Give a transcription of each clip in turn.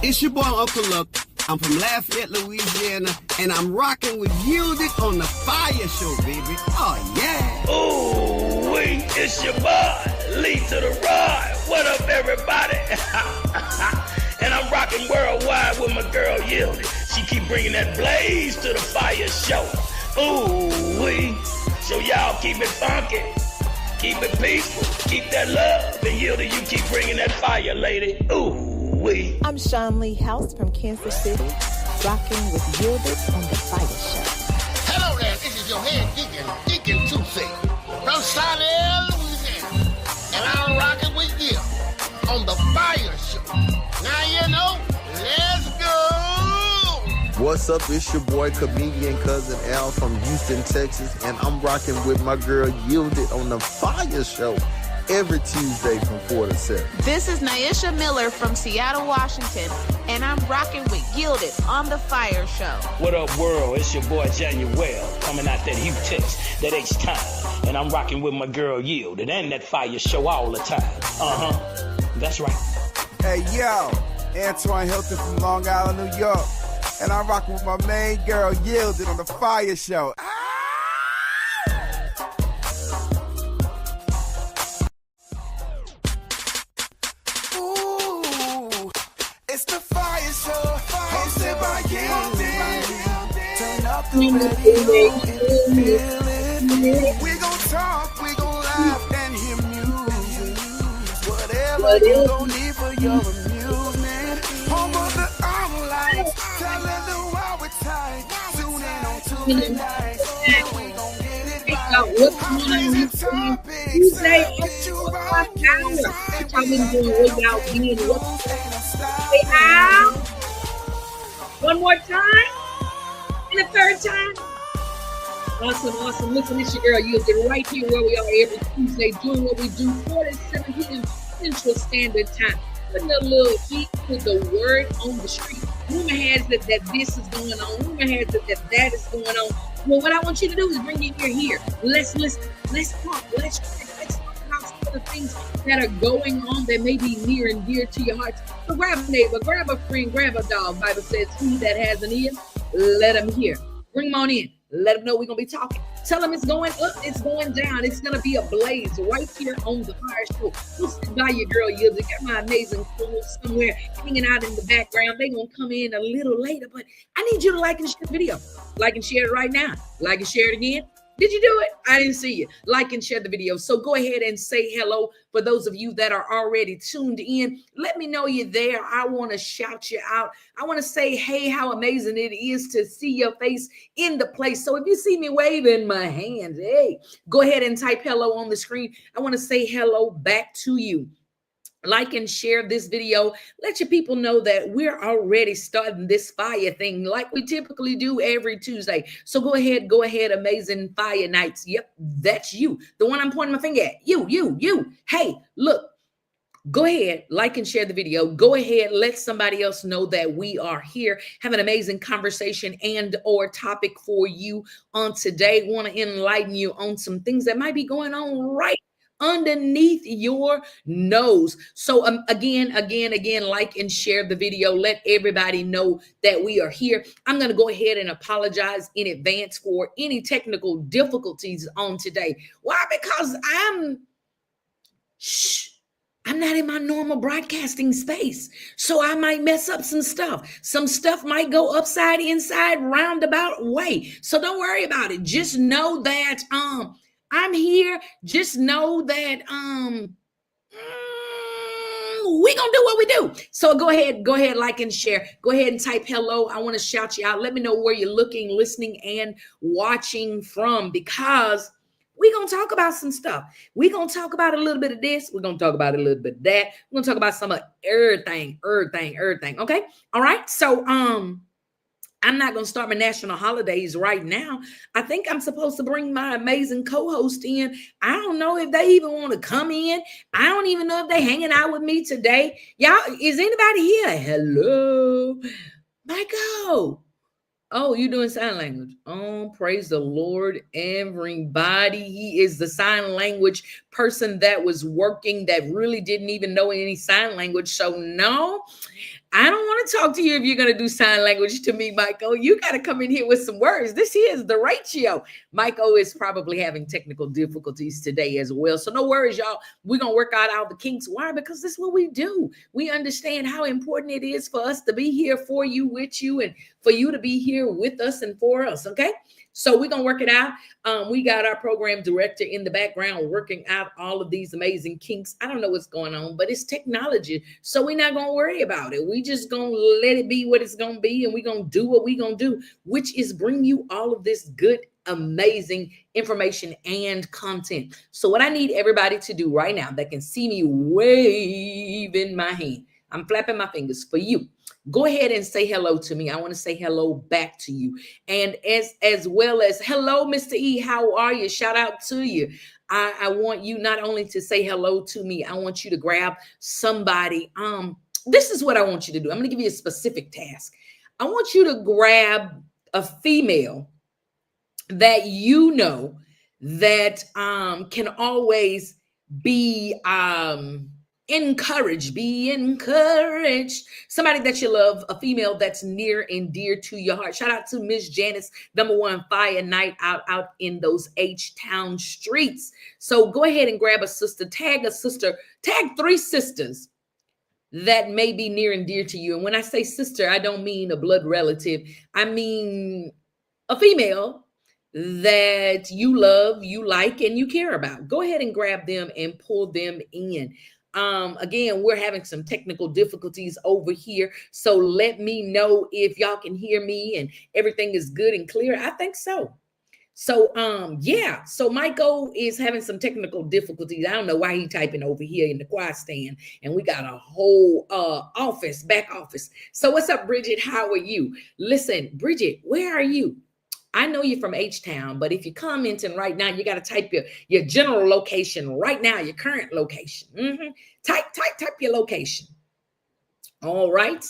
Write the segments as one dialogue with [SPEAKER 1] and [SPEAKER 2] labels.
[SPEAKER 1] It's your boy Uncle Luck. I'm from Lafayette, Louisiana, and I'm rocking with Yielded on the FIYAH Show, baby. Oh, yeah.
[SPEAKER 2] Ooh, it's your boy, Lee to the Rod. What up, everybody? And I'm rocking worldwide with my girl Yielded. She keep bringing that blaze to the FIYAH Show. Ooh, so y'all keep it funky, keep it peaceful, keep that love, and Yielded, you keep bringing that fire, lady. Ooh.
[SPEAKER 3] I'm Sean Lee House from Kansas City, rocking with Yielded on the FIYAH Show.
[SPEAKER 4] Hello there, this is your head Deacon Tootsie from Charlotte, Louisiana, and I'm rocking with you on the FIYAH Show. Now you know, let's go!
[SPEAKER 5] What's up? It's your boy, comedian cousin Al from Houston, Texas, and I'm rocking with my girl Yielded on the FIYAH Show. Every Tuesday from 4 to 7.
[SPEAKER 6] This is Naisha Miller from Seattle, Washington, and I'm rocking with Yielded on the FIYAH Show.
[SPEAKER 2] What up, world? It's your boy, Januel, coming out that H-Tex, that H-Time, and I'm rocking with my girl Yielded and that FIYAH Show all the time. That's right.
[SPEAKER 7] Hey, yo, Antoine Hilton from Long Island, New York, and I'm rocking with my main girl Yielded on the FIYAH Show.
[SPEAKER 8] It's the FIYAH Show, hosted by Yielded. Turn up the radio and feel it. We gon' talk, we gon' laugh and hear music. Whatever you gon' need for your amusement. Home of the online, telling the world we're tight. Tune in on Tuesday night. We gon' get it right. Crazy topics. Get you right.
[SPEAKER 9] Hey, Al. One more time. And a third time. Awesome. Listen, it's your girl Yielded right here where we are every Tuesday doing what we do 4 to 7 p.m. Central Standard Time. Putting a little heat to the word on the street. Rumor has it that this is going on. Rumor has it that that is going on. Well, what I want you to do is bring your ear here. Let's listen. Let's talk. Let's talk about some of the things that are going on that may be near and dear to your hearts. So grab a neighbor, grab a friend, grab a dog. Bible says, he that has an ear, let him hear. Bring them on in. Let them know we're going to be talking. Tell them it's going up, it's going down. It's going to be a blaze right here on the FIYAH Show. Hosted by your girl Yielded. Got my amazing co-host somewhere hanging out in the background. They're going to come in a little later, but I need you to like and share the video. Like and share it right now. Like and share it again. Did you do it? I didn't see you. Like and share the video. So go ahead and say hello. For those of you that are already tuned in, let me know you're there. I want to shout you out. I want to say, hey, how amazing it is to see your face in the place. So if you see me waving my hands, hey, go ahead and type hello on the screen. I want to say hello back to you. Like and share this video. Let your people know that we're already starting this FIYAH thing like we typically do every Tuesday. So go ahead, amazing FIYAH nights. Yep, that's you. The one I'm pointing my finger at. You. Hey, look, go ahead, like and share the video. Go ahead, let somebody else know that we are here. Have an amazing conversation and or topic for you on today. Want to enlighten you on some things that might be going on right underneath your nose. So again, like and share the video. Let everybody know that we are here. I'm going to go ahead and apologize in advance for any technical difficulties on today. Why? Because I'm not in my normal broadcasting space. So I might mess up some stuff. Some stuff might go upside, inside, roundabout way. So don't worry about it. Just know that I'm here. Just know that we gonna do what we do. So go ahead, like and share. Go ahead and type hello. I want to shout you out. Let me know where you're looking, listening, and watching from, because we're going to talk about some stuff. We're going to talk about a little bit of this. We're going to talk about a little bit of that. We're going to talk about some of everything. Okay. All right. So, I'm not going to start my national holidays right now. I think I'm supposed to bring my amazing co-host in. I don't know if they even want to come in. I don't even know if they're hanging out with me today. Y'all, is anybody here? Hello, Michael. Oh, you doing sign language? Oh, praise the Lord, everybody. He is the sign language person that was working that really didn't even know any sign language. So no, I don't want to talk to you if you're going to do sign language to me, Michael. You got to come in here with some words. This here is the ratio. Michael is probably having technical difficulties today as well. So no worries, y'all. We're going to work out all the kinks. Why? Because this is what we do. We understand how important it is for us to be here for you, with you, and for you to be here with us and for us, okay? So we're going to work it out. We got our program director in the background working out all of these amazing kinks. I don't know what's going on, but it's technology. So we're not going to worry about it. We just going to let it be what it's going to be. And we're going to do what we're going to do, which is bring you all of this good, amazing information and content. So what I need everybody to do right now that can see me waving my hand, I'm flapping my fingers for you. Go ahead and say hello to me. I want to say hello back to you. And as well as hello, Mr. E, how are you? Shout out to you. I want you not only to say hello to me, I want you to grab somebody. This is what I want you to do. I'm going to give you a specific task. I want you to grab a female that you know that can always be be encouraged. Somebody that you love, a female that's near and dear to your heart. Shout out to Miss Janice, #1 Fire Night out in those H-Town streets. So go ahead and grab a sister, tag 3 sisters that may be near and dear to you. And when I say sister, I don't mean a blood relative. I mean a female that you love, you like, and you care about. Go ahead and grab them and pull them in. Again, we're having some technical difficulties over here. So let me know if y'all can hear me and everything is good and clear. I think so. So, yeah. So Michael is having some technical difficulties. I don't know why he's typing over here in the quiet stand. And we got a whole back office. So what's up, Bridget? How are you? Listen, Bridget, where are you? I know you're from H-Town, but if you're commenting right now, you got to type your general location right now, your current location. Type your location. All right.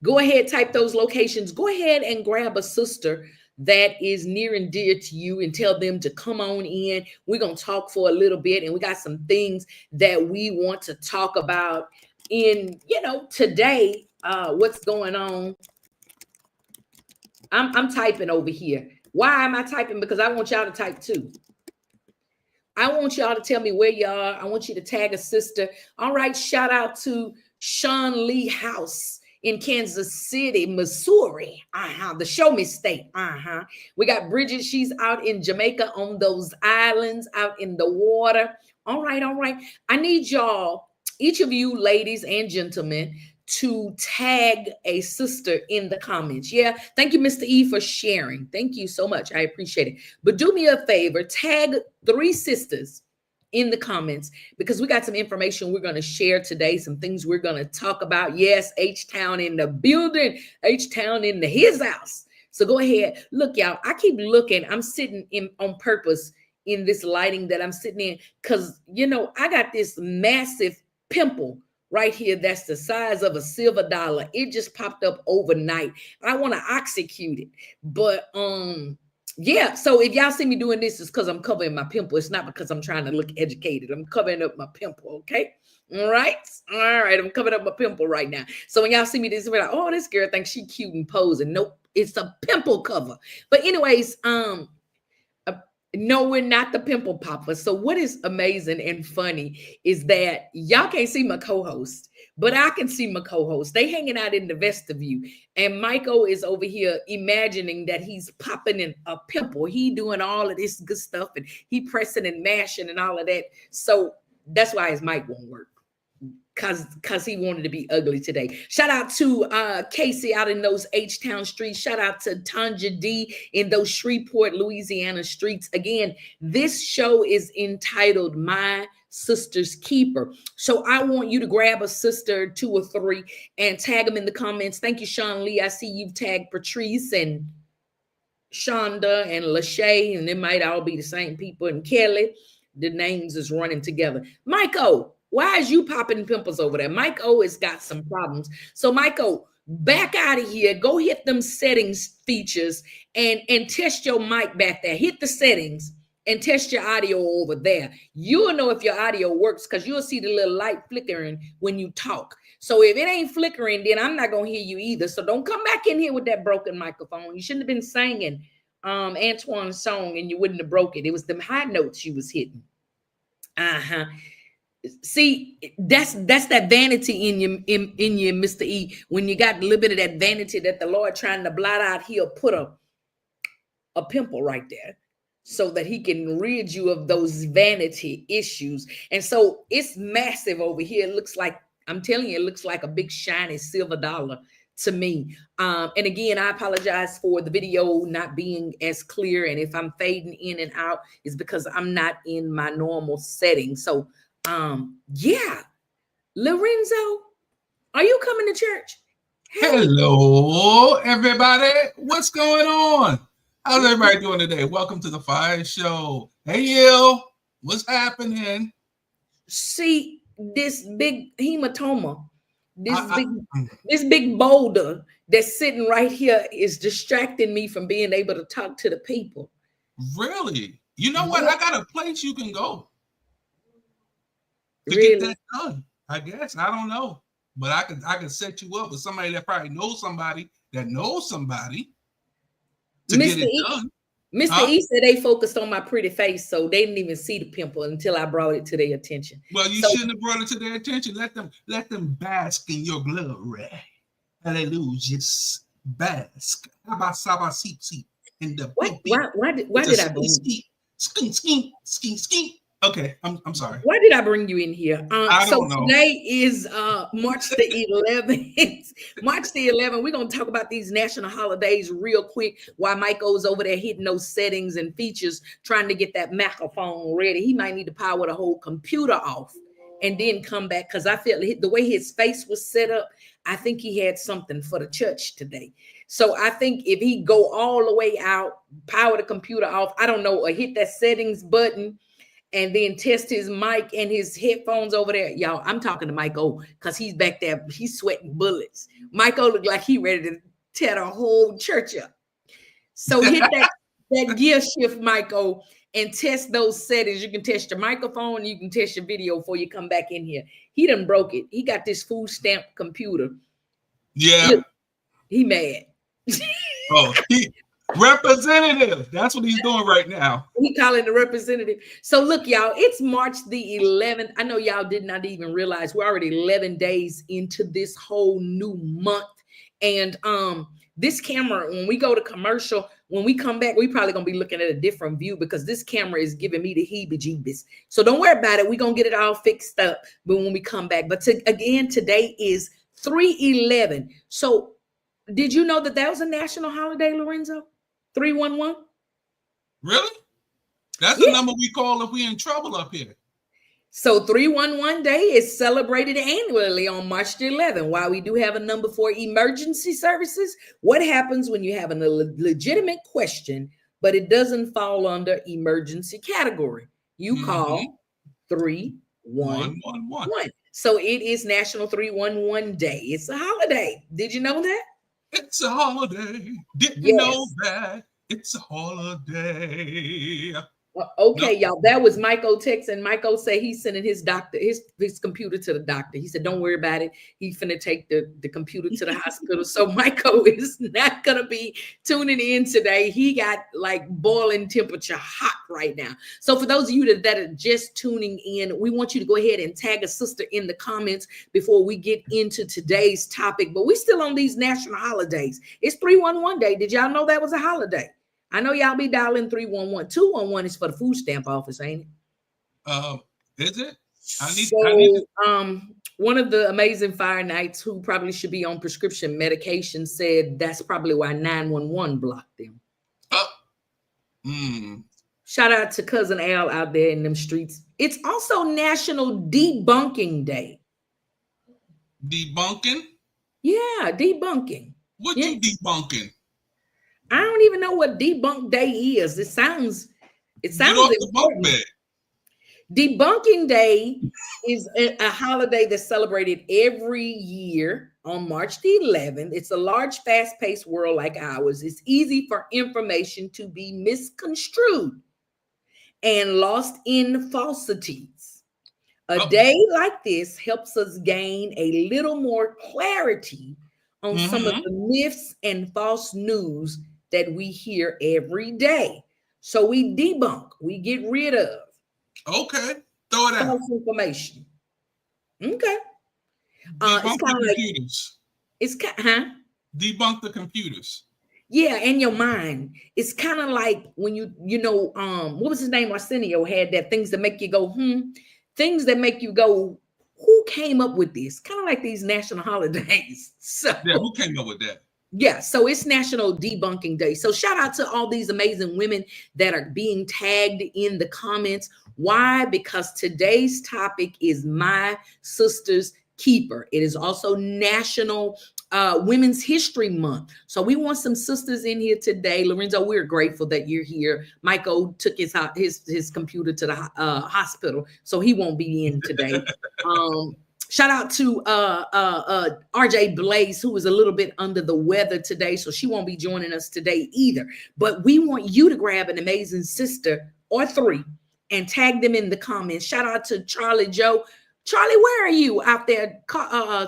[SPEAKER 9] Go ahead, type those locations. Go ahead and grab a sister that is near and dear to you and tell them to come on in. We're going to talk for a little bit, and we got some things that we want to talk about in, today, what's going on. I'm typing over here. Why am I typing? Because I want y'all to type too. I want y'all to tell me where you are. I want you to tag a sister. All right. Shout out to Sean Lee House in Kansas City, Missouri. The show me state. We got Bridget. She's out in Jamaica on those islands out in the water. All right. I need y'all, each of you ladies and gentlemen, to tag a sister in the comments. Yeah. Thank you, Mr. E, for sharing. Thank you so much. I appreciate it. But do me a favor, tag 3 sisters in the comments, because we got some information we're going to share today, some things we're going to talk about. Yes, H-Town in the building, H-Town in his house. So go ahead. Look, y'all, I keep looking. I'm sitting in on purpose in this lighting that I'm sitting in because, I got this massive pimple right here, that's the size of a silver dollar. It just popped up overnight. I want to execute it. But yeah, so if y'all see me doing this, it's because I'm covering my pimple. It's not because I'm trying to look educated. I'm covering up my pimple, okay? All right, I'm covering up my pimple right now. So when y'all see me this, we're like, oh, this girl thinks she cute and posing. Nope, it's a pimple cover. But anyways, no, we're not the pimple popper. So what is amazing and funny is that y'all can't see my co-host, but I can see my co-host. They hanging out in the vestibule, and Michael is over here imagining that he's popping in a pimple. He doing all of this good stuff, and he pressing and mashing and all of that. So that's why his mic won't work. Cause he wanted to be ugly today. Shout out to Casey out in those H-Town streets. Shout out to Tanja D in those Shreveport, Louisiana streets. Again, this show is entitled My Sister's Keeper. So I want you to grab a sister, 2 or 3, and tag them in the comments. Thank you, Sean Lee. I see you've tagged Patrice and Shonda and Lachey, and it might all be the same people. And Kelly, the names is running together. Michael, why is you popping pimples over there? Mike O has got some problems. So Mike O, back out of here. Go hit them settings features and test your mic back there. Hit the settings and test your audio over there. You'll know if your audio works because you'll see the little light flickering when you talk. So if it ain't flickering, then I'm not gonna hear you either. So don't come back in here with that broken microphone. You shouldn't have been singing Antoine's song and you wouldn't have broke it. It was them high notes you was hitting. See, that's that vanity in you, Mr. E. When you got a little bit of that vanity that the Lord trying to blot out, he'll put a pimple right there, so that he can rid you of those vanity issues. And so it's massive over here. It looks like, I'm telling you, it looks like a big shiny silver dollar to me. And again, I apologize for the video not being as clear. And if I'm fading in and out, it's because I'm not in my normal setting. So yeah, Lorenzo, are you coming to church?
[SPEAKER 10] Hey. Hello, everybody. What's going on? How's everybody doing today? Welcome to the FIYAH Show. Hey, Yil, what's happening?
[SPEAKER 9] See, this big hematoma, this big boulder that's sitting right here is distracting me from being able to talk to the people.
[SPEAKER 10] Really? You know what? I got a place you can go to
[SPEAKER 9] really?
[SPEAKER 10] Get that done. I guess. I don't know. But I could set you up with somebody that probably knows somebody that knows somebody to get it done.
[SPEAKER 9] Mr. E said they focused on my pretty face, so they didn't even see the pimple until I brought it to their attention.
[SPEAKER 10] Well, you shouldn't have brought it to their attention. Let them bask in your glory. Hallelujah. Bask. In the
[SPEAKER 9] why did I bring
[SPEAKER 10] skink? Okay, I'm sorry.
[SPEAKER 9] Why did I bring you in here?
[SPEAKER 10] I don't know.
[SPEAKER 9] Today is March the 11th. March the 11th. We're going to talk about these national holidays real quick while Mike goes over there hitting those settings and features, trying to get that microphone ready. He might need to power the whole computer off and then come back, because I feel the way his face was set up, I think he had something for the church today. So I think if he go all the way out, power the computer off, I don't know, or hit that settings button, and then test his mic and his headphones over there. Y'all, I'm talking to Mike O, because he's back there. He's sweating bullets. Mike O looked like he ready to tear the whole church up. So hit that gear shift, Mike O, and test those settings. You can test your microphone. You can test your video before you come back in here. He done broke it. He got this food stamp computer.
[SPEAKER 10] Yeah.
[SPEAKER 9] Look, he mad.
[SPEAKER 10] Oh, representative. That's what he's doing right now.
[SPEAKER 9] He calling the representative. So look, y'all, it's March the 11th. I know y'all did not even realize we're already 11 days into this whole new month. And this camera, when we go to commercial, when we come back, we probably gonna be looking at a different view, because this camera is giving me the heebie-jeebies. So don't worry about it. We're gonna get it all fixed up but when we come back. But again, today is 3/11. So did you know that was a national holiday, Lorenzo? 311?
[SPEAKER 10] Really? That's the number we call if we're in trouble up here.
[SPEAKER 9] So 311 Day is celebrated annually on March the 11th. While we do have a number for emergency services, what happens when you have a legitimate question, but it doesn't fall under emergency category? You call 311. So it is National 311 Day. It's a holiday. Did you know that?
[SPEAKER 10] It's a holiday. Didn't know that. It's a holiday.
[SPEAKER 9] Okay, y'all. That was Michael text, and Michael say he's sending his doctor his computer to the doctor. He said, "Don't worry about it. He's finna take the computer to the hospital." So Michael is not gonna be tuning in today. He got like boiling temperature hot right now. So for those of you that are just tuning in, we want you to go ahead and tag a sister in the comments before we get into today's topic. But we still on these national holidays. It's 311 Day. Did y'all know that was a holiday? I know y'all be dialing 311. 211 is for the food stamp office, ain't
[SPEAKER 10] it? Is it?
[SPEAKER 9] One of the amazing fire knights who probably should be on prescription medication said that's probably why 911 blocked them. Shout out to Cousin Al out there in them streets. It's also National Debunking Day.
[SPEAKER 10] Debunking?
[SPEAKER 9] Yeah, debunking.
[SPEAKER 10] What you debunking?
[SPEAKER 9] I don't even know what debunk day is. It sounds important. Debunking Day is a holiday that's celebrated every year on March the 11th. It's a large, fast-paced world like ours. It's easy for information to be misconstrued. and lost in falsities. A day like this helps us gain a little more clarity on some of the myths and false news that we hear every day. So we debunk, we get rid of.
[SPEAKER 10] Okay, throw it out.
[SPEAKER 9] False information. Okay.
[SPEAKER 10] Debunk the computers.
[SPEAKER 9] It's kind,
[SPEAKER 10] Debunk the computers.
[SPEAKER 9] Yeah, in your mind. It's kind of like when what was his name? Arsenio had that things that make you go, things that make you go, who came up with this? Kind of like these national holidays. So
[SPEAKER 10] yeah, who came up with that?
[SPEAKER 9] Yeah, so it's National Debunking Day. So shout out to all these amazing women that are being tagged in the comments. Why? Because today's topic is My Sister's Keeper. It is also National Women's History Month. So we want some sisters in here today. Lorenzo, we're grateful that you're here. Michael took his computer to the hospital, so he won't be in today. Shout out to RJ Blaze, who is a little bit under the weather today, so she won't be joining us today either. But we want you to grab an amazing sister or three and tag them in the comments. Shout out to Charlie Joe. Charlie, where are you out there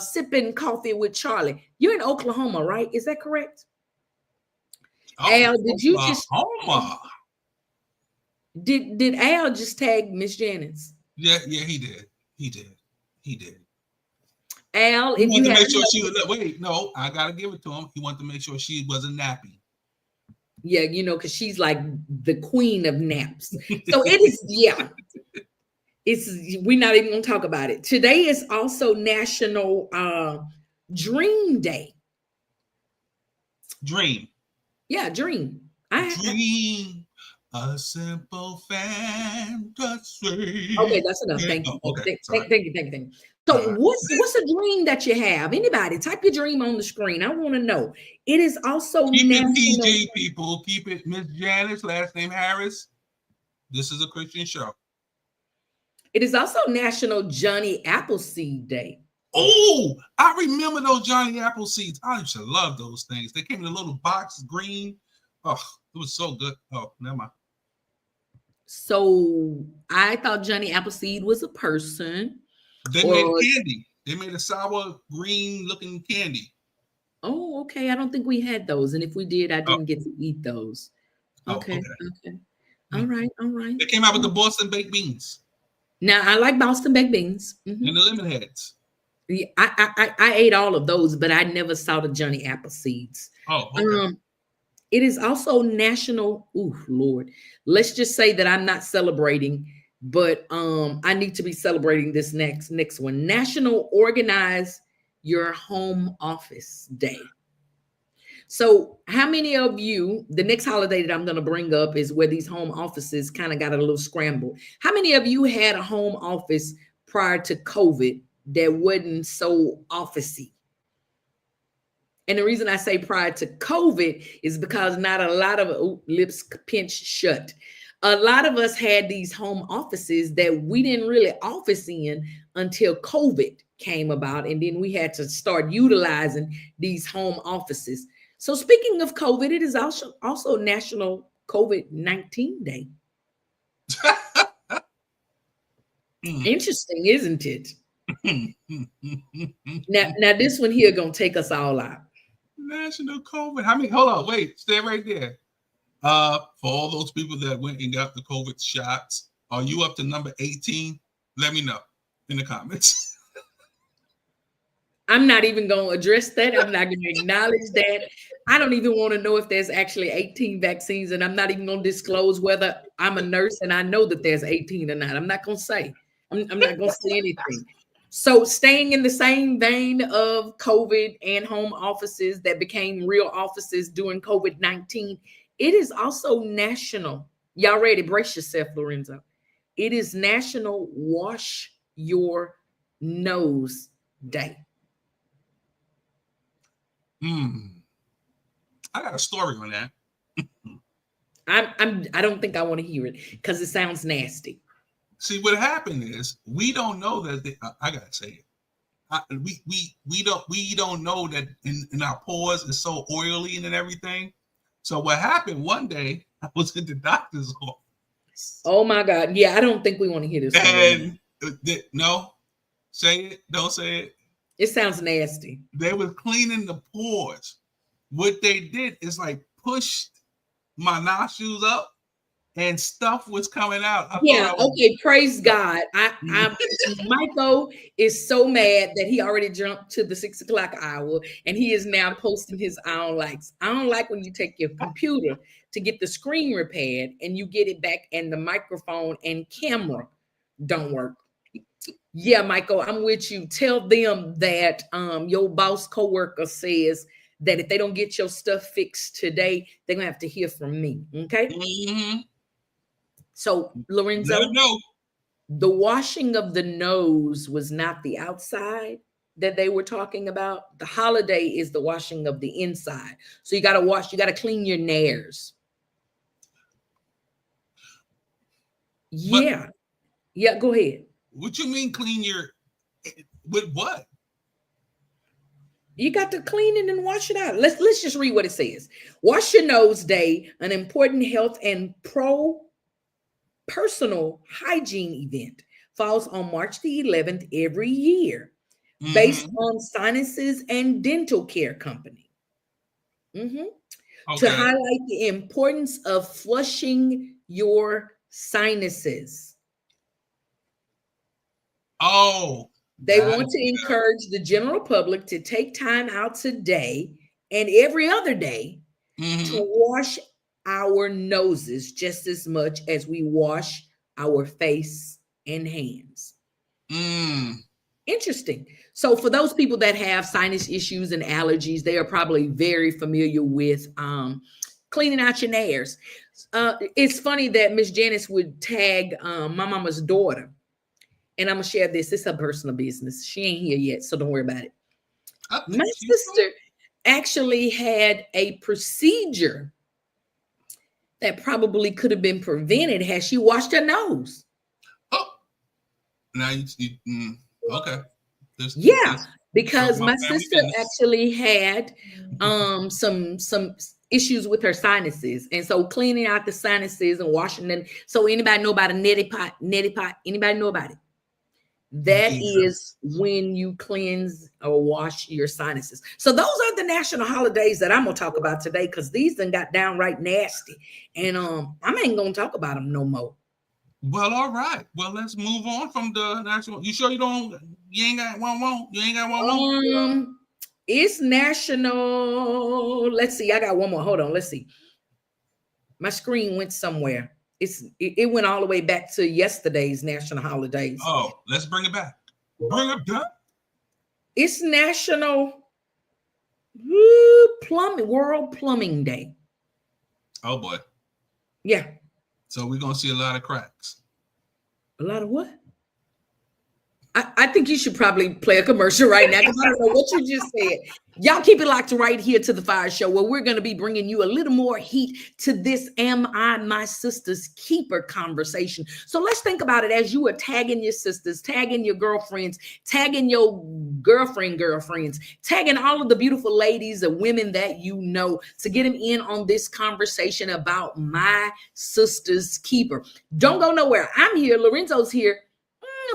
[SPEAKER 9] sipping coffee with Charlie? You're in Oklahoma, right? Is that correct?
[SPEAKER 10] Oh,
[SPEAKER 9] Al, did you just
[SPEAKER 10] Oklahoma.
[SPEAKER 9] Did Al just tag Miss Janice?
[SPEAKER 10] Yeah, he did. He did.
[SPEAKER 9] Al,
[SPEAKER 10] he wanted to make sure she was. Wait, no, I gotta give it to him. He wanted to make sure she wasn't nappy.
[SPEAKER 9] Yeah, because she's like the queen of naps. So it is. Yeah, we're not even gonna talk about it. Today is also National Dream Day.
[SPEAKER 10] Dream.
[SPEAKER 9] Yeah, dream.
[SPEAKER 10] Dream a simple fantasy.
[SPEAKER 9] Okay, that's enough. Thank you.
[SPEAKER 10] Okay,
[SPEAKER 9] thank you. So what's a dream that you have? Anybody, type your dream on the screen. I want to know. It is also
[SPEAKER 10] keep
[SPEAKER 9] National...
[SPEAKER 10] it PG, people. Keep it Miss Janice, last name Harris. This is a Christian show.
[SPEAKER 9] It is also National Johnny Appleseed Day.
[SPEAKER 10] Oh, I remember those Johnny Appleseeds. I used to love those things. They came in a little box, green. Oh, it was so good. Oh, never mind.
[SPEAKER 9] So I thought Johnny Appleseed was a person.
[SPEAKER 10] They made candy. They made a sour green looking candy.
[SPEAKER 9] Oh, okay. I don't think we had those. And if we did, I didn't get to eat those. Okay. All right.
[SPEAKER 10] They came out with the Boston baked beans.
[SPEAKER 9] Now, I like Boston baked beans.
[SPEAKER 10] And the lemon heads.
[SPEAKER 9] Yeah, I ate all of those, but I never saw the Johnny Appleseeds.
[SPEAKER 10] Oh, okay.
[SPEAKER 9] It is also National, Lord. Let's just say that I'm not celebrating, but I need to be celebrating this next one. National Organize Your Home Office Day. So how many of you, the next holiday that I'm going to bring up is where these home offices kind of got a little scrambled. How many of you had a home office prior to COVID that wasn't so officey? And the reason I say prior to COVID is because not a lot of lips pinched shut. A lot of us had these home offices that we didn't really office in until COVID came about. And then we had to start utilizing these home offices. So speaking of COVID, it is also National COVID-19 Day. Interesting, isn't it? now this one here gonna take us all out.
[SPEAKER 10] National COVID. Hold on, wait, stay right there. For all those people that went and got the COVID shots, are you up to number 18? Let me know in the comments.
[SPEAKER 9] I'm not even going to address that. I'm not going to acknowledge that. I don't even want to know if there's actually 18 vaccines, and I'm not even going to disclose whether I'm a nurse and I know that there's 18 or not. I'm not going to say. I'm not going to say anything. So staying in the same vein of COVID and home offices that became real offices during COVID-19, it is also National. Y'all ready? Brace yourself, Lorenzo. It is National Wash Your Nose Day.
[SPEAKER 10] I got a story on that.
[SPEAKER 9] I don't think I want to hear it because it sounds nasty.
[SPEAKER 10] See, what happened is we don't know that I gotta say it. We don't know that in our pores it's so oily and everything. So what happened one day, I was at the doctor's office
[SPEAKER 9] Oh my God. Yeah, I don't think we want to hear this.
[SPEAKER 10] And no, say it. Don't say it.
[SPEAKER 9] It sounds nasty.
[SPEAKER 10] They were cleaning the pores. What they did is like pushed my nostrils up and stuff was coming out.
[SPEAKER 9] Okay, praise God. Michael is so mad that he already jumped to the 6 o'clock hour and he is now posting his I don't likes. I don't like when you take your computer to get the screen repaired and you get it back and the microphone and camera don't work. Yeah, Michael, I'm with you. Tell them that your boss coworker says that if they don't get your stuff fixed today, they're gonna have to hear from me. Okay.
[SPEAKER 10] Mm-hmm.
[SPEAKER 9] So Lorenzo, the washing of the nose was not the outside that they were talking about. The holiday is the washing of the inside. So you got to clean your nares. Yeah. Yeah, go ahead.
[SPEAKER 10] What you mean clean with what?
[SPEAKER 9] You got to clean it and wash it out. Let's just read what it says. Wash your nose day, an important health and personal hygiene event, falls on March the 11th every year, based on Sinuses and Dental Care Company. To highlight the importance of flushing your sinuses. They want to encourage the general public to take time out today and every other day to wash our noses just as much as we wash our face and hands. Interesting. So for those people that have sinus issues and allergies, they are probably very familiar with cleaning out your nares. It's funny that Miss Janice would tag my mama's daughter. And I'm going to share this. It's her personal business. She ain't here yet, so don't worry about it. My sister actually had a procedure that probably could have been prevented had she washed her nose.
[SPEAKER 10] Now okay.
[SPEAKER 9] Because my sister actually had some issues with her sinuses, and so cleaning out the sinuses and washing them. So anybody know about a neti pot? Anybody know about it? That is when you cleanse or wash your sinuses. So those are the national holidays that I'm gonna talk about today, because these done got downright nasty, and I ain't gonna talk about them no more.
[SPEAKER 10] Well, all right. Well, let's move on from the national. You sure you ain't got one? You ain't got one more?
[SPEAKER 9] It's national. Let's see. I got one more. Hold on. Let's see. My screen went somewhere. It went all the way back to yesterday's national holidays.
[SPEAKER 10] Oh, let's bring it back. Bring it back.
[SPEAKER 9] It's National World Plumbing Day.
[SPEAKER 10] Oh boy.
[SPEAKER 9] Yeah.
[SPEAKER 10] So we're gonna see a lot of cracks.
[SPEAKER 9] A lot of what? I think you should probably play a commercial right now, because I don't know what you just said. Y'all keep it locked right here to the Fire Show, where we're going to be bringing you a little more heat to this Am I My Sister's Keeper conversation. So let's think about it as you are tagging your sisters, tagging your girlfriends, tagging your girlfriends, tagging all of the beautiful ladies and women that you know, to get them in on this conversation about my sister's keeper. Don't go nowhere. I'm here. Lorenzo's here.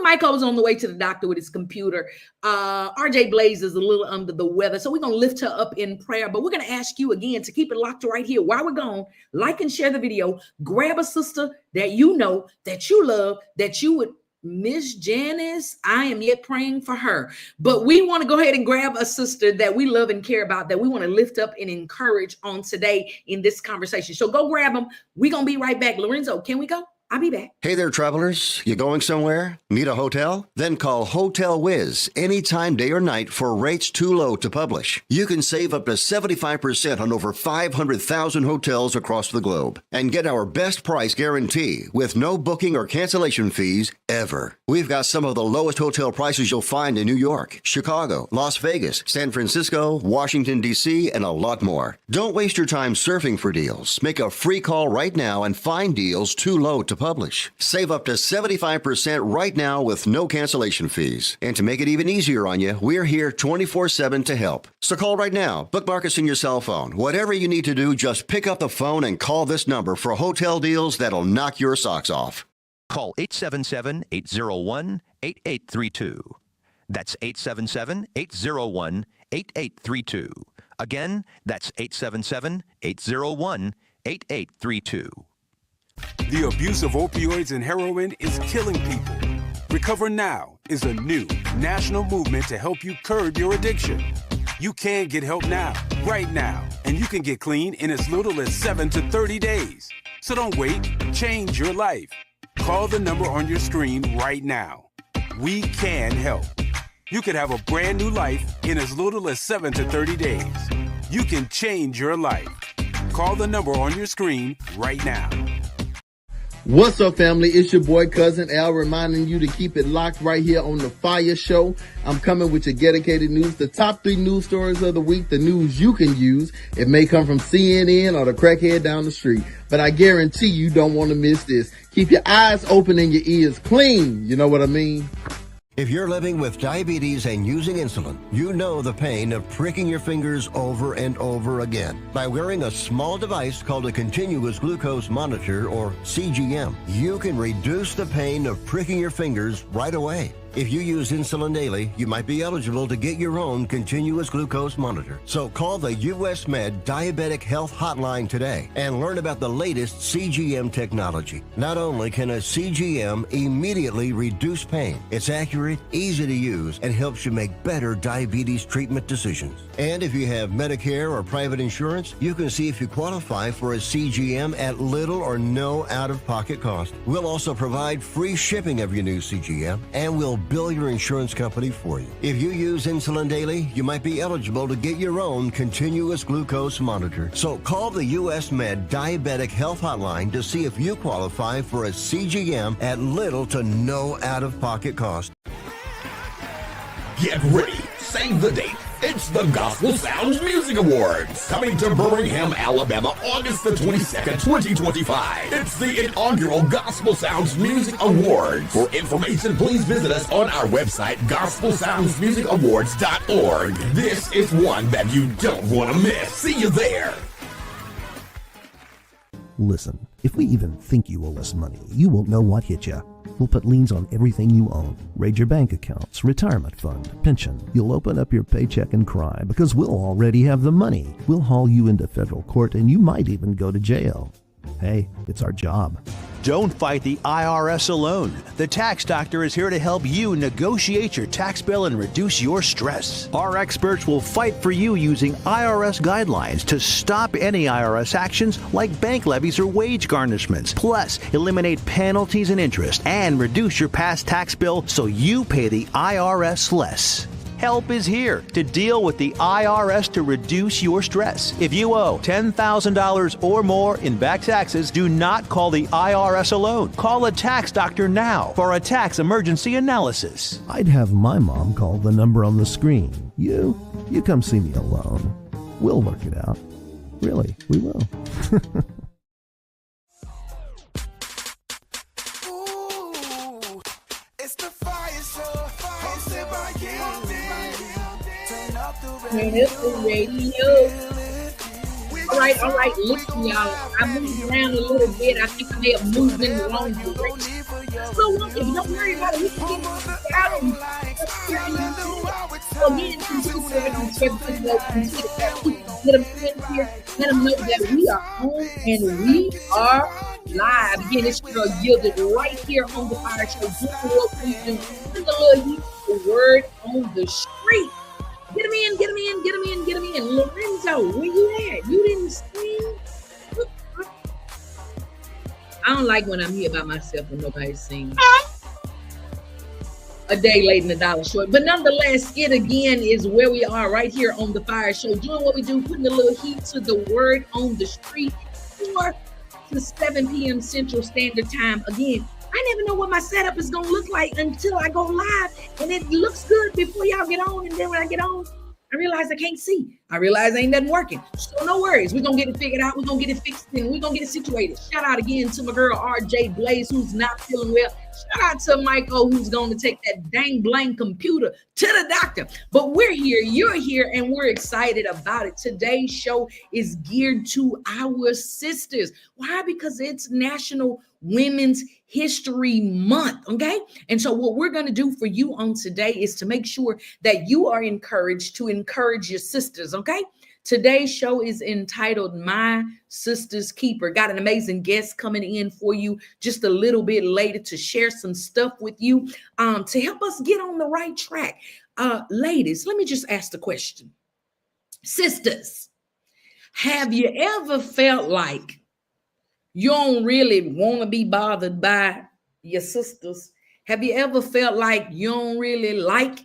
[SPEAKER 9] Michael's on the way to the doctor with his computer. RJ Blaze is a little under the weather, so we're going to lift her up in prayer. But we're going to ask you again to keep it locked right here. While we're gone, like and share the video. Grab a sister that you know, that you love, that you would. Miss Janice, I am yet praying for her. But we want to go ahead and grab a sister that we love and care about, that we want to lift up and encourage on today in this conversation. So go grab them. We're going to be right back. Lorenzo, can we go? I'll be back.
[SPEAKER 11] Hey there, travelers. You going somewhere? Need a hotel? Then call Hotel Wiz anytime, day or night, for rates too low to publish. You can save up to 75% on over 500,000 hotels across the globe and get our best price guarantee with no booking or cancellation fees ever. We've got some of the lowest hotel prices you'll find in New York, Chicago, Las Vegas, San Francisco, Washington, D.C., and a lot more. Don't waste your time surfing for deals. Make a free call right now and find deals too low to publish. Save up to 75% right now with no cancellation fees. And to make it even easier on you, we're here 24/7 to help. So call right now. Bookmark us in your cell phone. Whatever you need to do, just pick up the phone and call this number for hotel deals that'll knock your socks off.
[SPEAKER 12] Call 877-801-8832. That's 877-801-8832. Again, that's 877-801-8832.
[SPEAKER 13] The abuse of opioids and heroin is killing people. Recover Now is a new national movement to help you curb your addiction. You can get help now, right now, and you can get clean in as little as 7 to 30 days. So don't wait, change your life. Call the number on your screen right now. We can help. You could have a brand new life in as little as 7 to 30 days. You can change your life. Call the number on your screen right now.
[SPEAKER 5] What's up, family? It's your boy, Cousin Al, reminding you to keep it locked right here on The FIYAH Show. I'm coming with your dedicated news, the top 3 news stories of the week, the news you can use. It may come from CNN or the crackhead down the street, but I guarantee you don't want to miss this. Keep your eyes open and your ears clean. You know what I mean?
[SPEAKER 11] If you're living with diabetes and using insulin, you know the pain of pricking your fingers over and over again. By wearing a small device called a continuous glucose monitor, or CGM, you can reduce the pain of pricking your fingers right away. If you use insulin daily, you might be eligible to get your own continuous glucose monitor. So call the US Med Diabetic Health Hotline today and learn about the latest CGM technology. Not only can a CGM immediately reduce pain, it's accurate, easy to use, and helps you make better diabetes treatment decisions. And if you have Medicare or private insurance, you can see if you qualify for a CGM at little or no out-of-pocket cost. We'll also provide free shipping of your new CGM, and we'll bill your insurance company for you. If you use insulin daily, you might be eligible to get your own continuous glucose monitor. So call the US Med Diabetic Health Hotline to see if you qualify for a CGM at little to no out-of-pocket cost.
[SPEAKER 14] Get ready. Save the date. It's the Gospel Sounds Music Awards, coming to Birmingham, Alabama, August the 22nd, 2025. It's the inaugural Gospel Sounds Music Awards. For information, please visit us on our website, gospelsoundsmusicawards.org. This is one that you don't want to miss. See you there.
[SPEAKER 15] Listen, if we even think you owe us money, you won't know what hit you. We'll put liens on everything you own. Raid your bank accounts, retirement fund, pension. You'll open up your paycheck and cry because we'll already have the money. We'll haul you into federal court and you might even go to jail. Hey, it's our job.
[SPEAKER 16] Don't fight the IRS alone. The Tax Doctor is here to help you negotiate your tax bill and reduce your stress. Our experts will fight for you using IRS guidelines to stop any IRS actions like bank levies or wage garnishments. Plus, eliminate penalties and interest and reduce your past tax bill so you pay the IRS less. Help is here to deal with the IRS to reduce your stress. If you owe $10,000 or more in back taxes, do not call the IRS alone. Call a tax doctor now for a tax emergency analysis.
[SPEAKER 15] I'd have my mom call the number on the screen. You come see me alone. We'll work it out. Really, we will.
[SPEAKER 9] Turn up the radio. All right, listen, y'all. I moved around a little bit. I think I may have moved in the wrong direction. So, look, if you don't worry about it, we can get out and so again, let them know that we are home and we are live. Again, it's your girl Yielded right here on the Fire Show. Doing what we do. Put the word on the street. Get him in, get him in, get him in, get him in. Lorenzo, where you at? You didn't sing? I don't like when I'm here by myself and nobody sings. A day late and a dollar short. But nonetheless, it again is where we are right here on the Fire Show. Doing what we do, putting a little heat to the word on the street. 4 to 7 p.m. Central Standard Time. Again, I never know what my setup is going to look like until I go live. And it looks good before y'all get on. And then when I get on, I realize I can't see. I realize ain't nothing working. So no worries. We're going to get it figured out. We're going to get it fixed and we're going to get it situated. Shout out again to my girl, RJ Blaze, who's not feeling well. Shout out to Michael, who's going to take that dang blank computer to the doctor. But we're here. You're here, and we're excited about it. Today's show is geared to our sisters. Why? Because it's National Women's History Month, okay? And so what we're going to do for you on today is to make sure that you are encouraged to encourage your sisters, okay? Today's show is entitled My Sister's Keeper. Got an amazing guest coming in for you just a little bit later to share some stuff with you to help us get on the right track. Ladies, let me just ask the question. Sisters, have you ever felt like you don't really want to be bothered by your sisters? Have you ever felt like you don't really like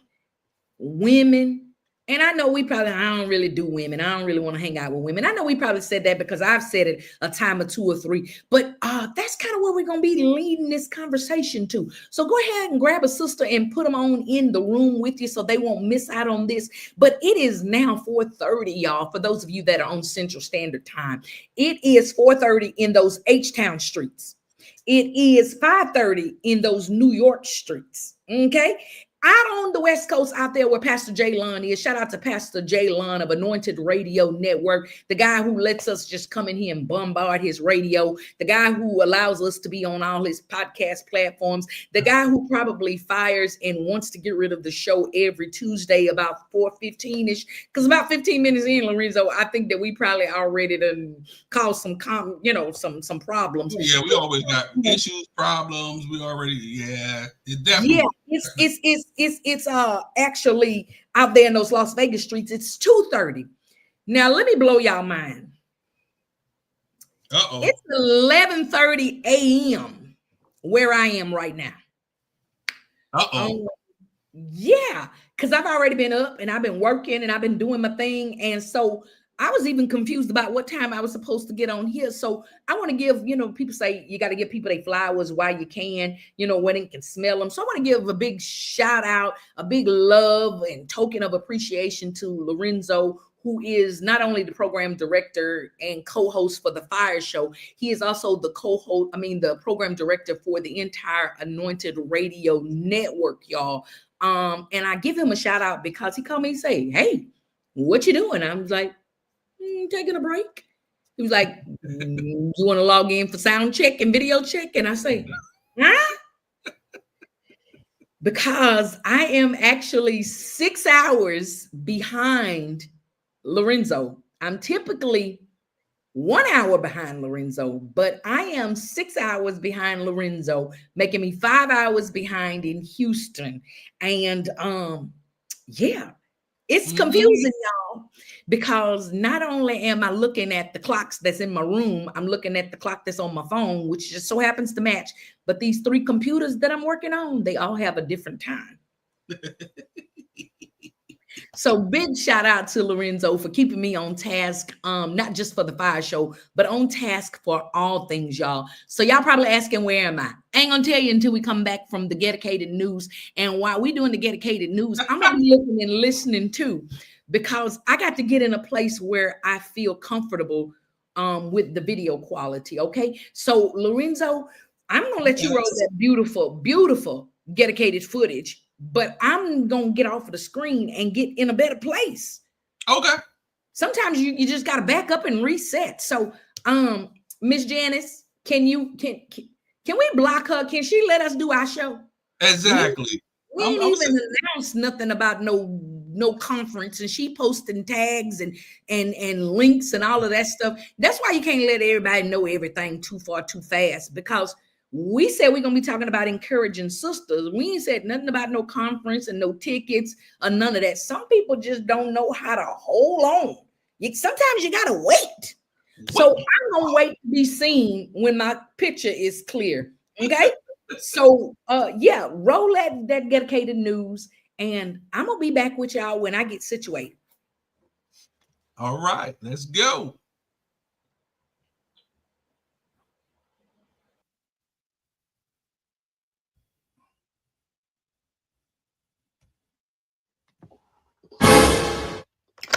[SPEAKER 9] women? And I know I don't really do women. I don't really want to hang out with women. I know we probably said that because I've said it a time or two or three, but that's kind of where we're going to be leading this conversation to. So go ahead and grab a sister and put them on in the room with you so they won't miss out on this. But it is now 4:30, y'all, for those of you that are on Central Standard Time. It is 4:30 in those H-Town streets. It is 5:30 in those New York streets, okay? Out on the West Coast, out there where Pastor Jaylon is. Shout out to Pastor Jaylon of Anointed Radio Network, the guy who lets us just come in here and bombard his radio, the guy who allows us to be on all his podcast platforms, the guy who probably fires and wants to get rid of the show every Tuesday about 4:15-ish, because about 15 minutes in, Lorenzo, I think that we probably already done caused some problems.
[SPEAKER 10] Yeah, we always got issues, problems. We already, it definitely.
[SPEAKER 9] Yeah, it's actually out there in those Las Vegas streets. It's 2:30. Now let me blow y'all mind. It's 11:30 a.m. where I am right now. Yeah, because I've already been up and I've been working and I've been doing my thing, and so I was even confused about what time I was supposed to get on here. So I want to give, people say you got to give people their flowers while you can, when they can smell them. So I want to give a big shout out, a big love and token of appreciation to Lorenzo, who is not only the program director and co-host for the Fire Show, he is also the the program director for the entire Anointed Radio Network, y'all. And I give him a shout out because he called me and say, "Hey, what you doing?" I was like, taking a break. He was like, you want to log in for sound check and video check? And I say, huh? Because I am actually 6 hours behind Lorenzo. I'm typically 1 hour behind Lorenzo, but I am 6 hours behind Lorenzo, making me 5 hours behind in Houston. And it's confusing, y'all, because not only am I looking at the clocks that's in my room, I'm looking at the clock that's on my phone, which just so happens to match. But these 3 computers that I'm working on, they all have a different time. So big shout out to Lorenzo for keeping me on task, not just for the Fire Show, but on task for all things, y'all. So y'all probably asking, where am I? I ain't gonna tell you until we come back from the Dedicated News. And while we doing the Dedicated News, I'm gonna be looking and listening too, because I got to get in a place where I feel comfortable with the video quality. Okay, so Lorenzo, I'm gonna let you roll that beautiful, beautiful dedicated footage, but I'm gonna get off of the screen and get in a better place.
[SPEAKER 10] Okay.
[SPEAKER 9] Sometimes you just gotta back up and reset. So Miss Janice, can we block her? Can she let us do our show?
[SPEAKER 10] Exactly.
[SPEAKER 9] We ain't even announced nothing about no conference, and she posting tags and links and all of that stuff. That's why you can't let everybody know everything too far too fast, because we said we're gonna be talking about encouraging sisters. We ain't said nothing about no conference and no tickets or none of that. Some people just don't know how to hold on. Sometimes you gotta wait. So I'm gonna wait to be seen when my picture is clear. Okay. So roll that dedicated news, and I'm gonna be back with y'all when I get situated.
[SPEAKER 10] All right, let's go.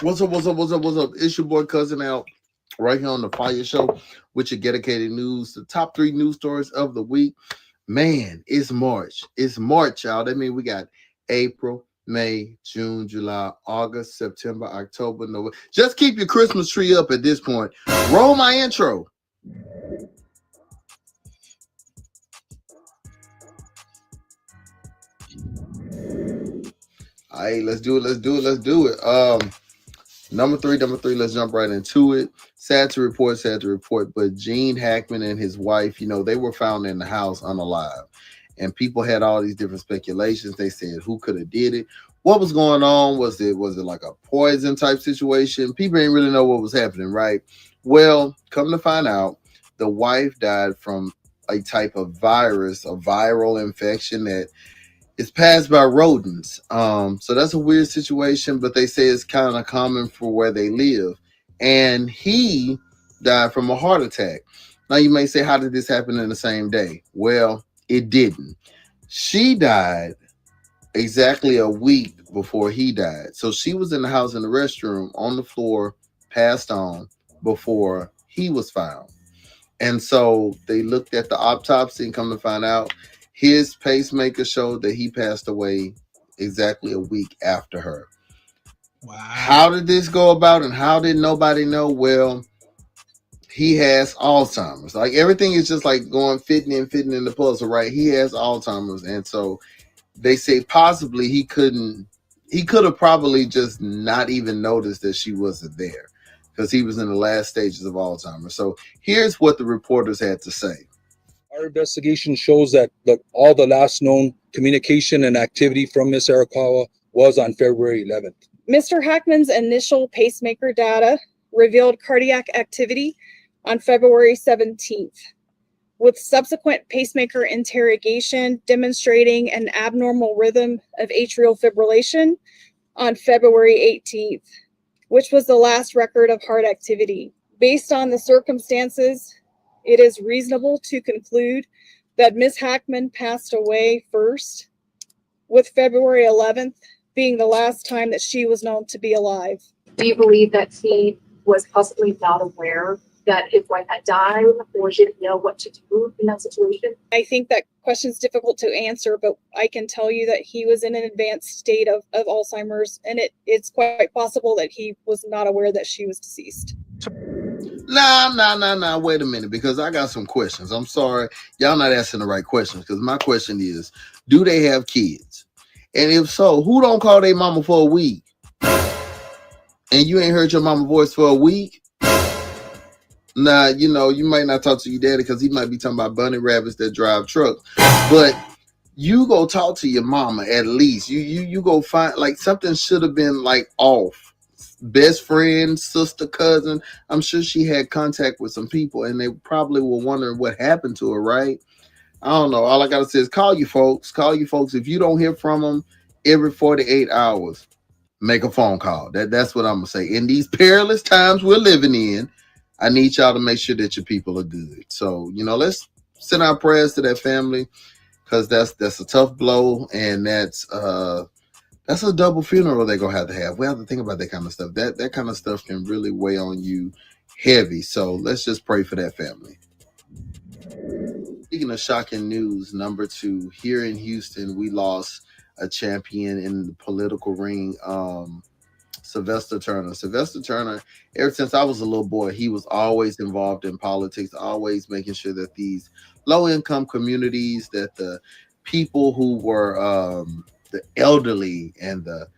[SPEAKER 5] What's up? What's up? What's up? What's up? It's your boy Cousin Al, right here on the Fire Show with your dedicated news. The top 3 news stories of the week. Man, it's March. It's March, y'all. That means we got April, May, June, July, August, September, October, November. Just keep your Christmas tree up at this point. Roll my intro. All right, let's do it. Let's do it. Let's do it. Number three, let's jump right into it. Sad to report, but Gene Hackman and his wife, they were found in the house unalive. And people had all these different speculations. They said, who could have did it? What was going on? Was it like a poison type situation? People didn't really know what was happening, right? Well, come to find out, the wife died from a type of virus, a viral infection that it's passed by rodents. So that's a weird situation, but they say it's kind of common for where they live. And he died from a heart attack. Now you may say, how did this happen in the same day? Well, it didn't. She died exactly a week before he died. So she was in the house in the restroom on the floor, passed on before he was found. And so they looked at the autopsy and come to find out his pacemaker showed that he passed away exactly a week after her.
[SPEAKER 10] Wow.
[SPEAKER 5] How did this go about and how did nobody know? Well, he has Alzheimer's. Like everything is just like fitting in the puzzle, right? He has Alzheimer's. And so they say possibly he could have probably just not even noticed that she wasn't there because he was in the last stages of Alzheimer's. So here's what the reporters had to say.
[SPEAKER 17] Our investigation shows that all the last known communication and activity from Ms. Arakawa was on February 11th.
[SPEAKER 18] Mr. Hackman's initial pacemaker data revealed cardiac activity on February 17th, with subsequent pacemaker interrogation demonstrating an abnormal rhythm of atrial fibrillation on February 18th, which was the last record of heart activity. Based on the circumstances, it is reasonable to conclude that Ms. Hackman passed away first, with February 11th being the last time that she was known to be alive.
[SPEAKER 19] Do you believe that he was possibly not aware that his wife had died, or she didn't know what to do in that situation?
[SPEAKER 18] I think that question's difficult to answer, but I can tell you that he was in an advanced state of Alzheimer's, and it's quite possible that he was not aware that she was deceased.
[SPEAKER 5] Nah, wait a minute, because I got some questions. I'm sorry, y'all not asking the right questions, because my question is, do they have kids? And if so, who don't call their mama for a week? And you ain't heard your mama voice for a week? Nah, you might not talk to your daddy because he might be talking about bunny rabbits that drive trucks. But you go talk to your mama at least. You go find, like, something should have been like off. Best friend, sister, cousin. I'm sure she had contact with some people and they probably were wondering what happened to her, right? I don't know. All I gotta say is call you folks. If you don't hear from them every 48 hours, make a phone call. That's what I'm gonna say. In these perilous times we're living in, I need y'all to make sure that your people are good. So, let's send our prayers to that family, because that's a tough blow, and that's a double funeral they're gonna have. We have to think about that kind of stuff. That kind of stuff can really weigh on you heavy. So let's just pray for that family. Speaking of shocking news, number 2, here in Houston, we lost a champion in the political ring, Sylvester Turner. Sylvester Turner, ever since I was a little boy, he was always involved in politics, always making sure that these low-income communities, that the people who were the elderly and the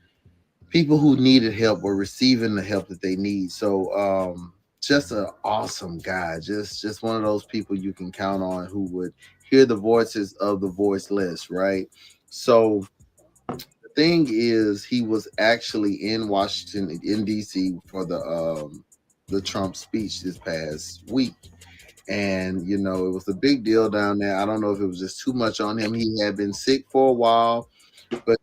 [SPEAKER 5] people who needed help were receiving the help that they need. So just an awesome guy, just one of those people you can count on who would hear the voices of the voiceless, right? So the thing is, he was actually in Washington, in DC, for the Trump speech this past week. And, it was a big deal down there. I don't know if it was just too much on him. He had been sick for a while, but,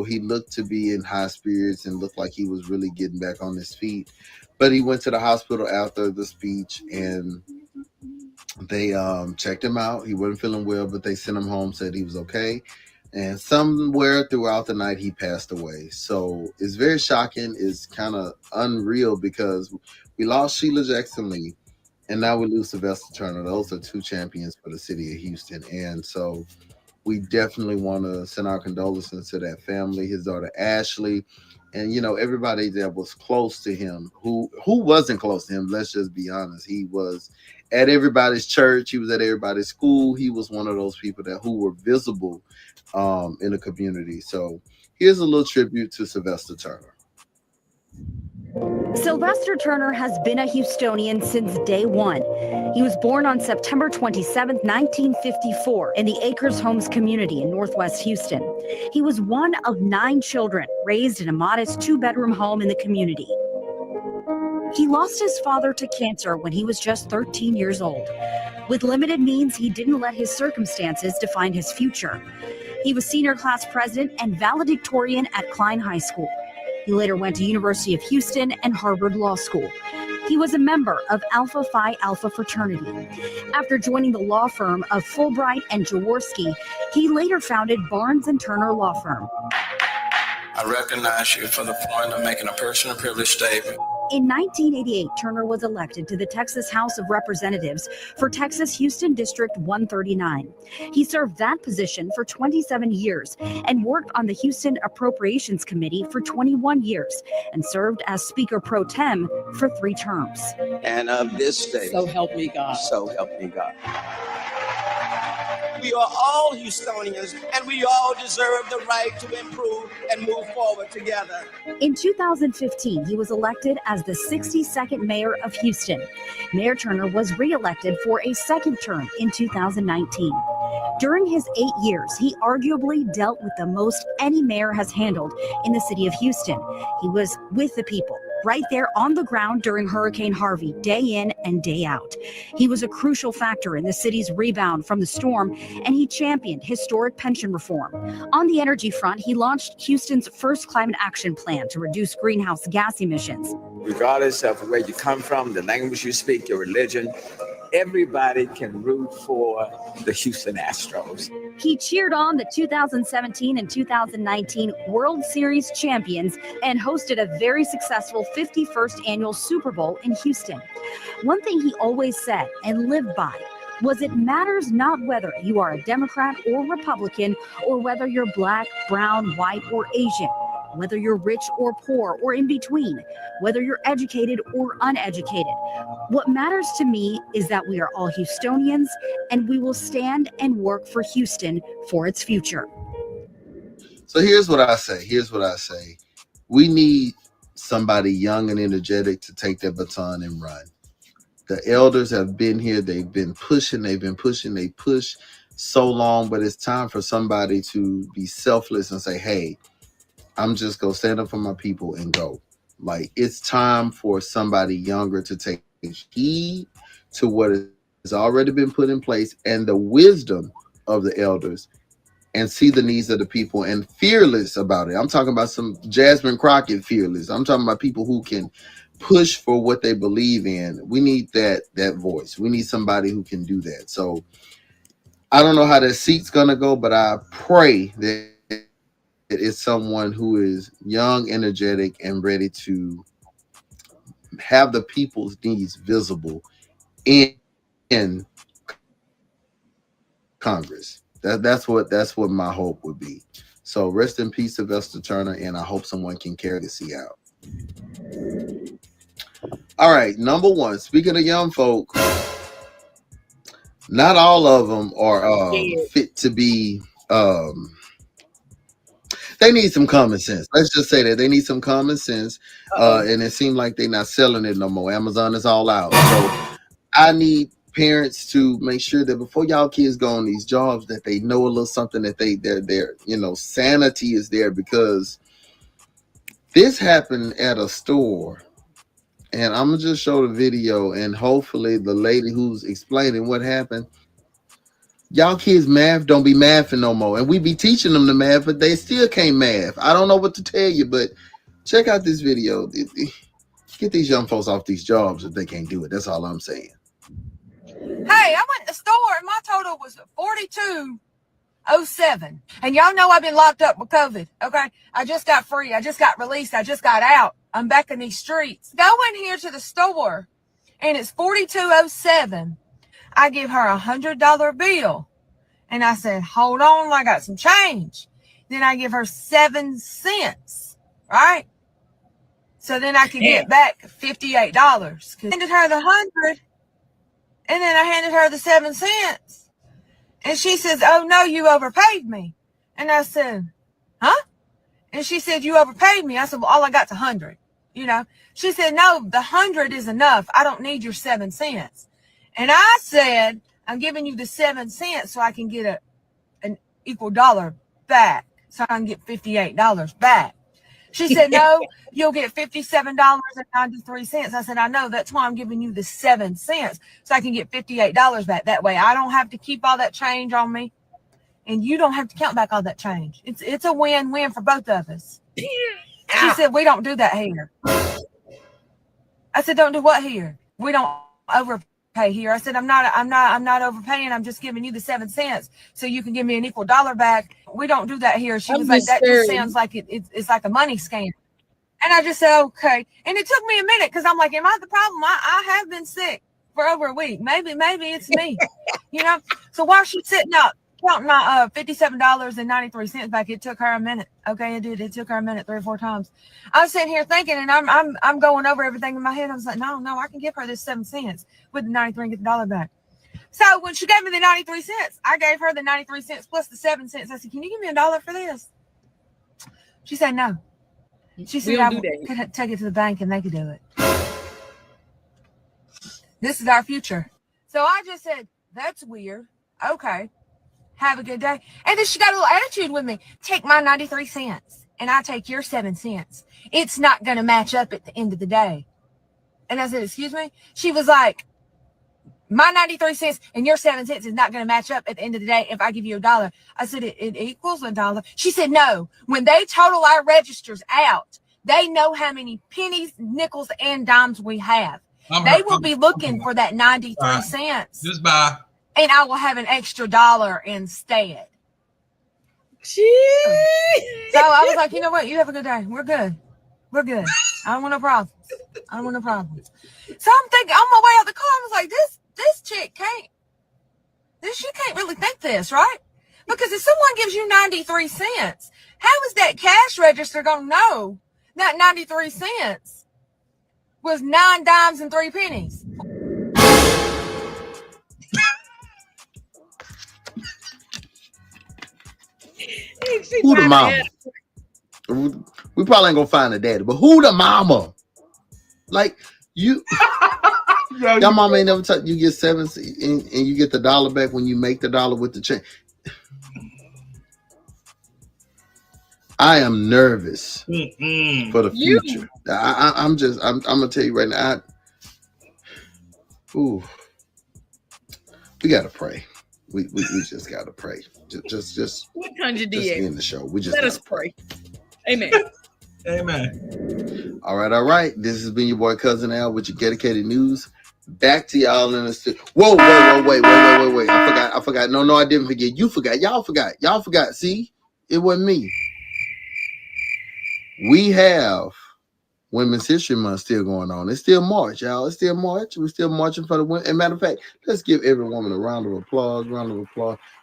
[SPEAKER 5] he looked to be in high spirits and looked like he was really getting back on his feet. But he went to the hospital after the speech and they checked him out. He wasn't feeling well, but they sent him home, said he was okay. And somewhere throughout the night, he passed away. So it's very shocking. It's kind of unreal because we lost Sheila Jackson Lee, and now we lose Sylvester Turner. Those are two champions for the city of Houston. And so we definitely want to send our condolences to that family, his daughter Ashley, and everybody that was close to him. Who wasn't close to him? Let's just be honest. He was at everybody's church. He was at everybody's school. He was one of those people who were visible in the community. So here's a little tribute to Sylvester Turner.
[SPEAKER 20] Sylvester Turner has been a Houstonian since day one. He was born on September 27, 1954, in the Acres Homes community in Northwest Houston. He was one of 9 children raised in a modest 2-bedroom home in the community. He lost his father to cancer when he was just 13 years old. With limited means, he didn't let his circumstances define his future. He was senior class president and valedictorian at Klein High School. He later went to University of Houston and Harvard Law School. He was a member of Alpha Phi Alpha fraternity. After joining the law firm of Fulbright and Jaworski, he later founded Barnes & Turner Law Firm.
[SPEAKER 21] I recognize you for the point of making a personal privilege statement.
[SPEAKER 20] In 1988, Turner was elected to the Texas House of Representatives for Texas Houston District 139. He served that position for 27 years and worked on the Houston Appropriations Committee for 21 years and served as Speaker Pro Tem for 3 terms.
[SPEAKER 22] And of this state.
[SPEAKER 23] So help me God.
[SPEAKER 22] So help me God. We are all Houstonians, and we all deserve the right to improve and move forward together.
[SPEAKER 20] In 2015, he was elected as the 62nd mayor of Houston. Mayor Turner was re-elected for a 2nd term in 2019. During his 8 years, he arguably dealt with the most any mayor has handled in the city of Houston. He was with the people, right there on the ground during Hurricane Harvey, day in and day out. He was a crucial factor in the city's rebound from the storm, and he championed historic pension reform. On the energy front, he launched Houston's first climate action plan to reduce greenhouse gas emissions.
[SPEAKER 23] Regardless of where you come from, the language you speak, your religion, everybody can root for the Houston Astros.
[SPEAKER 20] He cheered on the 2017 and 2019 World Series champions and hosted a very successful 51st annual Super Bowl in Houston. One thing he always said and lived by was it matters not whether you are a Democrat or Republican, or whether you're black, brown, white, or Asian, whether you're rich or poor or in between, whether you're educated or uneducated. What matters to me is that we are all Houstonians, and we will stand and work for Houston for its future.
[SPEAKER 5] So here's what I say. We need somebody young and energetic to take that baton and run. The elders have been here. They've been pushing. They push so long, but it's time for somebody to be selfless and say, hey, I'm just going to stand up for my people and go. Like, it's time for somebody younger to take heed to what has already been put in place and the wisdom of the elders, and see the needs of the people and fearless about it. I'm talking about some Jasmine Crockett fearless. I'm talking about people who can push for what they believe in. We need that voice. We need somebody who can do that. So I don't know how that seat's going to go, but I pray that it's someone who is young, energetic, and ready to have the people's needs visible in Congress. That's what my hope would be. So rest in peace, Sylvester Turner, and I hope someone can carry the seat out. All right, number 1. Speaking of young folk, not all of them are fit to be. They need some common sense. Let's just say that they need some common sense, and it seems like they're not selling it no more. Amazon is all out. So I need parents to make sure that before y'all kids go on these jobs, that they know a little something, that their sanity is there, because this happened at a store. And I'm going to just show the video, and hopefully the lady who's explaining what happened, y'all kids math don't be mathing no more. And we be teaching them the math, but they still can't math. I don't know what to tell you, but check out this video. Get these young folks off these jobs if they can't do it. That's all I'm saying.
[SPEAKER 24] Hey, I went to the store and my total was 42.
[SPEAKER 1] 07. And y'all know I've been locked up with COVID, okay? I just got free. I just got released. I just got out. I'm back in these streets. Go in here to the store, and it's 4207. I give her $100 bill. And I said, hold on, I got some change. Then I give her 7 cents, right? So then I can get back $58. I handed her the 100, and then I handed her the 7 cents. And she says, oh, no, you overpaid me. And I said, huh? And she said, you overpaid me. I said, well, all I got's 100, you know. She said, no, the 100 is enough. I don't need your 7 cents. And I said, I'm giving you the 7 cents so I can get an equal dollar back, so I can get $58 back. She said, no, you'll get $57.93. I said, I know. That's why I'm giving you the 7 cents, so I can get $58 back. That way I don't have to keep all that change on me, and you don't have to count back all that change. It's a win-win for both of us. She said, we don't do that here. I said, don't do what here? We don't overpay here. I said, I'm not overpaying. I'm just giving you the 7 cents so you can give me an equal dollar back. We don't do that here. She was like, that just sounds like it's like a money scam. And I just said, okay. And it took me a minute because I'm like, am I the problem? I have been sick for over a week. Maybe it's me, you know? So while she's sitting up counting my $57.93 back, it took her a minute. Okay, it did. It took her a minute 3 or 4 times. I was sitting here thinking, and I'm going over everything in my head. I was like, no, I can give her this 7 cents with the 93 and get the dollar back. So when she gave me the 93 cents, I gave her the 93 cents plus the 7 cents. I said, can you give me $1 for this? She said, no. She said, I could take it to the bank and they could do it. This is our future. So I just said, that's weird. Okay. Have a good day. And then she got a little attitude with me. Take my 93 cents and I take your 7 cents. It's not going to match up at the end of the day. And I said, excuse me? She was like, my 93 cents and your 7 cents is not going to match up at the end of the day if I give you $1. I said, it equals $1. She said, no. When they total our registers out, they know how many pennies, nickels, and dimes we have. They will be looking for that 93 cents.
[SPEAKER 10] Just bye.
[SPEAKER 1] And I will have an extra $1 instead. So I was like, you know what? You have a good day. We're good. We're good. I don't want no problems. I don't want no problems. So I'm thinking on my way out the car, I was like, this chick she can't really think this, right? Because if someone gives you 93 cents, how is that cash register going to know that 93 cents was 9 dimes and 3 pennies?
[SPEAKER 5] Who the mama? We probably ain't gonna find a daddy, but who the mama? Like you, your mama ain't never taught you get 7 and you get the $1 back when you make the $1 with the change. I am nervous for the future. I'm gonna tell you right now. We gotta pray. We just gotta pray. Just
[SPEAKER 9] what kind of
[SPEAKER 5] just end the show. We just
[SPEAKER 9] let us pray. Amen.
[SPEAKER 10] Amen.
[SPEAKER 5] All right. This has been your boy Cousin Al with your dedicated news. Back to y'all in the Whoa, wait. I forgot. No, I didn't forget. You forgot. Y'all forgot. See, it wasn't me. We have Women's History Month still going on. It's still March, y'all. It's still March. We're still marching for the women. As a matter of fact, let's give every woman a round of applause.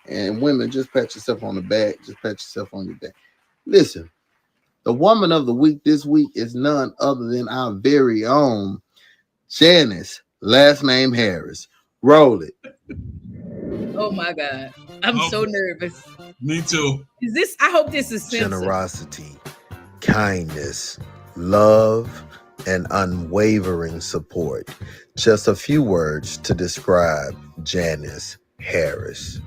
[SPEAKER 5] And women, just pat yourself on the back. Just pat yourself on your back. Listen, the woman of the week this week is none other than our very own Janice, last name Harris. Roll it.
[SPEAKER 9] Oh my God. I'm so nervous.
[SPEAKER 10] Me too.
[SPEAKER 9] I hope this is censored.
[SPEAKER 3] Generosity, kindness, love, and unwavering support. Just a few words to describe Janice Harris.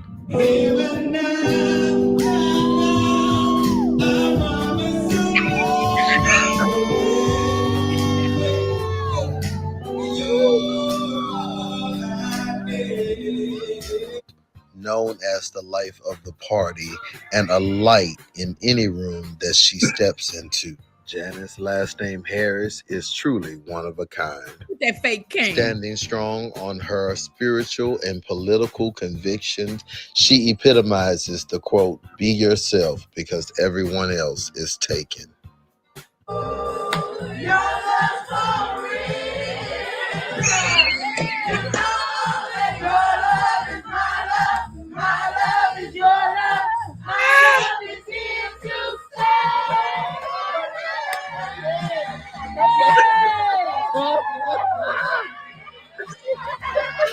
[SPEAKER 3] Known as the life of the party and a light in any room that she steps into. Janice, last name Harris, is truly one of a kind.
[SPEAKER 9] With that fake cane.
[SPEAKER 3] Standing strong on her spiritual and political convictions, she epitomizes the quote, "Be yourself because everyone else is taken."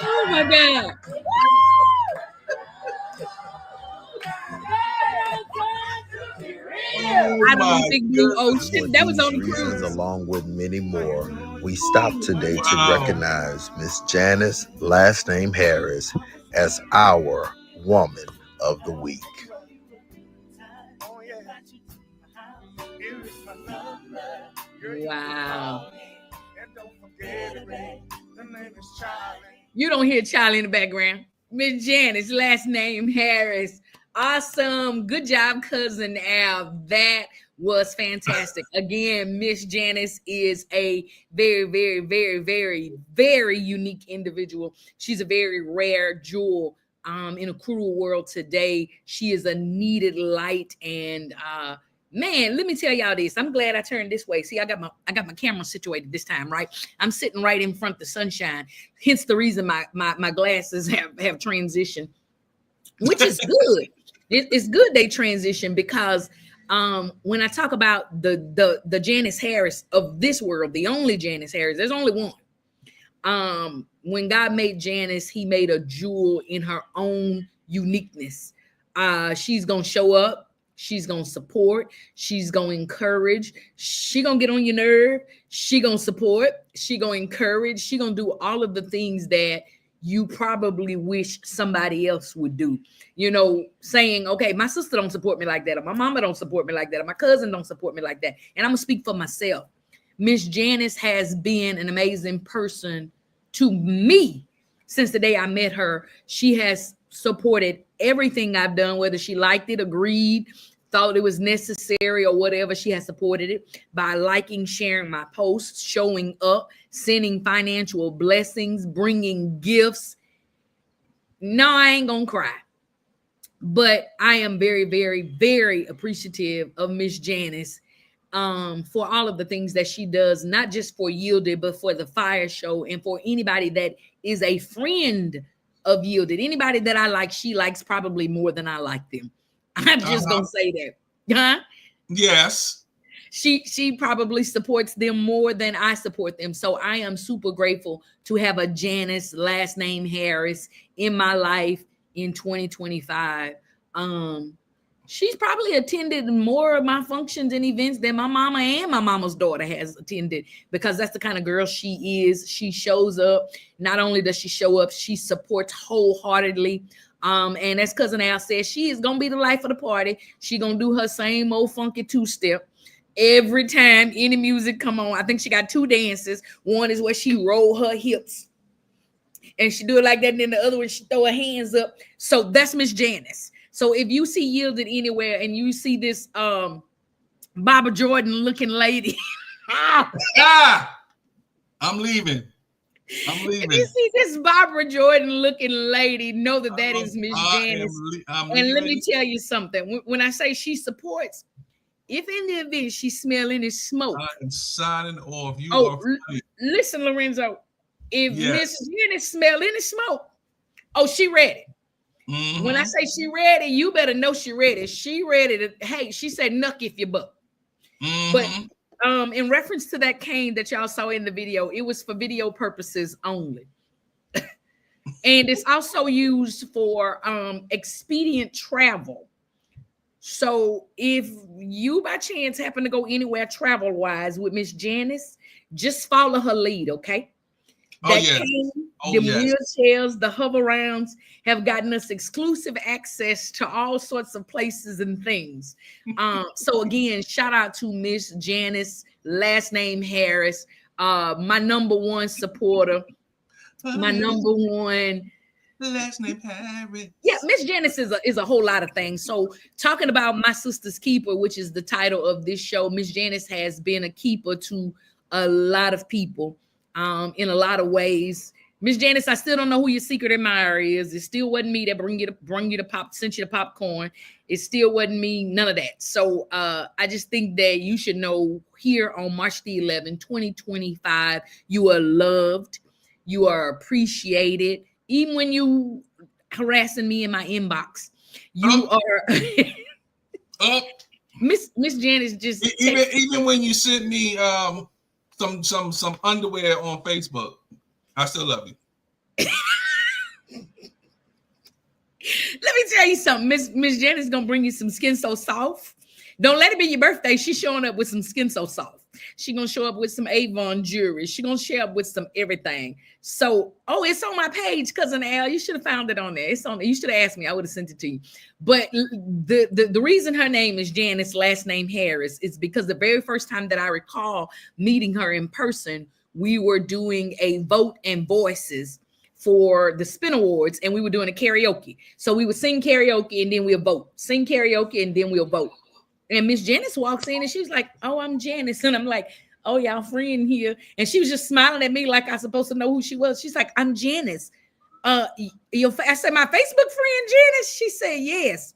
[SPEAKER 9] Oh my God. I don't think Blue Ocean. That was on the cruise.
[SPEAKER 3] Along with many more, we stopped today to recognize Miss Janice, last name Harris, as our Woman of the Week.
[SPEAKER 9] Wow. You don't hear Charlie in the background. Miss Janice, last name Harris. Awesome. Good job, cousin Al. That was fantastic. Again, Miss Janice is a very, very, very, very, very unique individual. She's a very rare jewel in a cruel world today. She is a needed light, and man, let me tell y'all this. I'm glad I turned this way. See, I got my camera situated this time, right? I'm sitting right in front of the sunshine. Hence the reason my glasses have transitioned, which is good. It's good they transition because when I talk about the Janice Harris of this world, the only Janice Harris, there's only one. When God made Janice, he made a jewel in her own uniqueness. She's gonna show up. She's going to support. She's going to encourage. She going to get on your nerve. She going to support. She going to encourage. She going to do all of the things that you probably wish somebody else would do. You know, saying, okay, my sister don't support me like that, or my mama don't support me like that, or my cousin don't support me like that. And I'm going to speak for myself. Miss Janice has been an amazing person to me since the day I met her. She has supported everything I've done, whether she liked it, agreed, thought it was necessary, or whatever. She has supported it by liking, sharing my posts, showing up, sending financial blessings, bringing gifts. No, I ain't gonna cry, but I am very, very, very appreciative of Miss Janice for all of the things that she does, not just for Yielded, but for the FIYAH show, and for anybody that is a friend of Yielded. Anybody that I like, she likes probably more than I like them. I'm just gonna say that. Huh?
[SPEAKER 10] Yes.
[SPEAKER 9] She probably supports them more than I support them. So I am super grateful to have a Janice, last name Harris, in my life in 2025. She's probably attended more of my functions and events than my mama and my mama's daughter has attended, because that's the kind of girl she is. She shows up. Not only does she show up, she supports wholeheartedly. And as cousin Al says, she is gonna be the life of the party. She gonna do her same old funky two-step every time any music come on. I think she got two dances. One is where she roll her hips and she do it like that, and then the other one she throw her hands up. So that's Miss Janice. So if you see Yielded anywhere and you see this Barbara Jordan looking lady,
[SPEAKER 10] I'm leaving.
[SPEAKER 9] If you see this Barbara Jordan looking lady, know that that is Miss Janice. And let me tell you something. When I say she supports, if in the event she's smelling any smoke,
[SPEAKER 10] I'm signing off. You are
[SPEAKER 9] listen, Lorenzo. If
[SPEAKER 10] Yes.
[SPEAKER 9] Miss Janice smell any smoke, oh, she ready.
[SPEAKER 10] Mhm.
[SPEAKER 9] When I say she ready, you better know she ready. She ready to, hey, she said nuck if you buck. But in reference to that cane that y'all saw in the video, it was for video purposes only. And it's also used for expedient travel. So if you by chance happen to go anywhere travel-wise with Miss Janice, just follow her lead, okay? That cane, the wheelchairs, the hover rounds have gotten us exclusive access to all sorts of places and things. So again, shout out to Miss Janice, last name Harris, my number one supporter, my number one
[SPEAKER 10] Last name Harris.
[SPEAKER 9] Yeah, Miss Janice is a whole lot of things. So talking about My Sister's Keeper, which is the title of this show, Miss Janice has been a keeper to a lot of people in a lot of ways. Miss Janice, I still don't know who your secret admirer is. It still wasn't me that sent you the popcorn. It still wasn't me, none of that. So I just think that you should know here on March the 11th, 2025, you are loved, you are appreciated. Even when you harassing me in my inbox, you are Miss Janice just
[SPEAKER 10] even when you sent me some underwear on Facebook, I still love you.
[SPEAKER 9] Let me tell you something. Miss Janice is gonna bring you some Skin So Soft. Don't let it be your birthday. She's showing up with some Skin So Soft. She's gonna show up with some Avon jewelry. She's gonna show up with some everything. So, it's on my page, Cousin Al. You should have found it on there. It's on. You should have asked me. I would have sent it to you. But the reason her name is Janice, last name Harris, is because the very first time that I recall meeting her in person, we were doing a vote and voices for the Spin Awards, and we were doing a karaoke. So we would sing karaoke and then we'll vote. Sing karaoke and then we'll vote. And Miss Janice walks in and she's like, "Oh, I'm Janice." And I'm like, "Oh, y'all friend here." And she was just smiling at me like I was supposed to know who she was. She's like, "I'm Janice." I said, "My Facebook friend Janice?" She said, "Yes."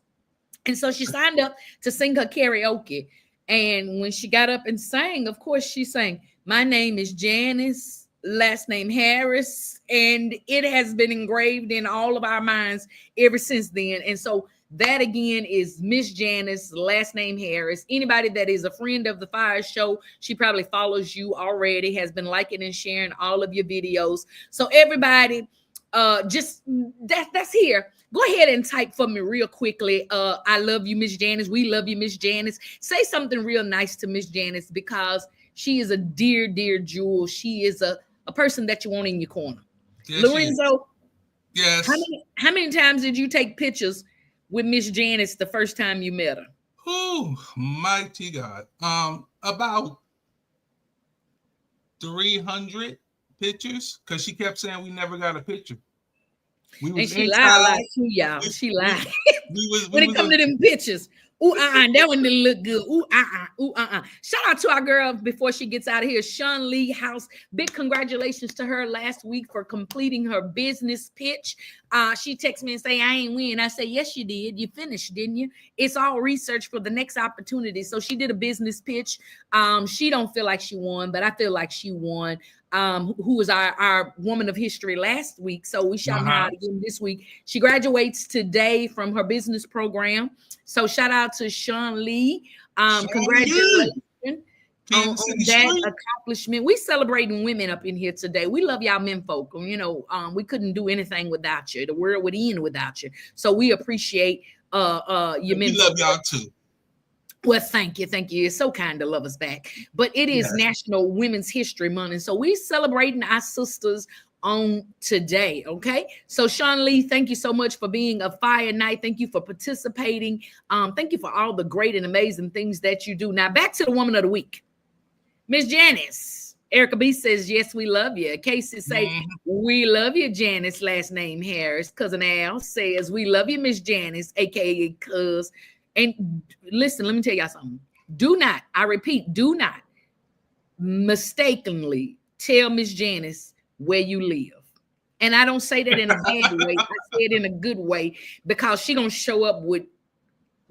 [SPEAKER 9] And so she signed up to sing her karaoke. And when she got up and sang, of course, she sang, "My name is Janice, last name Harris." And it has been engraved in all of our minds ever since then. And so that again is Miss Janice, last name Harris. Anybody that is a friend of the FIYAH Show, she probably follows you already, has been liking and sharing all of your videos. So everybody, that's here. Go ahead and type for me real quickly. I love you, Miss Janice. We love you, Miss Janice. Say something real nice to Miss Janice, because she is a dear, dear jewel. She is a person that you want in your corner. Yes, Lorenzo, yes. How many times did you take pictures with Miss Janice the first time you met her?
[SPEAKER 10] Oh, mighty God. About 300 pictures, because she kept saying we never got a picture.
[SPEAKER 9] And she lied a lot too, y'all. She lied. When it comes to them pictures, that one didn't look good. Shout out to our girl before she gets out of here, Sean Lee House. Big congratulations to her last week for completing her business pitch. She texted me and say, "I ain't win." I say, "Yes, you did. You finished, didn't you?" It's all research for the next opportunity. So she did a business pitch. She don't feel like she won, but I feel like she won. Who was our woman of history last week. So we shouting her out again this week. She graduates today from her business program. So shout out to Sean Lee. Congratulations on that accomplishment. We celebrating women up in here today. We love y'all men folk. We couldn't do anything without you. The world would end without you. So we appreciate your men.
[SPEAKER 10] We love y'all too.
[SPEAKER 9] Well, thank you. It's so kind to love us back. But it is National Women's History Month, and so we're celebrating our sisters on today. Okay, so Sean Lee, thank you so much for being a FIYAH Night. Thank you for participating. Thank you for all the great and amazing things that you do. Now back to the woman of the week, Miss Janice. Erica B says, "Yes, we love you." Casey say, "We love you, Janice, last name Harris." Cousin Al says, "We love you, Miss Janice, aka Cuz." And listen, let me tell y'all something. Do not, I repeat, do not mistakenly tell Miss Janice where you live. And I don't say that in a bad way. I say it in a good way, because she gonna show up with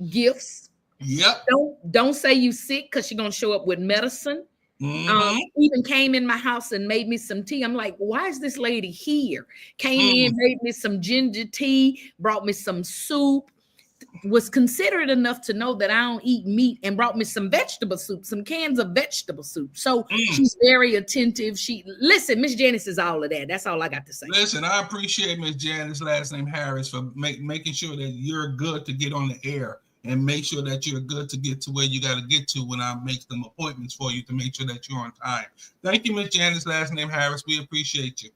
[SPEAKER 9] gifts.
[SPEAKER 10] Yep.
[SPEAKER 9] Don't say you sick, because she gonna show up with medicine. Even came in my house and made me some tea. I'm like, why is this lady here? Came in, made me some ginger tea, brought me some soup. Was considerate enough to know that I don't eat meat, and brought me some vegetable soup, some cans of vegetable soup. So she's very attentive. Listen, Miss Janice is all of that. That's all I got to say.
[SPEAKER 10] Listen, I appreciate Miss Janice, last name Harris, for making sure that you're good to get on the air, and make sure that you're good to get to where you got to get to when I make them appointments for you, to make sure that you're on time. Thank you, Miss Janice, last name Harris. We appreciate you.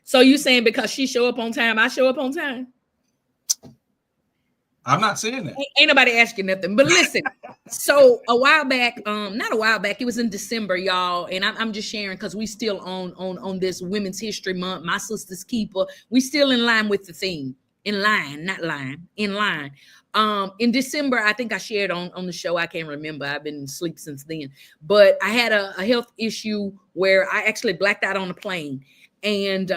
[SPEAKER 9] So you saying because she show up on time, I show up on time?
[SPEAKER 10] I'm not saying that.
[SPEAKER 9] Ain't nobody asking nothing. But listen, so a while back, not a while back, it was in December, y'all, and I'm just sharing because we still on this Women's History Month, my sister's keeper. We still in line with the theme. In line, not line, in line. In December, I think I shared on the show. I can't remember. I've been asleep since then. But I had a health issue where I actually blacked out on a plane, and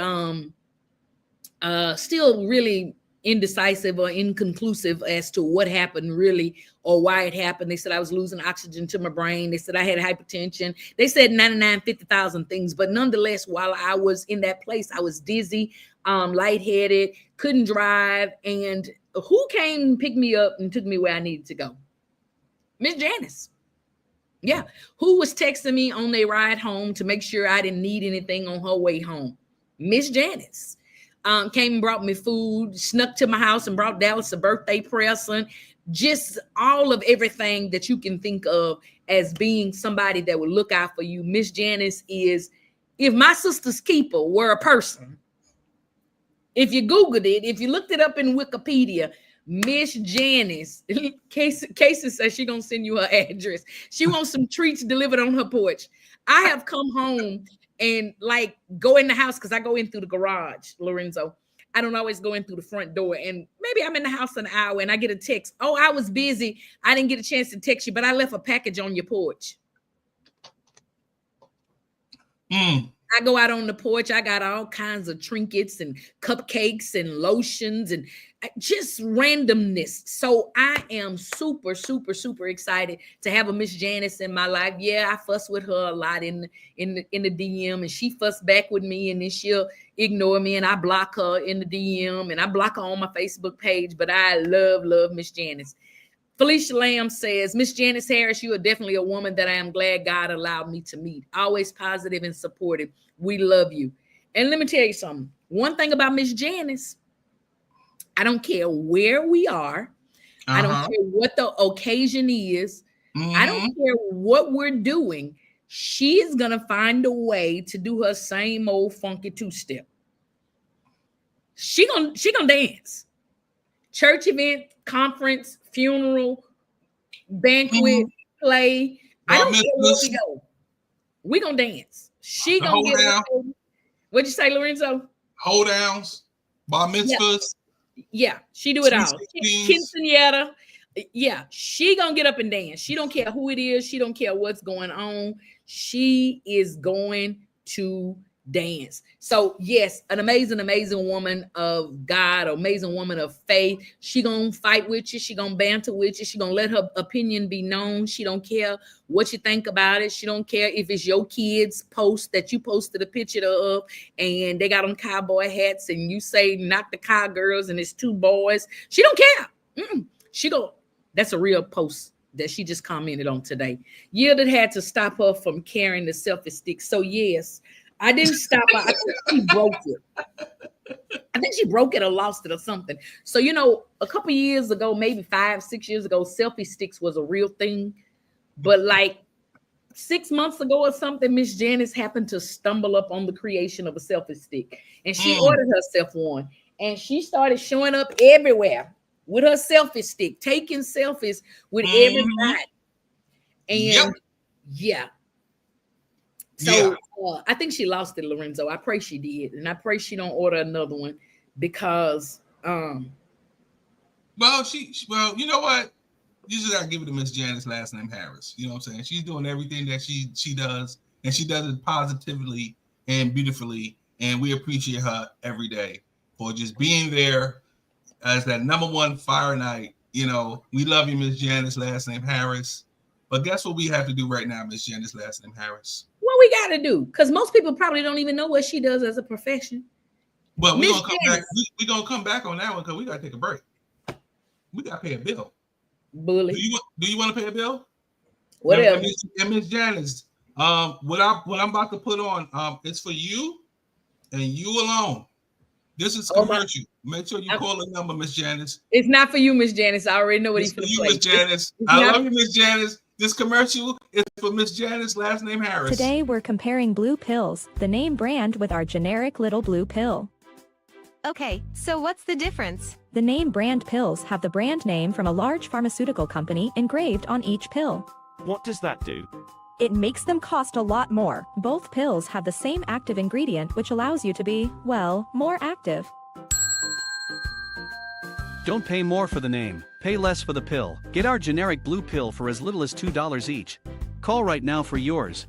[SPEAKER 9] still really indecisive or inconclusive as to what happened really or why it happened. They said I was losing oxygen to my brain. They said I had hypertension. They said 50,000 things. But nonetheless, while I was in that place, I was dizzy, lightheaded, couldn't drive. And who came and picked me up and took me where I needed to go? Miss Janice. Yeah. Who was texting me on their ride home to make sure I didn't need anything on her way home? Miss Janice. Came and brought me food, snuck to my house and brought Dallas a birthday present. Just all of everything that you can think of as being somebody that would look out for you. Miss Janice is, if my sister's keeper were a person, if you Googled it, if you looked it up in Wikipedia, Miss Janice, Casey says she gonna send you her address. She wants some treats delivered on her porch. I have come home and like go in the house because I go in through the garage, Lorenzo. I don't always go in through the front door. And maybe I'm in the house an hour and I get a text. Oh, I was busy. I didn't get a chance to text you, but I left a package on your porch. I go out on the porch. I got all kinds of trinkets and cupcakes and lotions and just randomness. So I am super, super, super excited to have a Miss Janice in my life. Yeah, I fuss with her a lot in the DM, and she fuss back with me, and then she'll ignore me, and I block her in the DM, and I block her on my Facebook page. But I love Miss Janice. Felicia Lamb says, Miss Janice Harris, you are definitely a woman that I am glad God allowed me to meet. Always positive and supportive. We love you. And let me tell you something. One thing about Miss Janice, I don't care where we are. I don't care what the occasion is. I don't care what we're doing. She is going to find a way to do her same old funky two-step. She gonna dance. Church event, conference, funeral, banquet, play. I don't care where we go. We gonna dance. She gonna get up. What'd you say, Lorenzo?
[SPEAKER 10] Hold downs, bar mitzvahs.
[SPEAKER 9] Yeah, she do it all. Quinceañera. Yeah, she gonna get up and dance. She don't care who it is. She don't care what's going on. She is going to dance. So yes, an amazing woman of God, amazing woman of faith. She gonna fight with you. She gonna banter with you. She gonna let her opinion be known. She don't care what you think about it. She don't care if it's your kids post that you posted a picture of and they got on cowboy hats and you say not the cowgirls and it's two boys. She don't care. She go. That's a real post that she just commented on today. Yielded had to stop her from carrying the selfie stick. So yes, I didn't stop her. I think she broke it. I think she broke it or lost it or something. So, you know, a couple years ago, maybe 5-6 years ago, selfie sticks was a real thing. But like 6 months ago or something, Miss Janice happened to stumble up on the creation of a selfie stick. And she ordered herself one. And she started showing up everywhere with her selfie stick, taking selfies with everybody. And yeah. So I think she lost it, Lorenzo. I pray she did. And I pray she don't order another one because
[SPEAKER 10] well, you know what? You just gotta give it to Miss Janice last name Harris. You know what I'm saying? She's doing everything that she does, and she does it positively and beautifully. And we appreciate her every day for just being there as that number one fire night. You know, we love you, Miss Janice, last name Harris. But guess what we have to do right now, Miss Janice, last name Harris?
[SPEAKER 9] What we got to do? Because most people probably don't even know what she does as a profession.
[SPEAKER 10] But we're going to come back. We're going to come back on that one because we got to take a break. We got to pay a bill.
[SPEAKER 9] Bully.
[SPEAKER 10] Do you want to pay a bill?
[SPEAKER 9] Whatever.
[SPEAKER 10] And Miss Janice, what I'm about to put on, it's for you and you alone. This is commercial. Make sure you call the number, Miss Janice.
[SPEAKER 9] It's not for you, Miss Janice. I already know what he's going to play.
[SPEAKER 10] Miss Janice. I love you, Miss Janice. This commercial is for Miss Janice, last name Harris.
[SPEAKER 2] Today we're comparing blue pills, the name brand with our generic little blue pill. Okay, so what's the difference?
[SPEAKER 4] The name brand pills have the brand name from a large pharmaceutical company engraved on each pill.
[SPEAKER 6] What does that do?
[SPEAKER 4] It makes them cost a lot more. Both pills have the same active ingredient, which allows you to be, well, more active.
[SPEAKER 24] Don't pay more for the name. Pay less for the pill. Get our generic blue pill for as little as $2 each. Call right now for yours.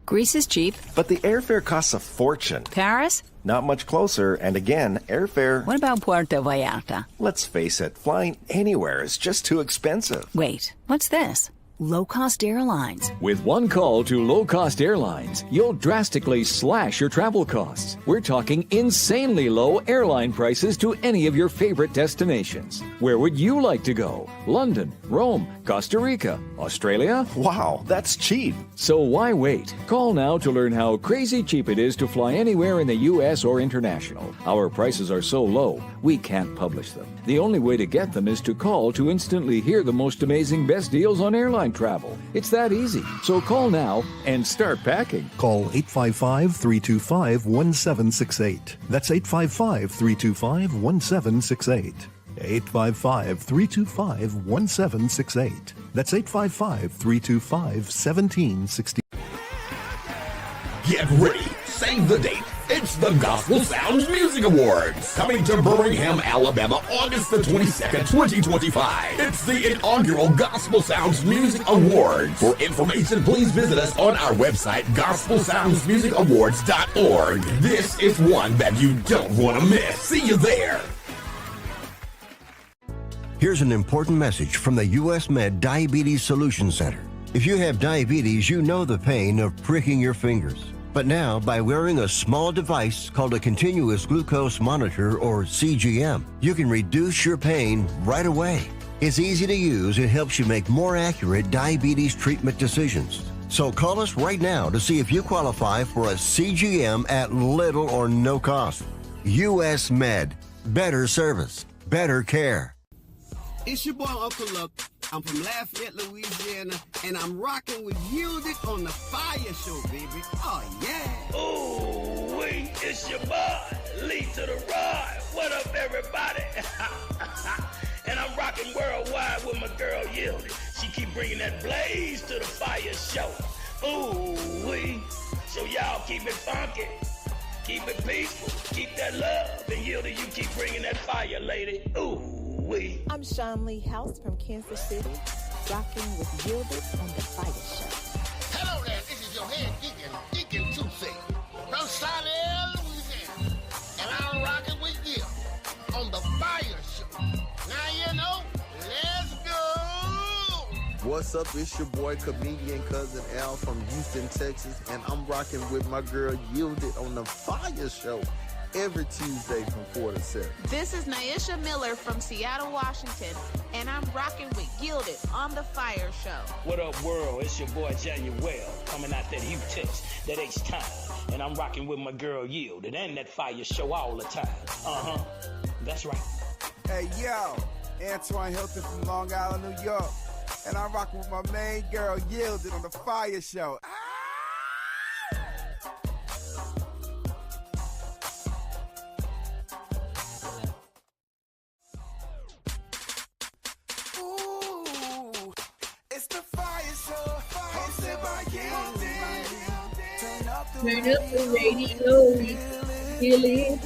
[SPEAKER 25] Greece is cheap.
[SPEAKER 6] But the airfare costs a fortune.
[SPEAKER 25] Paris?
[SPEAKER 6] Not much closer, and again, airfare...
[SPEAKER 25] What about Puerto Vallarta?
[SPEAKER 6] Let's face it, flying anywhere is just too expensive.
[SPEAKER 25] Wait, what's this? Low-cost airlines.
[SPEAKER 26] With one call to low-cost airlines, you'll drastically slash your travel costs. We're talking insanely low airline prices to any of your favorite destinations. Where would you like to go? London, Rome, Costa Rica, Australia?
[SPEAKER 6] Wow, that's cheap.
[SPEAKER 26] So why wait? Call now to learn how crazy cheap it is to fly anywhere in the U.S. or international. Our prices are so low, we can't publish them. The only way to get them is to call to instantly hear the most amazing best deals on airline travel. It's that easy. So call now and start packing.
[SPEAKER 15] Call 855-325-1768. That's 855-325-1768. 855-325-1768. That's 855-325-1768.
[SPEAKER 14] Get ready. Save the date. It's the Gospel Sounds Music Awards, coming to Birmingham, Alabama, August the 22nd, 2025. It's the inaugural Gospel Sounds Music Awards. For information, please visit us on our website, gospelsoundsmusicawards.org. This is one that you don't want to miss. See you there.
[SPEAKER 11] Here's an important message from the U.S. Med Diabetes Solution Center. If you have diabetes, you know the pain of pricking your fingers. But now, by wearing a small device called a continuous glucose monitor, or CGM, you can reduce your pain right away. It's easy to use and helps you make more accurate diabetes treatment decisions. So call us right now to see if you qualify for a CGM at little or no cost. U.S. Med. Better service. Better care.
[SPEAKER 27] It's your boy Uncle Luck. I'm from Lafayette, Louisiana, and I'm rocking with Yielded on the FIYAH Show, baby. Oh, yeah.
[SPEAKER 28] Ooh, wait, it's your boy, Lee to the Rod. What up, everybody? And I'm rocking worldwide with my girl Yielded. She keep bringing that blaze to the FIYAH Show. Ooh, wee. So y'all keep it funky, keep it peaceful, keep that love, and Yielded, you keep bringing that fire, lady. Ooh.
[SPEAKER 29] I'm Sean Lee House from Kansas City, rocking with Yielded on the FIYAH Show.
[SPEAKER 30] Hello there, this is your head Deacon Tuesday from Charlotte, Louisiana, and I'm rocking with you on the FIYAH Show. Now you know, let's go.
[SPEAKER 3] What's up? It's your boy, comedian Cousin Al from Houston, Texas, and I'm rocking with my girl Yielded on the FIYAH Show. Every Tuesday from 4 to 7.
[SPEAKER 31] This is Naisha Miller from Seattle, Washington, and I'm rocking with Yielded on the FIYAH Show.
[SPEAKER 28] What up, world? It's your boy, Januel, coming out that H-Tex, that H-Time, and I'm rocking with my girl, Yielded, and that FIYAH Show all the time. That's right.
[SPEAKER 7] Hey, yo, Antoine Hilton from Long Island, New York, and I'm rocking with my main girl, Yielded, on the FIYAH Show.
[SPEAKER 9] Turn up the radio, feel it.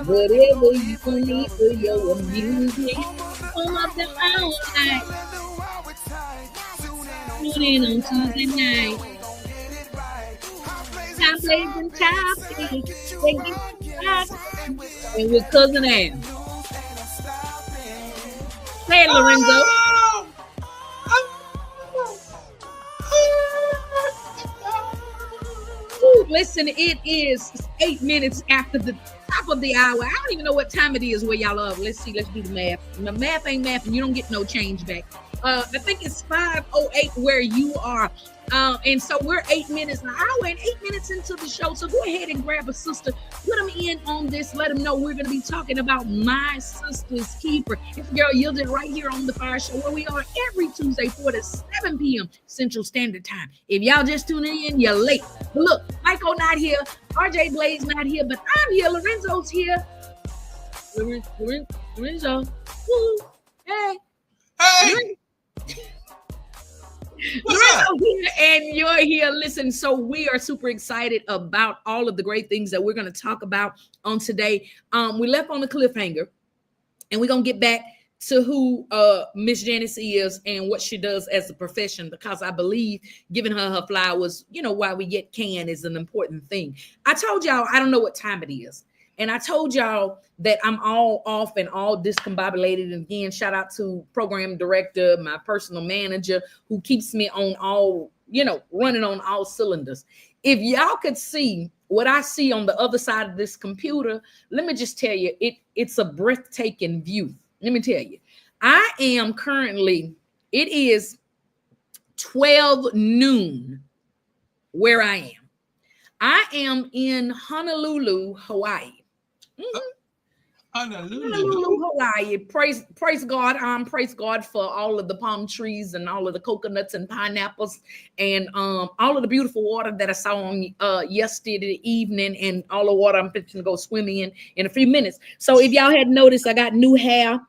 [SPEAKER 9] Whatever you need for your music, come up the all night. Tune in on Tuesday night. Top plays and topics, and with Cousin Al. Say it, Lorenzo. Listen, it is 8 minutes after the top of the hour. I don't even know what time it is where y'all are. Let's see. Let's do the math. The math ain't math, and you don't get no change back. I think it's 5:08 where you are. And so we're 8 minutes, an hour and 8 minutes into the show. So go ahead and grab a sister, put them in on this, let them know we're going to be talking about My Sister's Keeper. It's your girl Yielded right here on the Fire Show, where we are every Tuesday 4 to 7 p.m. Central Standard Time. If y'all just tuning in, you're late. But look, Michael not here, RJ Blaze not here, but I'm here. Lorenzo's here. Lorenzo. Woo. Hey.
[SPEAKER 10] Hey.
[SPEAKER 9] Lorenzo here and you're here. Listen, so we are super excited about all of the great things that we're going to talk about on today. We left on the cliffhanger, and we're going to get back to who Miss Janice is and what she does as a profession, because I believe giving her flowers, while we yet can, is an important thing. I told y'all I don't know what time it is. And I told y'all that I'm all off and all discombobulated. And again, shout out to program director, my personal manager, who keeps me on all, running on all cylinders. If y'all could see what I see on the other side of this computer, let me just tell you, it's a breathtaking view. Let me tell you, I am currently, it is 12 noon where I am. I am in Honolulu, Hawaii. Honolulu, Hawaii. Praise God. Praise God for all of the palm trees and all of the coconuts and pineapples and all of the beautiful water that I saw on yesterday evening, and all the water I'm fixing to go swimming in a few minutes. So if y'all hadn't noticed, I got new hair.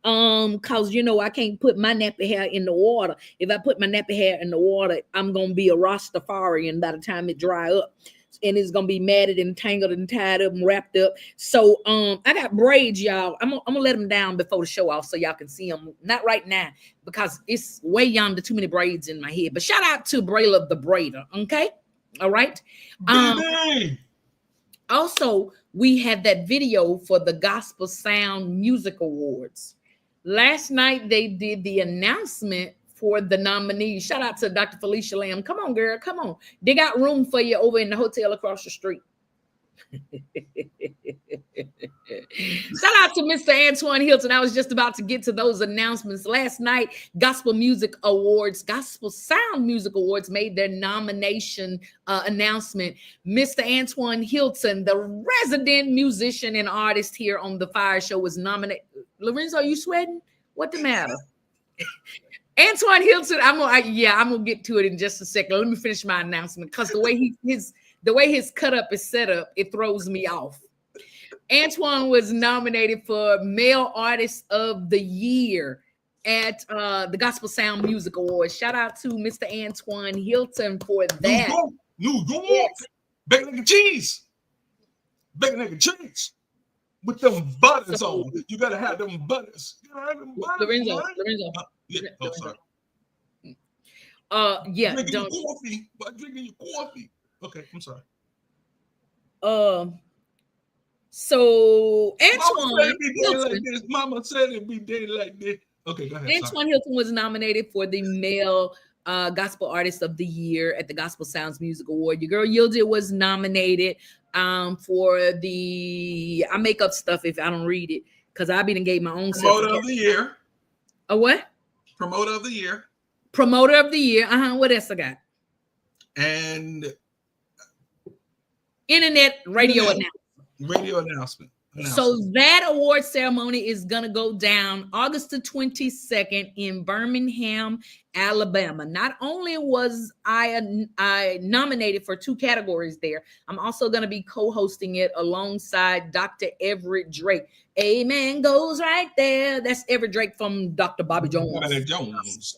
[SPEAKER 9] Cause I can't put my nappy hair in the water. If I put my nappy hair in the water, I'm gonna be a Rastafarian by the time it dry up. And it's gonna be matted and tangled and tied up and wrapped up. So I got braids, y'all. I'm gonna let them down before the show off so y'all can see them. Not right now because it's way yonder, too many braids in my head. But shout out to Brayla the Braider, okay? All right. Also, we had that video for the Gospel Sound Music Awards. Last night they did the announcement for the nominees. Shout out to Dr. Felicia Lamb. Come on, girl. Come on. They got room for you over in the hotel across the street. Shout out to Mr. Antoine Hilton. I was just about to get to those announcements. Last night, Gospel Music Awards, Gospel Sound Music Awards made their nomination announcement. Mr. Antoine Hilton, the resident musician and artist here on the Fire Show, was nominated. Lorenzo, are you sweating? What the matter? Antoine Hilton, I'm gonna get to it in just a second. Let me finish my announcement because the way his cut up is set up, it throws me off. Antoine was nominated for Male Artist of the Year at the Gospel Sound Music Awards. Shout out to Mr. Antoine Hilton for that.
[SPEAKER 10] New York. Yes. Bacon, egg, and cheese. Bacon, egg, and cheese. With them butters on. You gotta have them butters.
[SPEAKER 9] Lorenzo.
[SPEAKER 10] Oh, sorry.
[SPEAKER 9] Drinking
[SPEAKER 10] your coffee. Drinking your coffee. Okay, I'm sorry.
[SPEAKER 9] So Antoine
[SPEAKER 10] Mama said it'd be day like this. Okay, go ahead.
[SPEAKER 9] Antoine Hilton was nominated for the Male Gospel Artist of the Year at the Gospel Sounds Music Award. Your girl Yielded was nominated for the, I make up stuff if I don't read it because I been gave my own
[SPEAKER 10] Promoter of the Year.
[SPEAKER 9] A what?
[SPEAKER 10] Promoter of the Year.
[SPEAKER 9] Promoter of the Year. What else I got?
[SPEAKER 10] And
[SPEAKER 9] Internet radio
[SPEAKER 10] announcement.
[SPEAKER 9] So that award ceremony is going to go down August the 22nd in Birmingham, Alabama. Not only was I nominated for 2 categories there, I'm also going to be co-hosting it alongside Dr. Everett Drake. Amen goes right there. That's Everett Drake from Dr. Bobby Jones.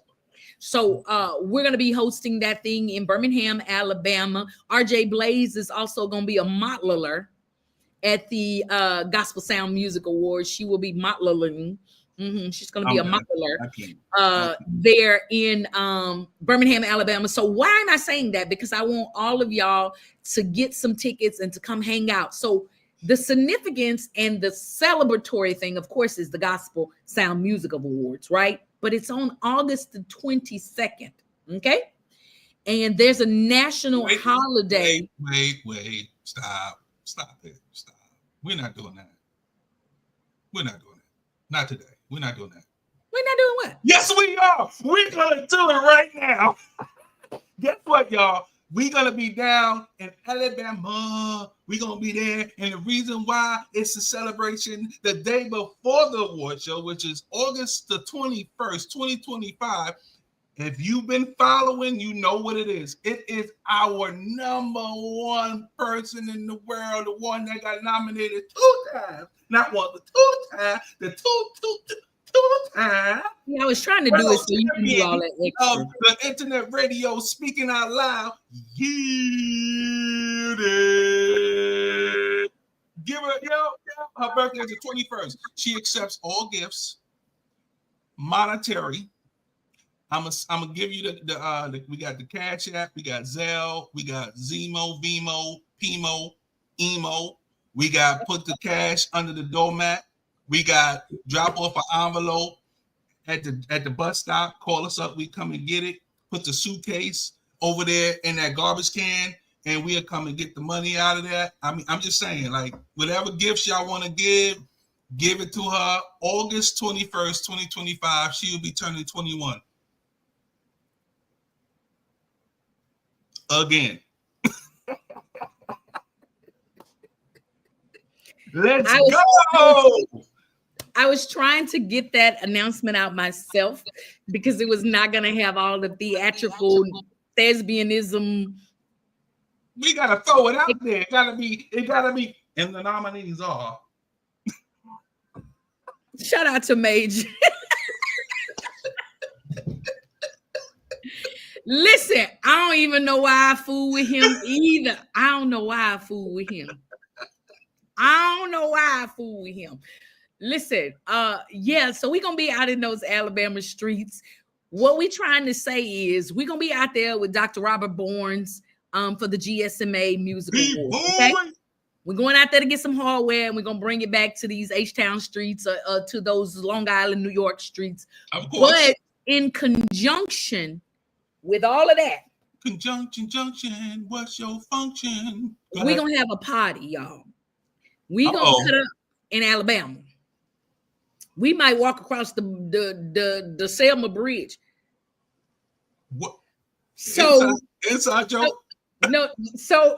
[SPEAKER 9] So we're going to be hosting that thing in Birmingham, Alabama. RJ Blaze is also going to be a modeler at the Gospel Sound Music Awards. She will be modeling. She's going to be a modeler there in Birmingham, Alabama. So why am I saying that? Because I want all of y'all to get some tickets and to come hang out. So the significance and the celebratory thing, of course, is the Gospel Sound Music Awards, right? But it's on August the 22nd, okay? And there's a national holiday.
[SPEAKER 10] Wait. Stop it. We're not doing that. Not today. We're not doing that.
[SPEAKER 9] We're not doing what?
[SPEAKER 10] Yes, we are. We're gonna do it right now. Guess what, y'all? We're gonna be down in Alabama. We're gonna be there, and the reason why it's a celebration the day before the award show, which is August the 21st, 2025. If you've been following, you know what it is. It is our number one person in the world, the one that got nominated 2 times, not one, but 2 times. The two times.
[SPEAKER 9] Yeah, I was trying to do it so you can do all that extra.
[SPEAKER 10] Of the internet radio speaking out loud. Yielded. Give her, her birthday is the 21st. She accepts all gifts, monetary. I'm gonna give you the we got the Cash App, we got Zelle, we got Zemo, Vimo, Pimo, Emo. We got put the cash under the doormat. We got drop off an envelope at the bus stop. Call us up. We come and get it. Put the suitcase over there in that garbage can, and we'll come and get the money out of that. I mean, I'm just saying, like, whatever gifts y'all want to give it to her. August 21st, 2025. She will be turning 21. Again. Let's go.
[SPEAKER 9] I was trying to get that announcement out myself because it was not going to have all the theatrical thespianism.
[SPEAKER 10] We gotta throw it out there. It gotta be. And the nominees are.
[SPEAKER 9] Shout out to Mage. Listen, I don't even know why I fool with him either. I don't know why I fool with him. Listen, so we're gonna be out in those Alabama streets. What we trying to say is we're gonna be out there with Dr. Robert Bournes for the GSMA Musical Award. Okay? We're going out there to get some hardware, and we're gonna bring it back to these H-Town streets, to those Long Island, New York streets.
[SPEAKER 10] Of course.
[SPEAKER 9] But in conjunction with all of that,
[SPEAKER 10] junction, what's your function?
[SPEAKER 9] We're gonna have a party, y'all. We're gonna cut up in Alabama. We might walk across the Selma Bridge.
[SPEAKER 10] What?
[SPEAKER 9] So
[SPEAKER 10] inside joke?
[SPEAKER 9] No, so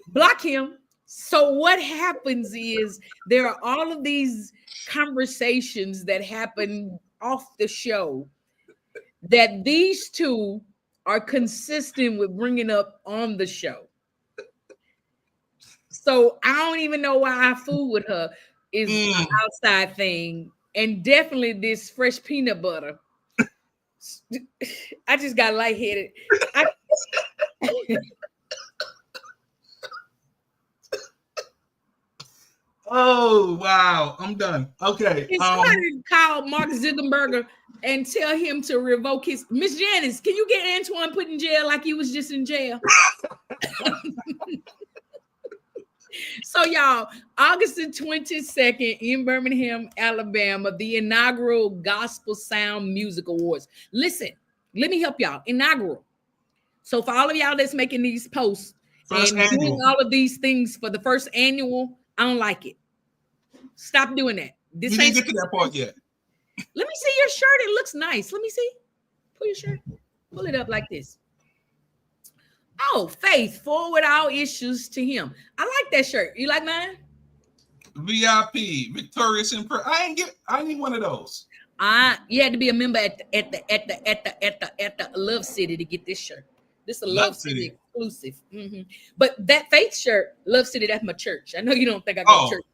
[SPEAKER 9] block him. So what happens is there are all of these conversations that happen off the show that these two are consistent with bringing up on the show. So I don't even know why I fool with her is an outside thing. And definitely this fresh peanut butter. I just got lightheaded.
[SPEAKER 10] Oh, wow. I'm done. Okay.
[SPEAKER 9] Can somebody call Mark Zuckerberg and tell him to revoke his... Miss Janice, can you get Antoine put in jail like he was just in jail? So, y'all, August the 22nd in Birmingham, Alabama, the inaugural Gospel Sound Music Awards. Listen, let me help y'all. Inaugural. So, for all of y'all that's making these posts and doing all of these things for the first annual, I don't like it. Stop doing that.
[SPEAKER 10] We didn't get to that part yet.
[SPEAKER 9] Let me see your shirt. It looks nice. Let me see. Pull your shirt. Pull it up like this. Oh, Faith, forward all issues to him. I like that shirt. You like mine?
[SPEAKER 10] VIP, victorious in prayer. I need one of those.
[SPEAKER 9] You had to be a member at the Love City to get this shirt. This is a Love City exclusive. Mm-hmm. But that Faith shirt, Love City, that's my church. I know you don't think I go to church.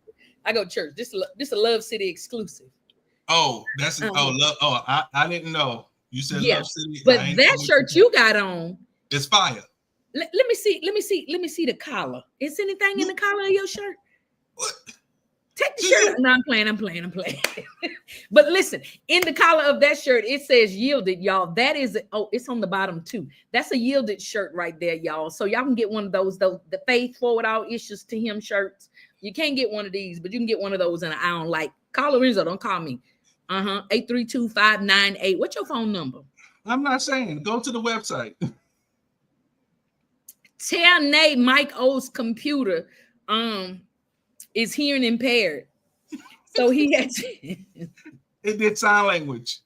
[SPEAKER 9] I go to church. This is a Love City exclusive.
[SPEAKER 10] Oh, that's I didn't know. You said Love City.
[SPEAKER 9] But that shirt you got on,
[SPEAKER 10] it's fire.
[SPEAKER 9] Let me see the collar. Is anything in the collar of your shirt?
[SPEAKER 10] What?
[SPEAKER 9] Take the shirt. No, I'm playing. But listen, in the collar of that shirt, it says yielded, y'all. That is, it's on the bottom too. That's a yielded shirt right there, y'all. So y'all can get one of those, the Faith forward all issues to him shirts. You can't get one of these, but you can get one of those, and I don't like. Call Lorenzo, don't call me. 832-598. What's your phone number?
[SPEAKER 10] I'm not saying. Go to the website.
[SPEAKER 9] Tell Nate Mike O's computer is hearing impaired. So he had to,
[SPEAKER 10] It did sign language.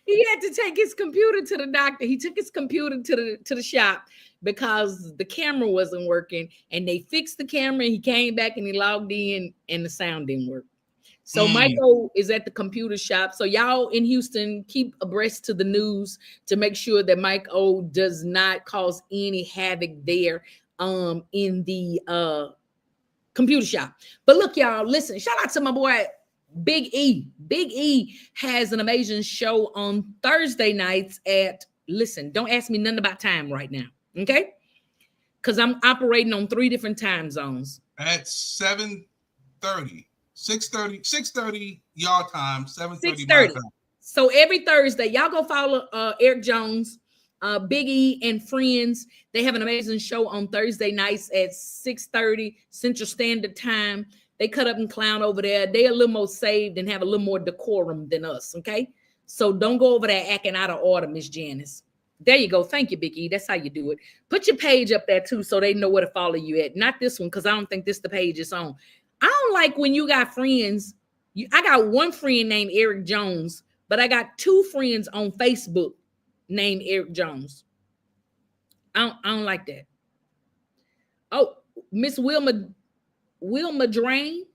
[SPEAKER 9] he had to take his computer to the doctor. He took his computer to the shop because the camera wasn't working, and they fixed the camera. He came back and he logged in, and the sound didn't work. So Michael is at the computer shop. So y'all in Houston, keep abreast to the news to make sure that Mike O does not cause any havoc there in the computer shop. But look, y'all, listen, shout out to my boy Big E. Big E has an amazing show on Thursday nights at, listen, don't ask me nothing about time right now, okay? Because I'm operating on 3 different time zones.
[SPEAKER 10] At 7:30. 6:30 y'all time, 7:30 my time.
[SPEAKER 9] So every Thursday, y'all go follow Eric Jones, Big E, and friends. They have an amazing show on Thursday nights at 6:30 Central Standard Time. They cut up and clown over there. They're a little more saved and have a little more decorum than us, okay? So don't go over there acting out of order, Miss Janice. There you go. Thank you, Big E. That's how you do it. Put your page up there, too, so they know where to follow you at. Not this one, because I don't think this the page is on. I don't like when you got friends. I got one friend named Eric Jones, but I got 2 friends on Facebook named Eric Jones. I don't like that. Oh, Miss Wilma Drain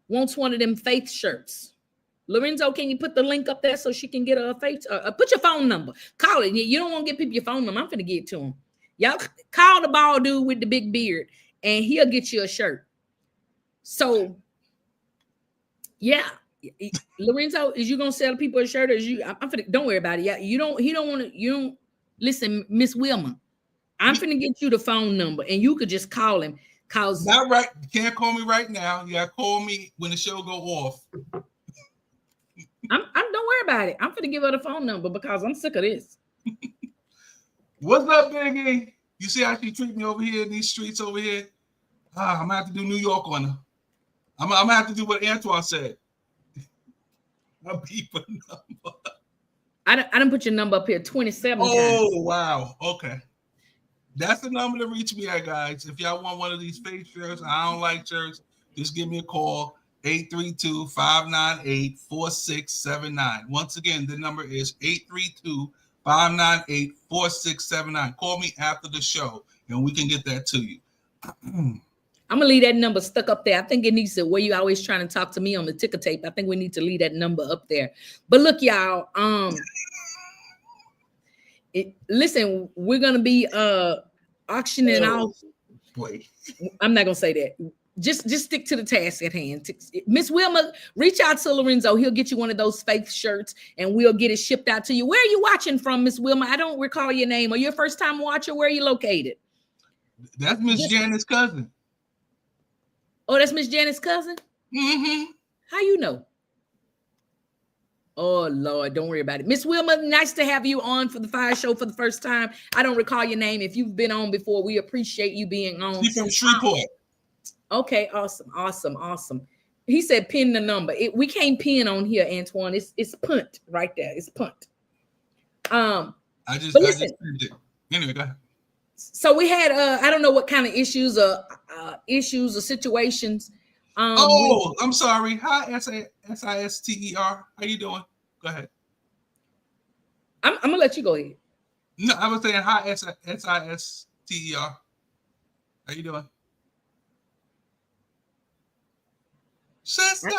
[SPEAKER 9] wants one of them faith shirts. Lorenzo, can you put the link up there so she can get a faith? Put your phone number. Call it. You don't want to get people your phone number. I'm finna get it to them. Y'all call the bald dude with the big beard, and he'll get you a shirt. So, yeah, Lorenzo, is you gonna sell people a shirt, or is you? I'm finna. Don't worry about it. Yeah, you don't. He don't want to. You don't listen, Miss Wilma. I'm finna get you the phone number, and you could just call him. Cause
[SPEAKER 10] not right. You can't call me right now. You gotta call me when the show go off.
[SPEAKER 9] I'm don't worry about it. I'm finna give her the phone number because I'm sick of this.
[SPEAKER 10] What's up, Biggie? You see how she treat me over here in these streets over here? I'm gonna have to do New York on her. I'm gonna have to do what Antoine said. My people number.
[SPEAKER 9] I didn't put your number up here 27 times.
[SPEAKER 10] Oh, wow. Okay. That's the number to reach me at, guys. If y'all want one of these fake shirts, I don't like shirts, just give me a call, 832-598-4679. Once again, the number is 832-598-4679. Call me after the show, and we can get that to you.
[SPEAKER 9] I'm gonna leave that number stuck up there. I think it needs to, where you always trying to talk to me on the ticker tape. I think we need to leave that number up there. But look, y'all, listen, we're gonna be auctioning off.
[SPEAKER 10] Boy.
[SPEAKER 9] I'm not gonna say that. Just stick to the task at hand. Miss Wilma, reach out to Lorenzo. He'll get you one of those faith shirts, and we'll get it shipped out to you. Where are you watching from, Miss Wilma? I don't recall your name. Are you a first-time watcher? Where are you located?
[SPEAKER 10] That's Miss Janet's cousin.
[SPEAKER 9] Oh, that's Miss Janet's cousin?
[SPEAKER 10] Mm-hmm.
[SPEAKER 9] How you know? Oh, Lord, don't worry about it. Miss Wilma, nice to have you on for the Fire Show for the first time. I don't recall your name. If you've been on before, we appreciate you being on.
[SPEAKER 10] She's from Shreveport.
[SPEAKER 9] Okay, awesome. He said pin the number. We can't pin on here, Antoine. It's punt right there. It's punt.
[SPEAKER 10] I just pinned it. Anyway, go ahead.
[SPEAKER 9] So we had I don't know what kind of issues or situations.
[SPEAKER 10] I'm sorry. Hi, SISTER. How you doing? Go ahead.
[SPEAKER 9] I'm gonna let you go ahead.
[SPEAKER 10] No, I was saying hi, SISTER. How you doing? Sister,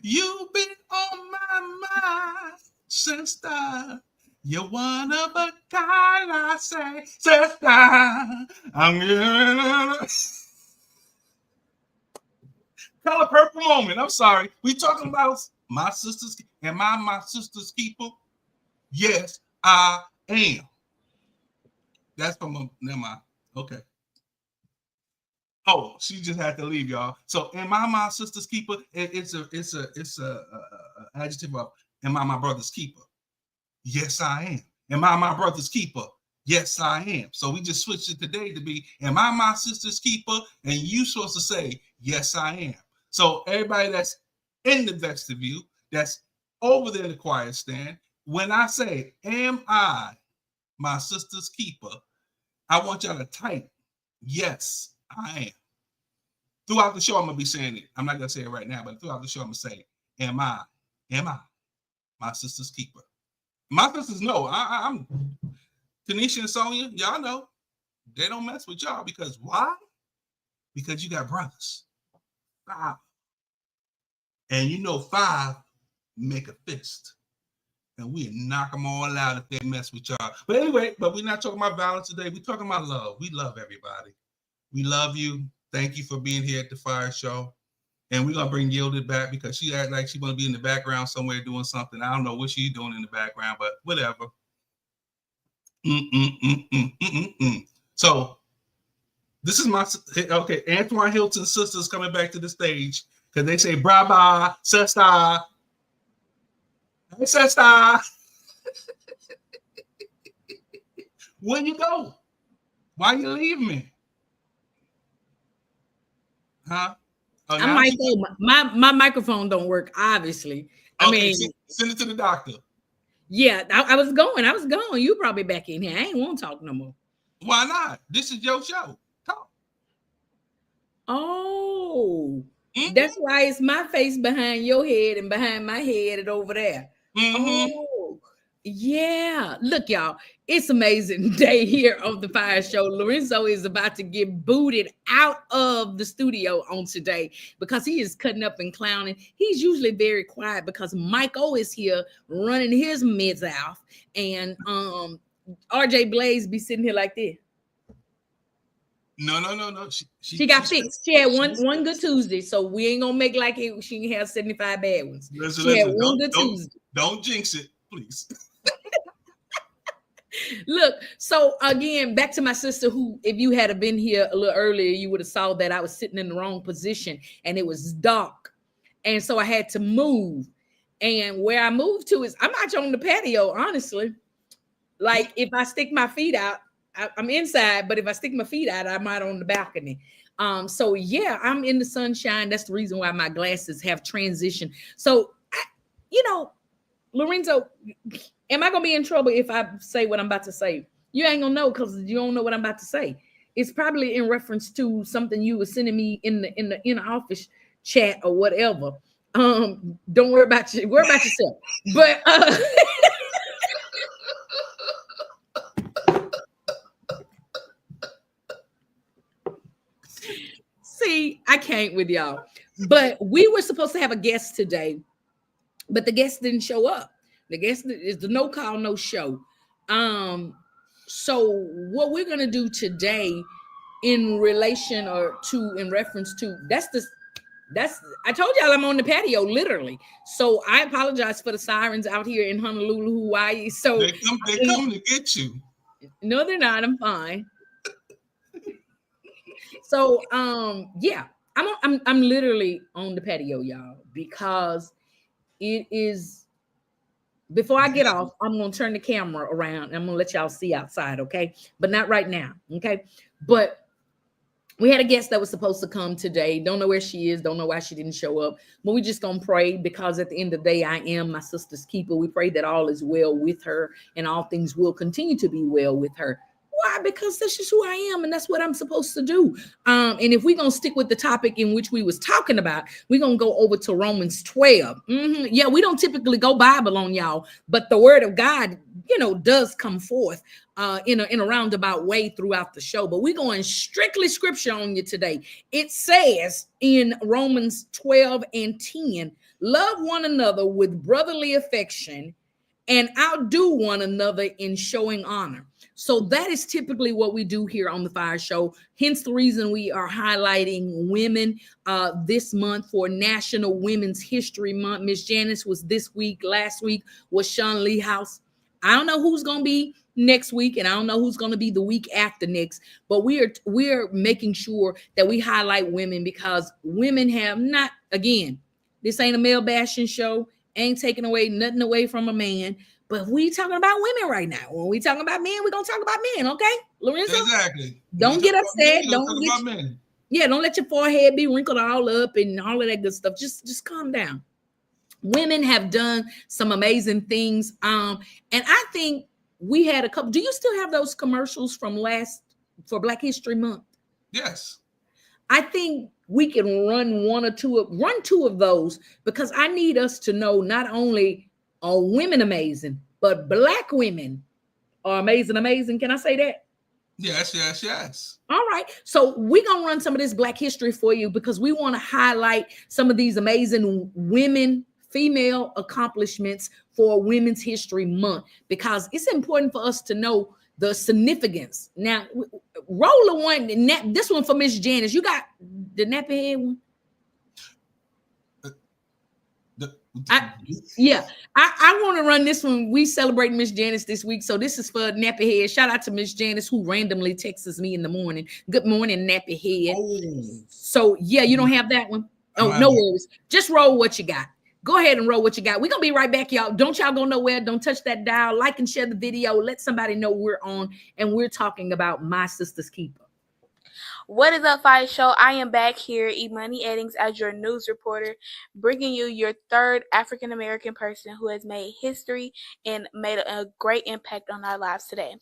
[SPEAKER 10] you've been on my mind. Sister, you're one of a kind, I say. Sister, I'm gonna... Color Purple moment. I'm sorry. We talking about my sisters. Am I my sister's keeper? Yes, I am. That's from a... Never mind. Okay. Oh, she just had to leave, y'all. So, am I my sister's keeper? It's a adjective of, am I my brother's keeper? Yes, I am. Am I my brother's keeper? Yes, I am. So we just switched it today to be, am I my sister's keeper? And you supposed to say, yes, I am. So everybody that's in the vestibule, that's over there in the choir stand, when I say, am I my sister's keeper? I want y'all to type, yes, I am. throughout the show, I'm gonna be saying it. I'm not gonna say it right now, but throughout the show, I'm gonna say, am I my sister's keeper? My sisters know. I'm Tanisha and Sonia, y'all know. They don't mess with y'all because why? Because you got brothers. 5. And you know 5 make a fist. And we knock them all out if they mess with y'all. But anyway, we're not talking about violence today. We're talking about love. We love everybody. We love you. Thank you for being here at the Fire Show. And we're going to bring Yielded back because she act like she want to be in the background somewhere doing something. I don't know what she's doing in the background, but whatever. So this is okay, Antoine Hilton's sisters coming back to the stage because they say, brava, sister. Hey, sister. Where you go? Why you leave me? Huh? Oh,
[SPEAKER 8] I might say my microphone don't work, obviously. I mean,
[SPEAKER 10] send it to the doctor.
[SPEAKER 8] Yeah, I was going. You probably back in here. I ain't want to talk no more.
[SPEAKER 10] Why not? This is your show. Talk.
[SPEAKER 8] Oh, that's why it's my face behind your head and behind my head and over there. Oh, yeah. Look, y'all, it's amazing day here on the Fire Show. Lorenzo is about to get booted out of the studio on today because he is cutting up and clowning. He's usually very quiet because Mike O is here running his mids off, and RJ Blaze be sitting here like this.
[SPEAKER 10] No.
[SPEAKER 8] She got fixed. She had one good Tuesday, so we ain't gonna make like she had 75 bad ones. She had one good Tuesday.
[SPEAKER 10] Don't jinx it, please.
[SPEAKER 8] Look, so again, back to my sister who, if you had been here a little earlier, you would have saw that I was sitting in the wrong position and it was dark. And so I had to move. And where I moved to is, I'm out on the patio, honestly. Like if I stick my feet out, I'm inside, but if I stick my feet out, I'm out on the balcony. So yeah, I'm in the sunshine. That's the reason why my glasses have transitioned. So, Lorenzo, am I gonna be in trouble if I say what I'm about to say? You ain't gonna know because you don't know what I'm about to say. It's probably in reference to something you were sending me in the office chat or whatever. Don't worry about yourself. But see, I can't with y'all. But we were supposed to have a guest today, but the guest didn't show up. The guest is the no call, no show. So what we're gonna do today in reference to I told y'all I'm on the patio, literally. So I apologize for the sirens out here in Honolulu, Hawaii. So
[SPEAKER 10] they come to get you.
[SPEAKER 8] No, they're not. I'm fine. So yeah, I'm literally on the patio, y'all, because it is. Before I get off, I'm going to turn the camera around and I'm going to let y'all see outside, okay? But not right now, okay? But we had a guest that was supposed to come today. Don't know where she is. Don't know why she didn't show up. But we just going to pray because at the end of the day, I am my sister's keeper. We pray that all is well with her and all things will continue to be well with her. Why? Because that's just who I am and that's what I'm supposed to do. And if we're going to stick with the topic in which we was talking about, we're going to go over to Romans 12. Yeah, we don't typically go Bible on y'all, but the word of God, does come forth in a roundabout way throughout the show. But we're going strictly scripture on you today. It says in Romans 12 and 10, love one another with brotherly affection and outdo one another in showing honor. So that is typically what we do here on the Fire Show. Hence the reason we are highlighting women this month for National Women's History Month. Miss Janice was this week. Last week was Sean Lee House. I don't know who's going to be next week, and I don't know who's going to be the week after next, but we're making sure that we highlight women because women have not, again, this ain't a male bashing show, ain't taking nothing away from a man. But we talking about women right now. When we talking about men, we're gonna talk about men, okay? Lorenzo?
[SPEAKER 10] Exactly.
[SPEAKER 8] Don't get upset.
[SPEAKER 10] Don't
[SPEAKER 8] let your forehead be wrinkled all up and all of that good stuff. Just calm down. Women have done some amazing things. And I think we had a couple. Do you still have those commercials from for Black History Month?
[SPEAKER 10] Yes.
[SPEAKER 8] I think we can run two of those, because I need us to know not only are women amazing, but Black women are amazing. Can I say that?
[SPEAKER 10] Yes.
[SPEAKER 8] All right. So we're going to run some of this Black history for you, because we want to highlight some of these amazing women, female accomplishments for Women's History Month, because it's important for us to know the significance. Now, roll the one, this one for Miss Janice. You got the nappy head one? I want to run this one. We celebrate Miss Janice this week, so this is for nappy head. Shout out to Miss Janice, who randomly texts me in the morning. Good morning, nappy head. So yeah, you don't have that one. Oh, no worries. Just roll what you got. Go ahead and roll what you got. We're gonna be right back, y'all. Don't y'all go nowhere. Don't touch that dial. Like and share the video. Let somebody know we're on, and we're talking about My Sister's Keeper.
[SPEAKER 1] What is up, FIYAH Show? I am back here, Imani Eddings, as your news reporter, bringing you your third African-American person who has made history and made a great impact on our lives today.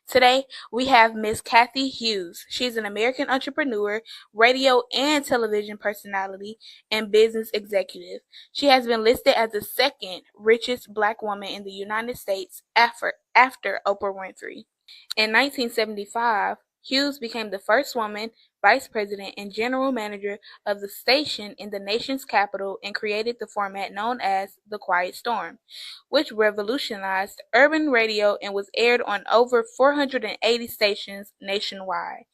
[SPEAKER 1] Today, we have Miss Cathy Hughes. She's an American entrepreneur, radio and television personality, and business executive. She has been listed as the second richest Black woman in the United States after Oprah Winfrey. In 1975, Hughes became the first woman vice president and general manager of the station in the nation's capital, and created the format known as The Quiet Storm, which revolutionized urban radio and was aired on over 480 stations nationwide.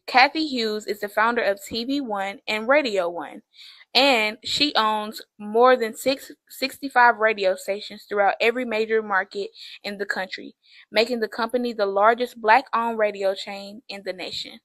[SPEAKER 1] Cathy Hughes is the founder of TV One and Radio One, and she owns more than 65 radio stations throughout every major market in the country, making the company the largest Black-owned radio chain in the nation.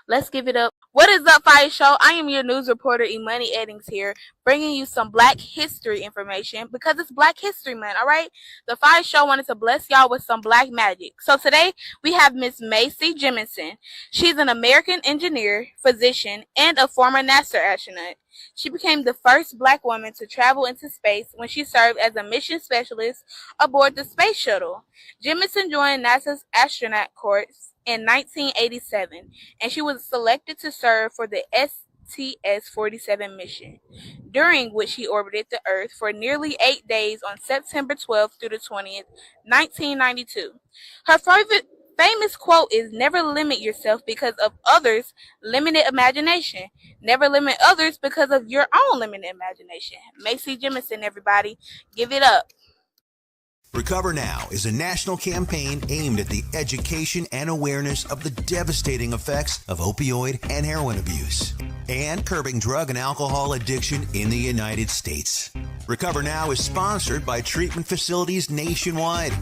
[SPEAKER 1] Let's give it up. What is up, FIYAH Show? I am your news reporter, Imani Eddings here, bringing you some Black history information, because it's Black History Month, all right? The FIYAH Show wanted to bless y'all with some Black magic. So today, we have Miss Macy Jemison. She's an American engineer, physician, and a former NASA astronaut. She became the first Black woman to travel into space when she served as a mission specialist aboard the space shuttle. Jemison joined NASA's astronaut corps in 1987, and she was selected to serve for the STS-47 mission, during which she orbited the Earth for nearly 8 days on September 12th through the 20th, 1992. Her famous quote is, "Never limit yourself because of others' limited imagination. Never limit others because of your own limited imagination." Macy Jemison, everybody. Give it up.
[SPEAKER 12] Recover Now is a national campaign aimed at the education and awareness of the devastating effects of opioid and heroin abuse, and curbing drug and alcohol addiction in the United States. Recover Now is sponsored by treatment facilities nationwide.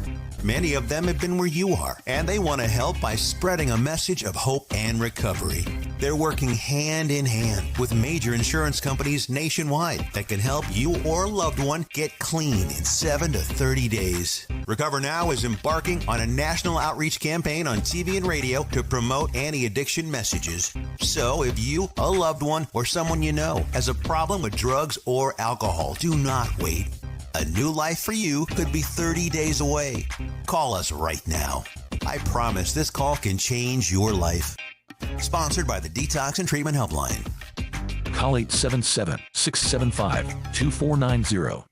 [SPEAKER 12] Many of them have been where you are, and they want to help by spreading a message of hope and recovery. They're working hand in hand with major insurance companies nationwide that can help you or a loved one get clean in 7 to 30 days. Recover Now is embarking on a national outreach campaign on TV and radio to promote anti-addiction messages. So if you, a loved one, or someone you know has a problem with drugs or alcohol, do not wait. A new life for you could be 30 days away. Call us right now. I promise this call can change your life. Sponsored by the Detox and Treatment Helpline.
[SPEAKER 14] Call 877-675-2490.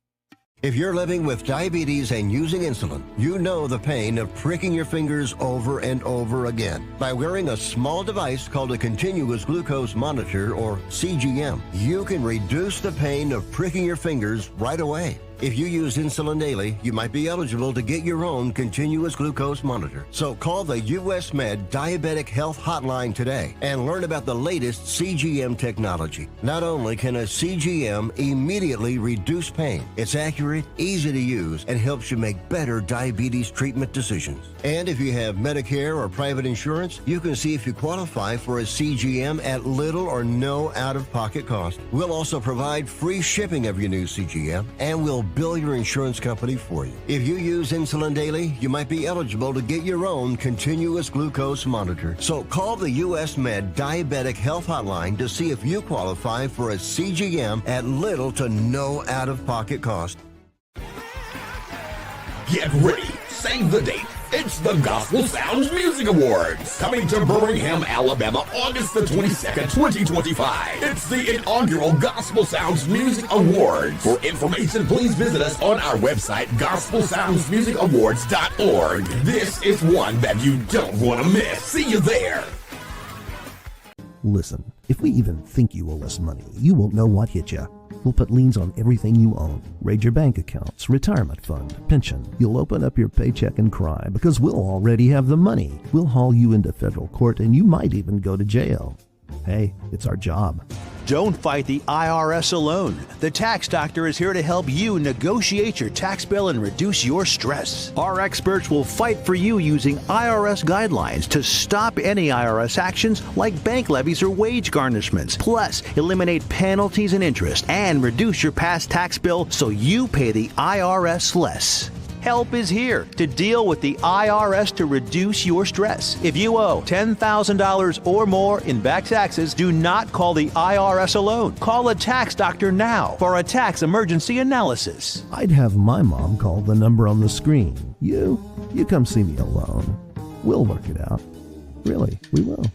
[SPEAKER 11] If you're living with diabetes and using insulin, you know the pain of pricking your fingers over and over again. By wearing a small device called a continuous glucose monitor, or CGM, you can reduce the pain of pricking your fingers right away. If you use insulin daily, you might be eligible to get your own continuous glucose monitor. So call the US Med Diabetic Health Hotline today and learn about the latest CGM technology. Not only can a CGM immediately reduce pain, it's accurate, easy to use, and helps you make better diabetes treatment decisions. And if you have Medicare or private insurance, you can see if you qualify for a CGM at little or no out-of-pocket cost. We'll also provide free shipping of your new CGM, and we'll bill your insurance company for you. If you use insulin daily, you might be eligible to get your own continuous glucose monitor. So call the US Med Diabetic Health Hotline to see if you qualify for a CGM at little to no out-of-pocket cost.
[SPEAKER 14] Get ready, Save the date. It's the Gospel Sounds Music Awards. Coming to Birmingham, Alabama, August the 22nd, 2025. It's the inaugural Gospel Sounds Music Awards. For information, please visit us on our website, gospelsoundsmusicawards.org. This is one that you don't want to miss. See you there.
[SPEAKER 15] Listen, if we even think you owe us money, you won't know what hit you. We'll put liens on everything you own. Raid your bank accounts, retirement fund, pension. You'll open up your paycheck and cry because we'll already have the money. We'll haul you into federal court and you might even go to jail. Hey, it's our job.
[SPEAKER 2] Don't fight the IRS alone. The Tax Doctor is here to help you negotiate your tax bill and reduce your stress. Our experts will fight for you using IRS guidelines to stop any IRS actions like bank levies or wage garnishments. Plus, eliminate penalties and interest and reduce your past tax bill so you pay the IRS less. Help is here to deal with the IRS to reduce your stress. If you owe $10,000 or more in back taxes, do not call the IRS alone. Call a tax doctor now for a tax emergency analysis.
[SPEAKER 15] I'd have my mom call the number on the screen. You come see me alone. We'll work it out. Really, we will.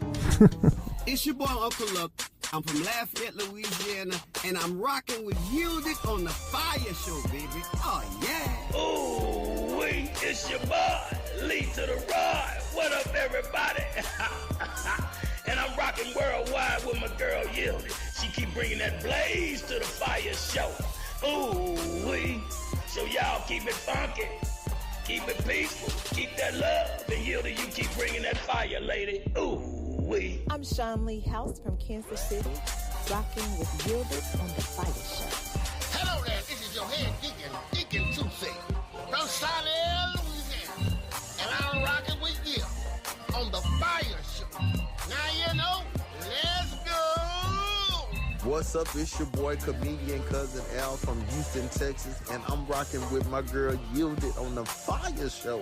[SPEAKER 27] It's your boy Uncle Luck. I'm from Lafayette, Louisiana, and I'm rocking with Yielded on the FIYAH Show, baby. Oh, yeah.
[SPEAKER 28] Ooh, wee, it's your boy, Lee to the ride. What up, everybody? And I'm rocking worldwide with my girl Yielded. She keep bringing that blaze to the FIYAH Show. Ooh, wee. So y'all keep it funky. Keep it peaceful. Keep that love. And Yielded, you keep bringing that fire, lady. Ooh, wee.
[SPEAKER 29] I'm Sean Lee House from Kansas City, rocking with Yielded on the FIYAH Show.
[SPEAKER 30] Hello there, this is your head Deacon Tuesday from Charlotte, Louisiana. And I'm rocking with you on the FIYAH Show. Now you know, let's go.
[SPEAKER 3] What's up? It's your boy, comedian cousin Al from Houston, Texas, and I'm rocking with my girl Yielded on the FIYAH Show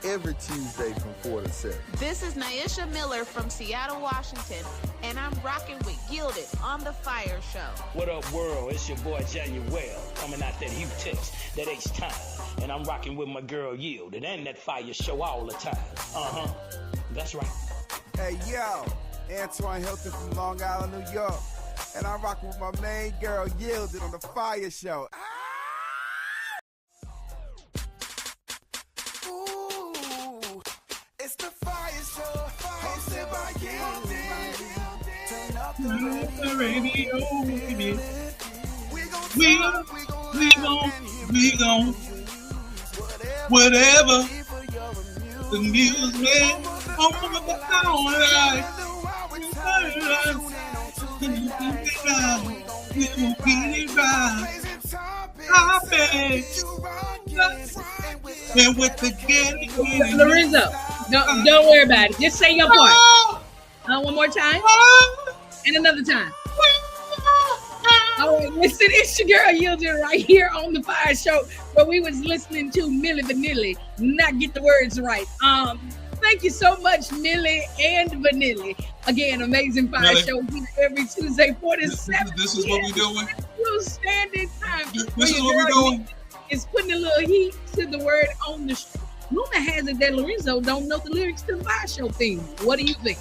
[SPEAKER 3] every Tuesday from 4 to 7.
[SPEAKER 31] This is Naisha Miller from Seattle, Washington, and I'm rocking with Gilded on the FIYAH Show.
[SPEAKER 28] What up, world? It's your boy, Januel, coming out that H-Tex, that H-Time. And I'm rocking with my girl, Yielded, and that FIYAH Show all the time. Uh-huh. That's right.
[SPEAKER 7] Hey, yo, Antoine Hilton from Long Island, New York. And I'm rocking with my main girl, Yielded, on the FIYAH Show. Ooh, it's the FIYAH Show, hosted by Yielded. Turn up the radio, baby.
[SPEAKER 10] We gon' whatever the music on the alright. And with the
[SPEAKER 9] Lorenzo, don't worry about it. Just say your part. One more time. And another time. All right, listen, it's your girl Yielded right here on the FIYAH Show, where we was listening to Milli Vanilli not get the words right. Thank you so much, Millie and Vanilli. Again, amazing FIYAH Show here every Tuesday, 4 to 7.
[SPEAKER 10] This is what we doing.
[SPEAKER 9] Standing time.
[SPEAKER 10] This is what we doing.
[SPEAKER 9] It's putting a little heat to the word on the show. Rumor has it that Lorenzo don't know the lyrics to the FIYAH Show theme. What do you think?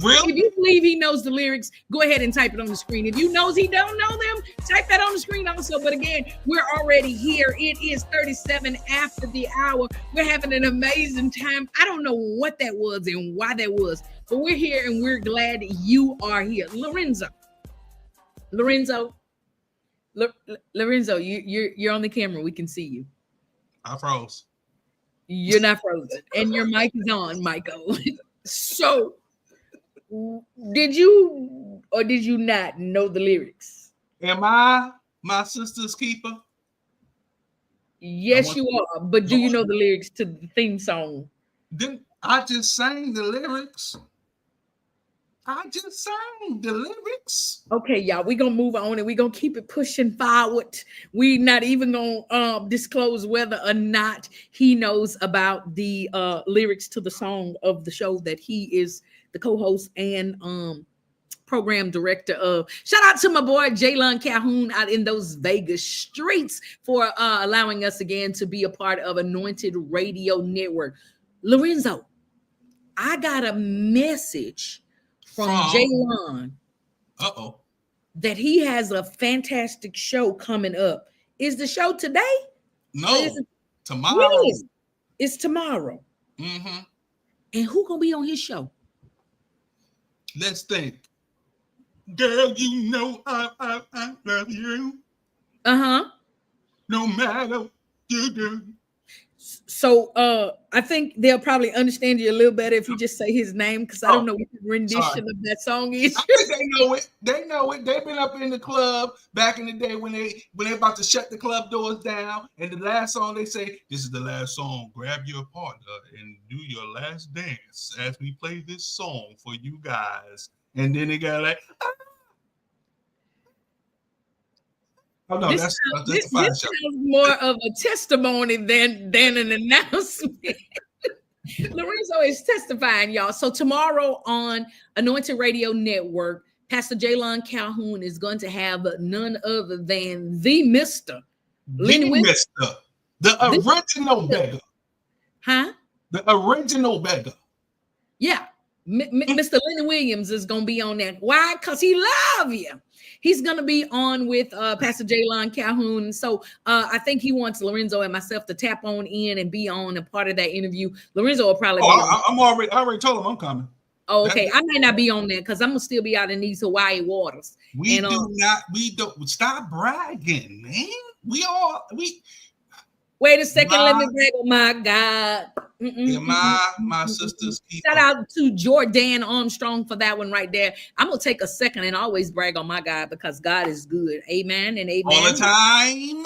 [SPEAKER 10] Really?
[SPEAKER 9] If you believe he knows the lyrics, go ahead and type it on the screen. If you knows he don't know them, type that on the screen also. But again, we're already here. It is 37 after the hour. We're having an amazing time. I don't know what that was and why that was, but we're here and we're glad you are here. Lorenzo, you're on the camera. We can see you.
[SPEAKER 10] I froze.
[SPEAKER 9] You're not frozen, and your mic is on, Michael. So, did you or did you not know the lyrics?
[SPEAKER 10] Am I my sister's keeper?
[SPEAKER 9] Yes, you are. But do you know the lyrics to the theme song?
[SPEAKER 10] Then I just sang the lyrics. Okay,
[SPEAKER 9] y'all, we're gonna move on and we're gonna keep it pushing forward. We're not even gonna disclose whether or not he knows about the lyrics to the song of the show that he is the co-host and
[SPEAKER 8] program director of. Shout out to my boy Jalen Calhoun out in those Vegas streets for allowing us again to be a part of Anointed Radio Network. Lorenzo, I got a message from Jalen. That he has a fantastic show coming up. Is the show today?
[SPEAKER 10] No, tomorrow.
[SPEAKER 8] When is it? It's tomorrow.
[SPEAKER 10] Mm-hmm.
[SPEAKER 8] And who gonna be on his show?
[SPEAKER 10] Let's think. Girl, you know I love you. No matter what you do.
[SPEAKER 8] So I think they'll probably understand you a little better if you just say his name, because I don't know what the rendition of that song is.
[SPEAKER 10] I think they know it. They know it. They've been up in the club back in the day when they about to shut the club doors down. And the last song they say, "This is the last song. Grab your partner and do your last dance as we play this song for you guys." And then they got like, oh no,
[SPEAKER 8] this sounds more of a testimony than an announcement. Lorenzo is testifying, y'all. So tomorrow on Anointed Radio Network, Pastor Jalen Calhoun is going to have none other than the Mr. Lenny Williams.
[SPEAKER 10] The original beggar.
[SPEAKER 8] Huh?
[SPEAKER 10] The original beggar.
[SPEAKER 8] Yeah. Mr. Lenny Williams is going to be on that. Why? Because he loves you. He's going to be on with Pastor Jalen Calhoun. So I think he wants Lorenzo and myself to tap on in and be on a part of that interview. Lorenzo will probably be on.
[SPEAKER 10] I already told him I'm coming.
[SPEAKER 8] Oh, okay. I might not be on that because I'm going to still be out in these Hawaii waters.
[SPEAKER 10] We don't stop bragging, man. Wait
[SPEAKER 8] a second. Let me brag on my God.
[SPEAKER 10] My sister's keeper.
[SPEAKER 8] Shout out to Jordan Armstrong for that one right there. I'm going to take a second and always brag on my God because God is good. Amen and amen.
[SPEAKER 10] All the time.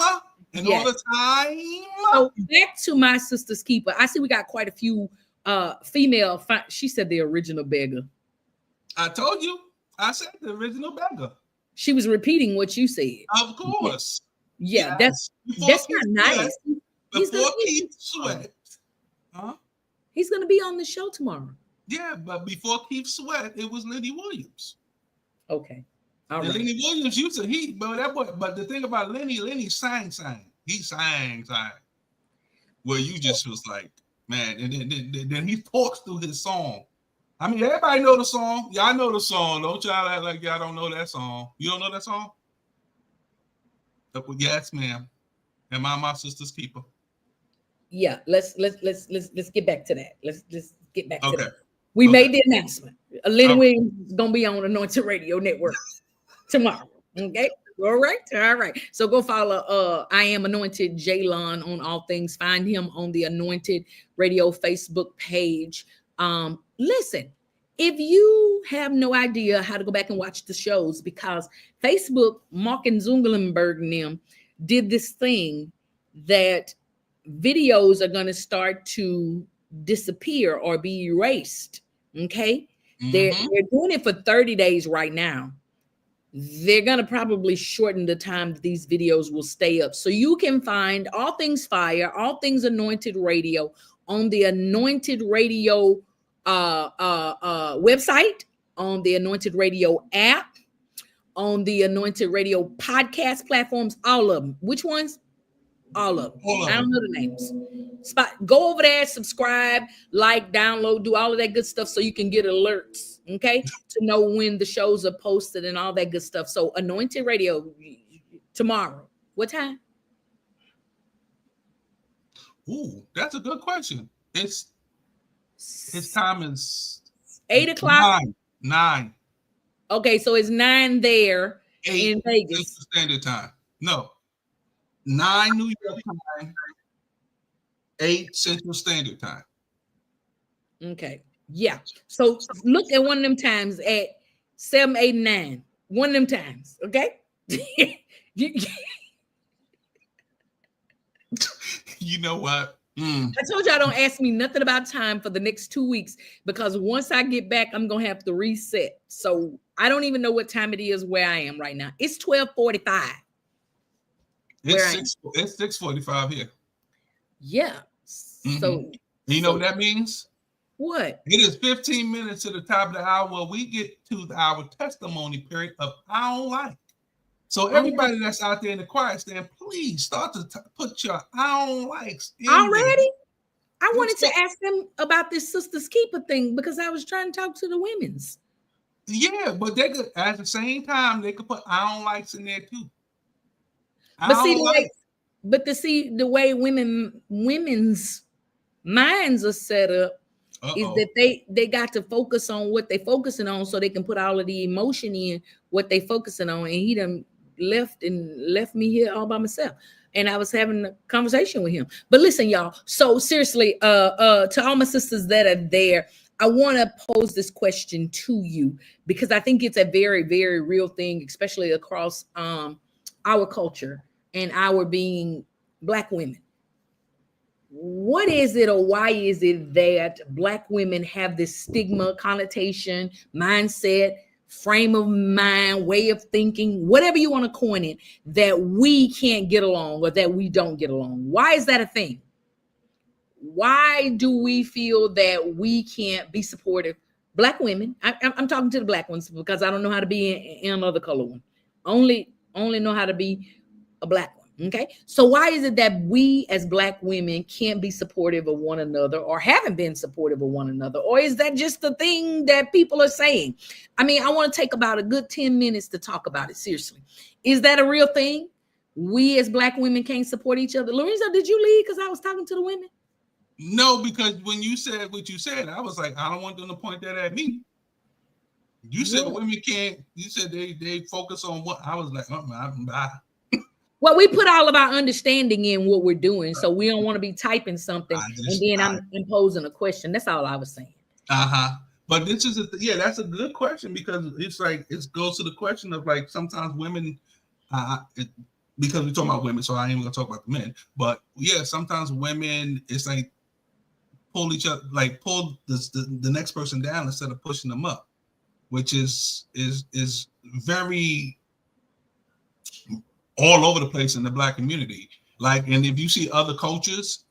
[SPEAKER 10] And all the time.
[SPEAKER 8] So back to my sister's keeper. I see we got quite a few female. She said the original beggar.
[SPEAKER 10] I told you. I said the original beggar.
[SPEAKER 8] She was repeating what you said.
[SPEAKER 10] Of course.
[SPEAKER 8] Yeah, that's not nice.
[SPEAKER 10] Before Keith Sweat. Huh?
[SPEAKER 8] He's going to be on the show tomorrow.
[SPEAKER 10] Yeah, but before Keith Sweat, it was Lenny Williams.
[SPEAKER 8] Okay. All
[SPEAKER 10] and
[SPEAKER 8] right.
[SPEAKER 10] Lenny Williams used to but the thing about Lenny sang. He sang. Where you just was like, man, and then he talks through his song. I mean, everybody know the song. Y'all know the song. Don't y'all act like y'all don't know that song. You don't know that song? Yes, ma'am. Am I my sister's keeper?
[SPEAKER 8] Yeah, let's get back to that. Let's get back to that. We made the announcement. Lenny Williams is gonna be on Anointed Radio Network tomorrow. Okay. All right. So go follow I Am Anointed Jalen on all things. Find him on the Anointed Radio Facebook page. Listen, if you have no idea how to go back and watch the shows, because Facebook, Mark and Zungelenberg and them did this thing that videos are going to start to disappear or be erased. Okay. Mm-hmm. They're doing it for 30 days right now. They're going to probably shorten the time that these videos will stay up. So you can find all things FIYAH, all things Anointed Radio on the Anointed Radio website, on the Anointed Radio app, on the Anointed Radio podcast platforms, all of them. Which ones? All of them. I don't know the names. Go over there, subscribe, like, download, do all of that good stuff so you can get alerts, okay? To know when the shows are posted and all that good stuff. So Anointed Radio tomorrow. What time?
[SPEAKER 10] Ooh, that's a good question. Its time is
[SPEAKER 8] 8 o'clock.
[SPEAKER 10] 9.
[SPEAKER 8] Okay, so it's 9 there in Vegas.
[SPEAKER 10] Central Standard Time. No. 9 New York time, 8 Central Standard Time.
[SPEAKER 8] Okay. Yeah. So look at one of them times at 7, 8, 9. One of them times. Okay.
[SPEAKER 10] You know what?
[SPEAKER 8] I told y'all don't ask me nothing about time for the next 2 weeks, because once I get back, I'm going to have to reset. So I don't even know what time it is where I am right now. It's 12:45.
[SPEAKER 10] It's 6:45 here.
[SPEAKER 8] Yeah. So
[SPEAKER 10] you know what that means?
[SPEAKER 8] What?
[SPEAKER 10] It is 15 minutes to the top of the hour where we get to our testimony period of I don't like. So everybody that's out there in the quiet stand, please start to put your I don't likes in
[SPEAKER 8] Already? I
[SPEAKER 10] there.
[SPEAKER 8] wanted to ask them about this Sisters Keeper thing because I was trying to talk to the women's.
[SPEAKER 10] Yeah, but they could at the same time they could put I don't likes in there too.
[SPEAKER 8] But see the way women's minds are set up is that they got to focus on what they focusing on so they can put all of the emotion in what they focusing on. And he done left me here all by myself. And I was having a conversation with him. But listen, y'all. So seriously, to all my sisters that are there, I want to pose this question to you because I think it's a very, very real thing, especially across our culture and our being Black women. What is it or why is it that Black women have this stigma, connotation, mindset, frame of mind, way of thinking, whatever you want to coin it, that we can't get along or that we don't get along? Why is that a thing? Why do we feel that we can't be supportive? Black women, I'm talking to the Black ones because I don't know how to be in another color one. Only know how to be a Black one. Okay, so why is it that we as Black women can't be supportive of one another or haven't been supportive of one another? Or is that just the thing that people are saying? I mean, I want to take about a good 10 minutes to talk about it. Seriously, is that a real thing? We as Black women can't support each other. Lorenzo, did you leave because I was talking to the women?
[SPEAKER 10] No, because when you said what you said, I was like, I don't want them to point that at me. You said women can't. You said they focus on what I was like. Bye.
[SPEAKER 8] Well, we put all of our understanding in what we're doing, so we don't want to be typing something and then I'm imposing a question. That's all I was saying.
[SPEAKER 10] But this is that's a good question because it's like it goes to the question of like sometimes women, because we're talking about women, so I ain't even gonna talk about the men. But yeah, sometimes women, it's like pull each other, like pull the next person down instead of pushing them up, which is very all over the place in the Black community. Like, and if you see other cultures,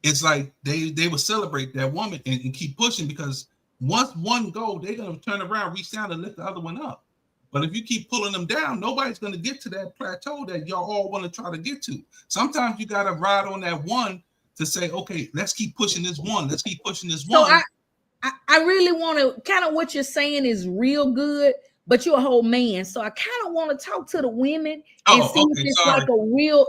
[SPEAKER 10] it's like they will celebrate that woman and keep pushing because once one go, they're gonna turn around, reach down, and lift the other one up. But if you keep pulling them down, nobody's gonna get to that plateau that y'all all want to try to get to. Sometimes you gotta ride on that one to say, okay, let's keep pushing this one. Let's keep pushing this one.
[SPEAKER 8] So I really want to kind of what you're saying is real good, but you're a whole man. So I kind of want to talk to the women and see if it's like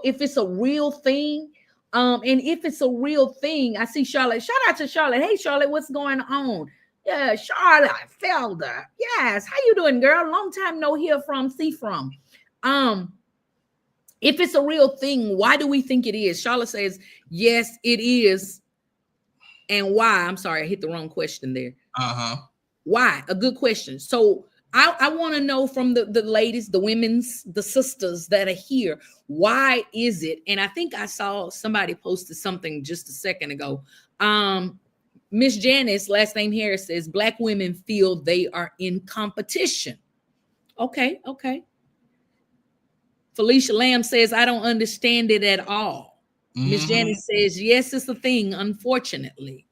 [SPEAKER 8] if it's a real thing. And if it's a real thing, I see Charlotte. Shout out to Charlotte. Hey, Charlotte, what's going on? Yeah, Charlotte Felder. Yes, how you doing, girl? Long time no hear from, see from. If it's a real thing, why do we think it is? Charlotte says, yes, it is. And why? I'm sorry, I hit the wrong question there. Why? A good question. So I want to know from the ladies, the women's, the sisters that are here, why is it? And I think I saw somebody posted something just a second ago. Miss Janice, last name Harris, says Black women feel they are in competition. Okay. Felicia Lamb says, I don't understand it at all. Miss Janice says, yes, it's a thing, unfortunately.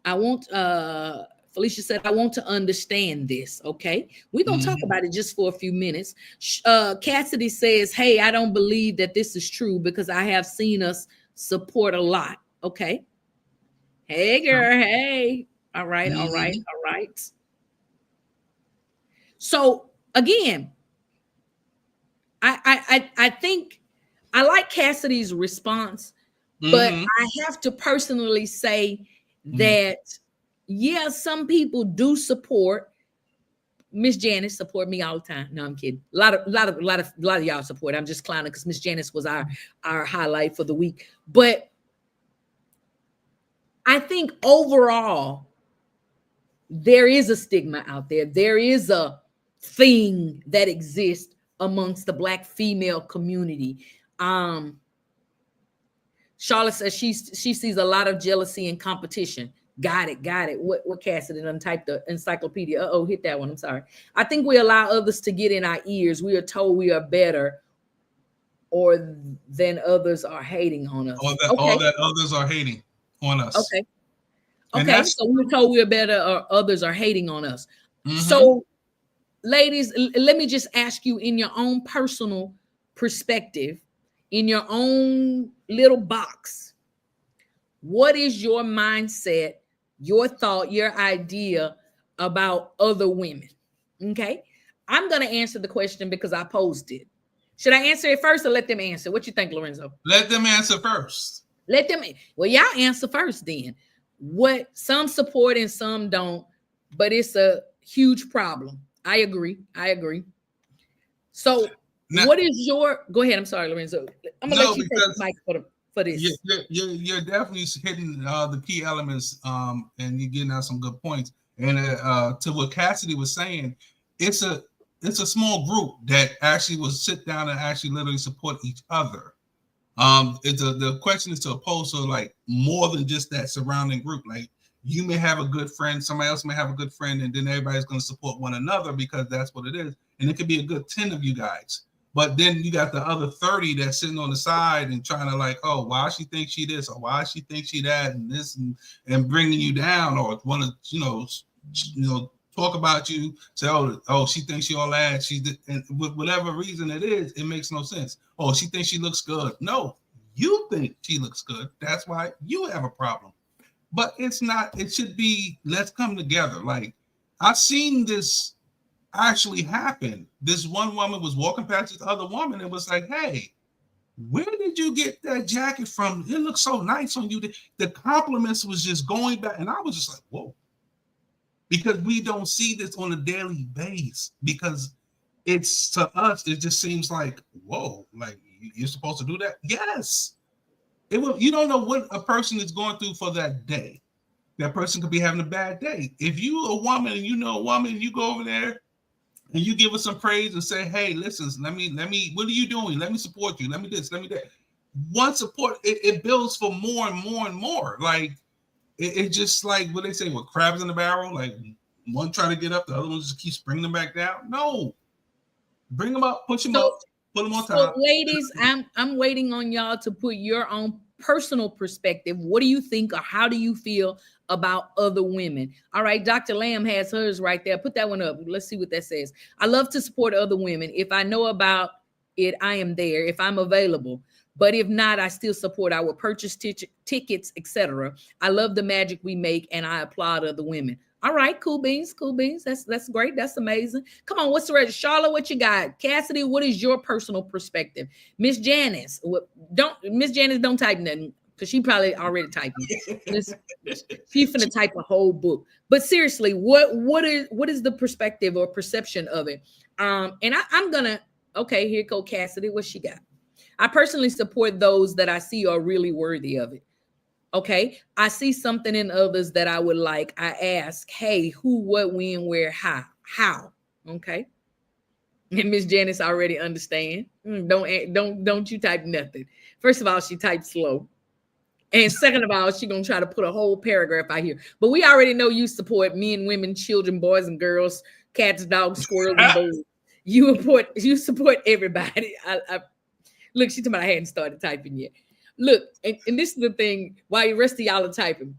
[SPEAKER 8] Felicia said, I want to understand this. Okay. We're going to talk about it just for a few minutes. Cassidy says, hey, I don't believe that this is true because I have seen us support a lot. Okay. Hey, girl. Hey. All right. So again, I think I like Cassidy's response, but I have to personally say that, yeah, some people do support. Miss Janice support me all the time. No, I'm kidding. A lot of y'all support. I'm just clowning because Miss Janice was our highlight for the week. But I think overall, there is a stigma out there. There is a thing that exists amongst the Black female community. Charlotte says she sees a lot of jealousy and competition. Got it. What Cassidy done typed the encyclopedia? Hit that one. I'm sorry. I think we allow others to get in our ears. We are told we are better or than others are hating on us.
[SPEAKER 10] Or that others are hating on us.
[SPEAKER 8] Okay. Okay, so we're told we're better or others are hating on us. So, ladies, let me just ask you in your own personal perspective, in your own little box, what is your mindset, your thought, your idea about other women? Okay, I'm going to answer the question because I posed it. Should I answer it first or let them answer? What you think, Lorenzo?
[SPEAKER 10] Let them answer first.
[SPEAKER 8] Let them. Well, y'all answer first then. What some support and some don't, but it's a huge problem. I agree. So, now, what is your? Go ahead. I'm sorry, Lorenzo. I'm gonna let you take the mic for this.
[SPEAKER 10] You're definitely hitting the key elements, and you're getting out some good points. And to what Cassidy was saying, it's a small group that actually will sit down and actually literally support each other. The question is to oppose to like more than just that surrounding group. Like you may have a good friend, somebody else may have a good friend, and then everybody's going to support one another because that's what it is. And it could be a good 10 of you guys. But then you got the other 30 that's sitting on the side and trying to like, oh, why she thinks she this or why she thinks she that and this and bringing you down or want to, talk about you, say, oh, she thinks she all that. And with whatever reason it is, it makes no sense. Oh, she thinks she looks good. No, you think she looks good. That's why you have a problem. But it's not, it should be, let's come together. Like, I've seen this actually happen. This one woman was walking past this other woman and was like, hey, where did you get that jacket from? It looks so nice on you. The compliments was just going back. And I was just like, whoa. Because we don't see this on a daily basis. Because it's, to us, it just seems like, whoa, like you're supposed to do that? Yes. You don't know what a person is going through for that day. That person could be having a bad day. If you a woman and you know a woman, you go over there and you give her some praise and say, hey, listen, let me, what are you doing? Let me support you. Let me this, let me that. One support, it builds for more and more and more. Like, it's just like what they say, with crabs in the barrel, like one try to get up, the other one just keeps bringing them back down. No, bring them up, push them up, put them on top.
[SPEAKER 8] Ladies, I'm waiting on y'all to put your own personal perspective. What do you think or how do you feel about other women? All right, Dr. Lamb has hers right there. Put that one up. Let's see what that says. I love to support other women. If I know about it, I am there. If I'm available. But if not, I still support. I will purchase tickets, etc. I love the magic we make, and I applaud other women. All right, cool beans. That's great. That's amazing. Come on, what's the rest? Charlotte, what you got? Cassidy, what is your personal perspective? Miss Janice, don't type nothing because she probably already typing. She's finna type a whole book. But seriously, what is the perspective or perception of it? And I'm gonna here go Cassidy. What she got? I personally support those that I see are really worthy of it. Okay. I see something in others that I would like. I ask, hey, who, what, when, where, how? Okay. And Miss Janice already understand. Don't you type nothing. First of all, she types slow. And second of all, she's going to try to put a whole paragraph out here. But we already know you support men, women, children, boys and girls, cats, dogs, squirrels, and birds. You support everybody. Look, she told me I hadn't started typing yet. Look, and this is the thing, while the rest of y'all are typing.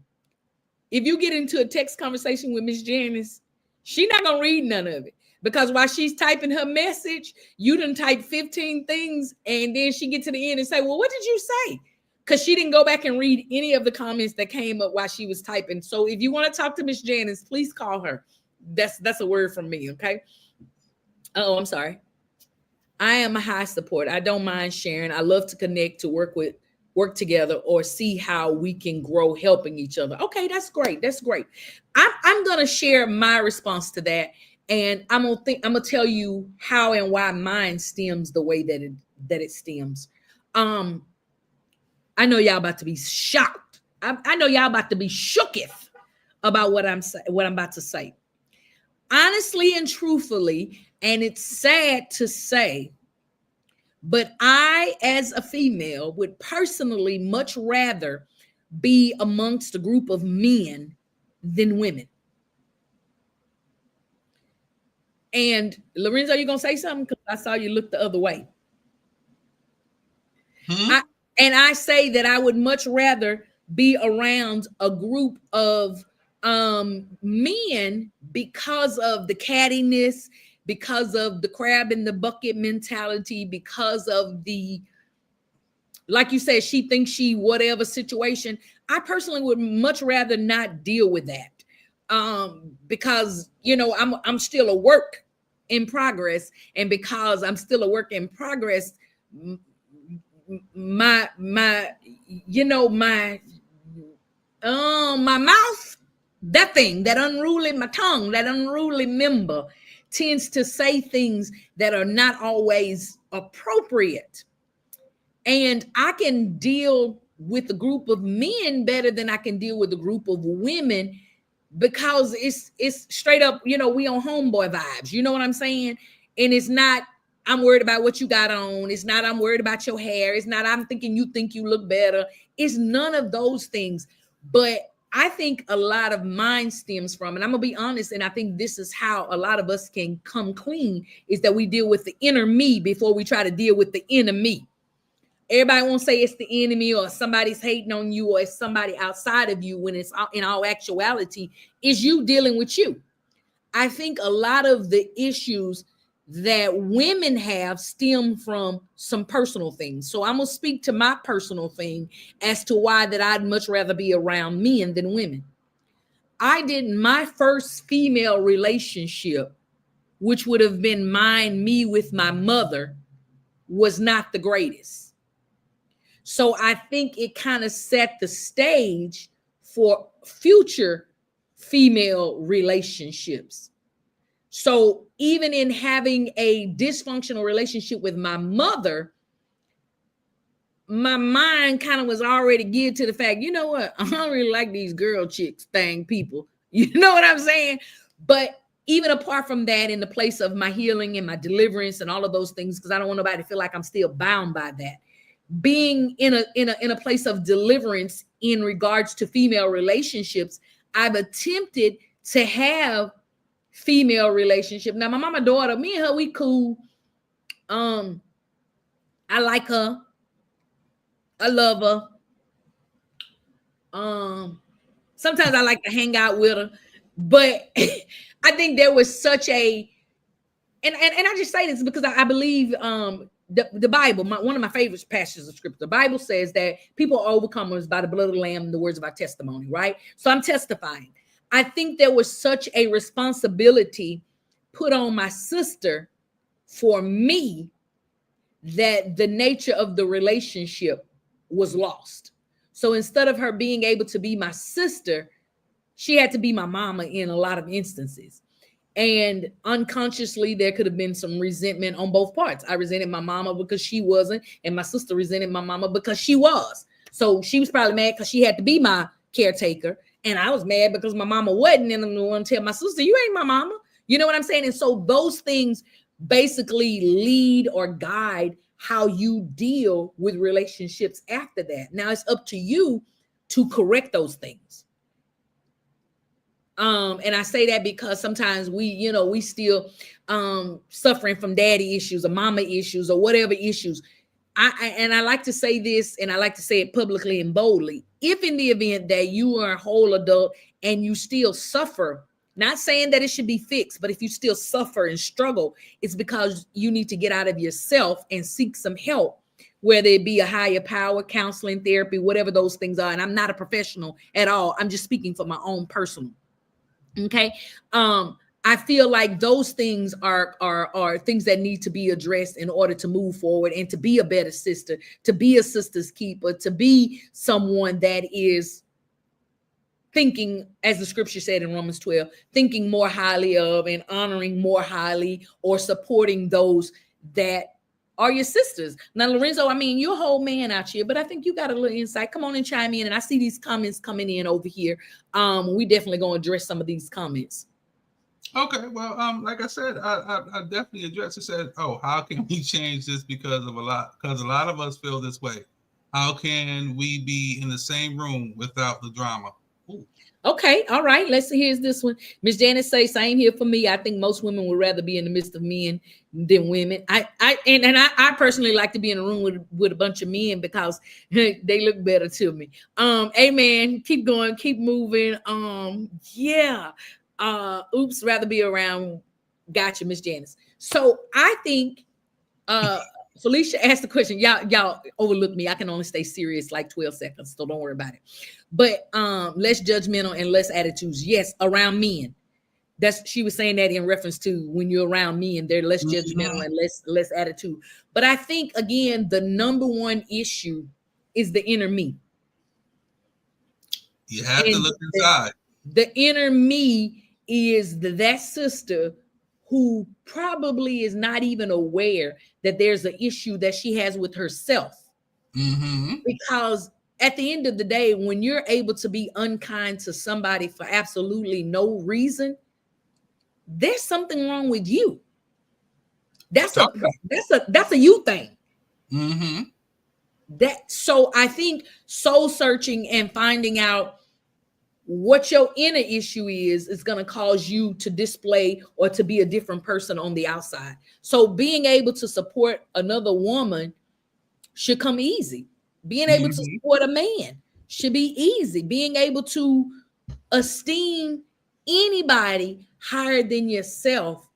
[SPEAKER 8] If you get into a text conversation with Miss Janice, she's not going to read none of it. Because while she's typing her message, you done type 15 things, and then she get to the end and say, well, what did you say? Because she didn't go back and read any of the comments that came up while she was typing. So if you want to talk to Miss Janice, please call her. That's a word from me, okay? Oh, I'm sorry. I am a high support. I don't mind sharing. I love to connect, to work together, or see how we can grow helping each other. Okay, that's great. That's great. I'm gonna share my response to that, and I'm gonna tell you how and why mine stems the way that it stems. I know y'all about to be shocked. I know y'all about to be shooketh about what I'm about to say. Honestly and truthfully, and it's sad to say, but I, as a female, would personally much rather be amongst a group of men than women. And Lorenzo, you gonna say something? Because I saw you look the other way. I say that I would much rather be around a group of men because of the cattiness, because of the crab in the bucket mentality, because of the, like you said, she thinks she whatever situation. I personally would much rather not deal with that, because I'm still a work in progress, and because I'm still a work in progress, my my mouth, that thing, that unruly, my tongue, that unruly member tends to say things that are not always appropriate. And I can deal with a group of men better than I can deal with a group of women, because it's straight up, we on homeboy vibes. You know what I'm saying? And it's not, I'm worried about what you got on. It's not, I'm worried about your hair. It's not, I'm thinking you think you look better. It's none of those things. But I think a lot of mine stems from, and I'm gonna be honest, and I think this is how a lot of us can come clean, is that we deal with the inner me before we try to deal with the enemy. Everybody won't say it's the enemy, or somebody's hating on you, or it's somebody outside of you, when it's in all actuality is you dealing with you. I think a lot of the issues that women have stem from some personal things. So I'm gonna speak to my personal thing as to why that I'd much rather be around men than women. I did my first female relationship, which would have been me with my mother, was not the greatest. So I think it kind of set the stage for future female relationships. So even in having a dysfunctional relationship with my mother, my mind kind of was already geared to the fact, you know what, I don't really like these girl chicks thing people. You know what I'm saying? But even apart from that, in the place of my healing and my deliverance and all of those things, because I don't want nobody to feel like I'm still bound by that. Being in a place of deliverance in regards to female relationships, I've attempted to have female relationship. Now, my mama daughter, me and her, we cool. I like her. I love her. Sometimes I like to hang out with her, but I think there was such a, and I just say this because I believe the Bible, one of my favorite passages of scripture, the Bible says that people are overcomers by the blood of the Lamb and the words of our testimony, right? So I'm testifying. I think there was such a responsibility put on my sister for me that the nature of the relationship was lost. So instead of her being able to be my sister, she had to be my mama in a lot of instances. And unconsciously, there could have been some resentment on both parts. I resented my mama because she wasn't, and my sister resented my mama because she was. So she was probably mad because she had to be my caretaker, and I was mad because my mama wasn't, and I'm the one to tell my sister, you ain't my mama. You know what I'm saying? And so those things basically lead or guide how you deal with relationships after that. Now it's up to you to correct those things. And I say that because sometimes we still suffering from daddy issues or mama issues or whatever issues. I like to say this, and I like to say it publicly and boldly. If in the event that you are a whole adult and you still suffer, not saying that it should be fixed, but if you still suffer and struggle, it's because you need to get out of yourself and seek some help, whether it be a higher power, counseling, therapy, whatever those things are. And I'm not a professional at all. I'm just speaking for my own personal. Okay. I feel like those things are things that need to be addressed in order to move forward and to be a better sister, to be a sister's keeper, to be someone that is thinking, as the scripture said in Romans 12, thinking more highly of and honoring more highly or supporting those that are your sisters. Now, Lorenzo, I mean, you're a whole man out here, but I think you got a little insight. Come on and chime in. And I see these comments coming in over here. We definitely going to address some of these comments.
[SPEAKER 10] Okay, well, like I said, I definitely addressed it. Said, oh, how can we change this because a lot of us feel this way. How can we be in the same room without the drama?
[SPEAKER 8] Okay, all right. Let's see. Here's this one. Miss Janice say, same here for me. I think most women would rather be in the midst of men than women. I personally like to be in a room with a bunch of men because they look better to me. Amen. Keep going, keep moving. Yeah. Oops, rather be around. Gotcha, Miss Janice. So I think Felicia asked the question. Y'all overlook me. I can only stay serious like 12 seconds, so don't worry about it. But less judgmental and less attitudes. Yes, around men. She was saying that in reference to when you're around men, they're less judgmental and less attitude. But I think again, the number one issue is the inner me.
[SPEAKER 10] You have to look inside.
[SPEAKER 8] The inner me is that sister who probably is not even aware that there's an issue that she has with herself. Because at the end of the day, when you're able to be unkind to somebody for absolutely no reason, there's something wrong with you. That's a you thing. So I think soul searching and finding out what your inner issue is going to cause you to display or to be a different person on the outside. So being able to support another woman should come easy. Being able to support a man should be easy. Being able to esteem anybody higher than yourself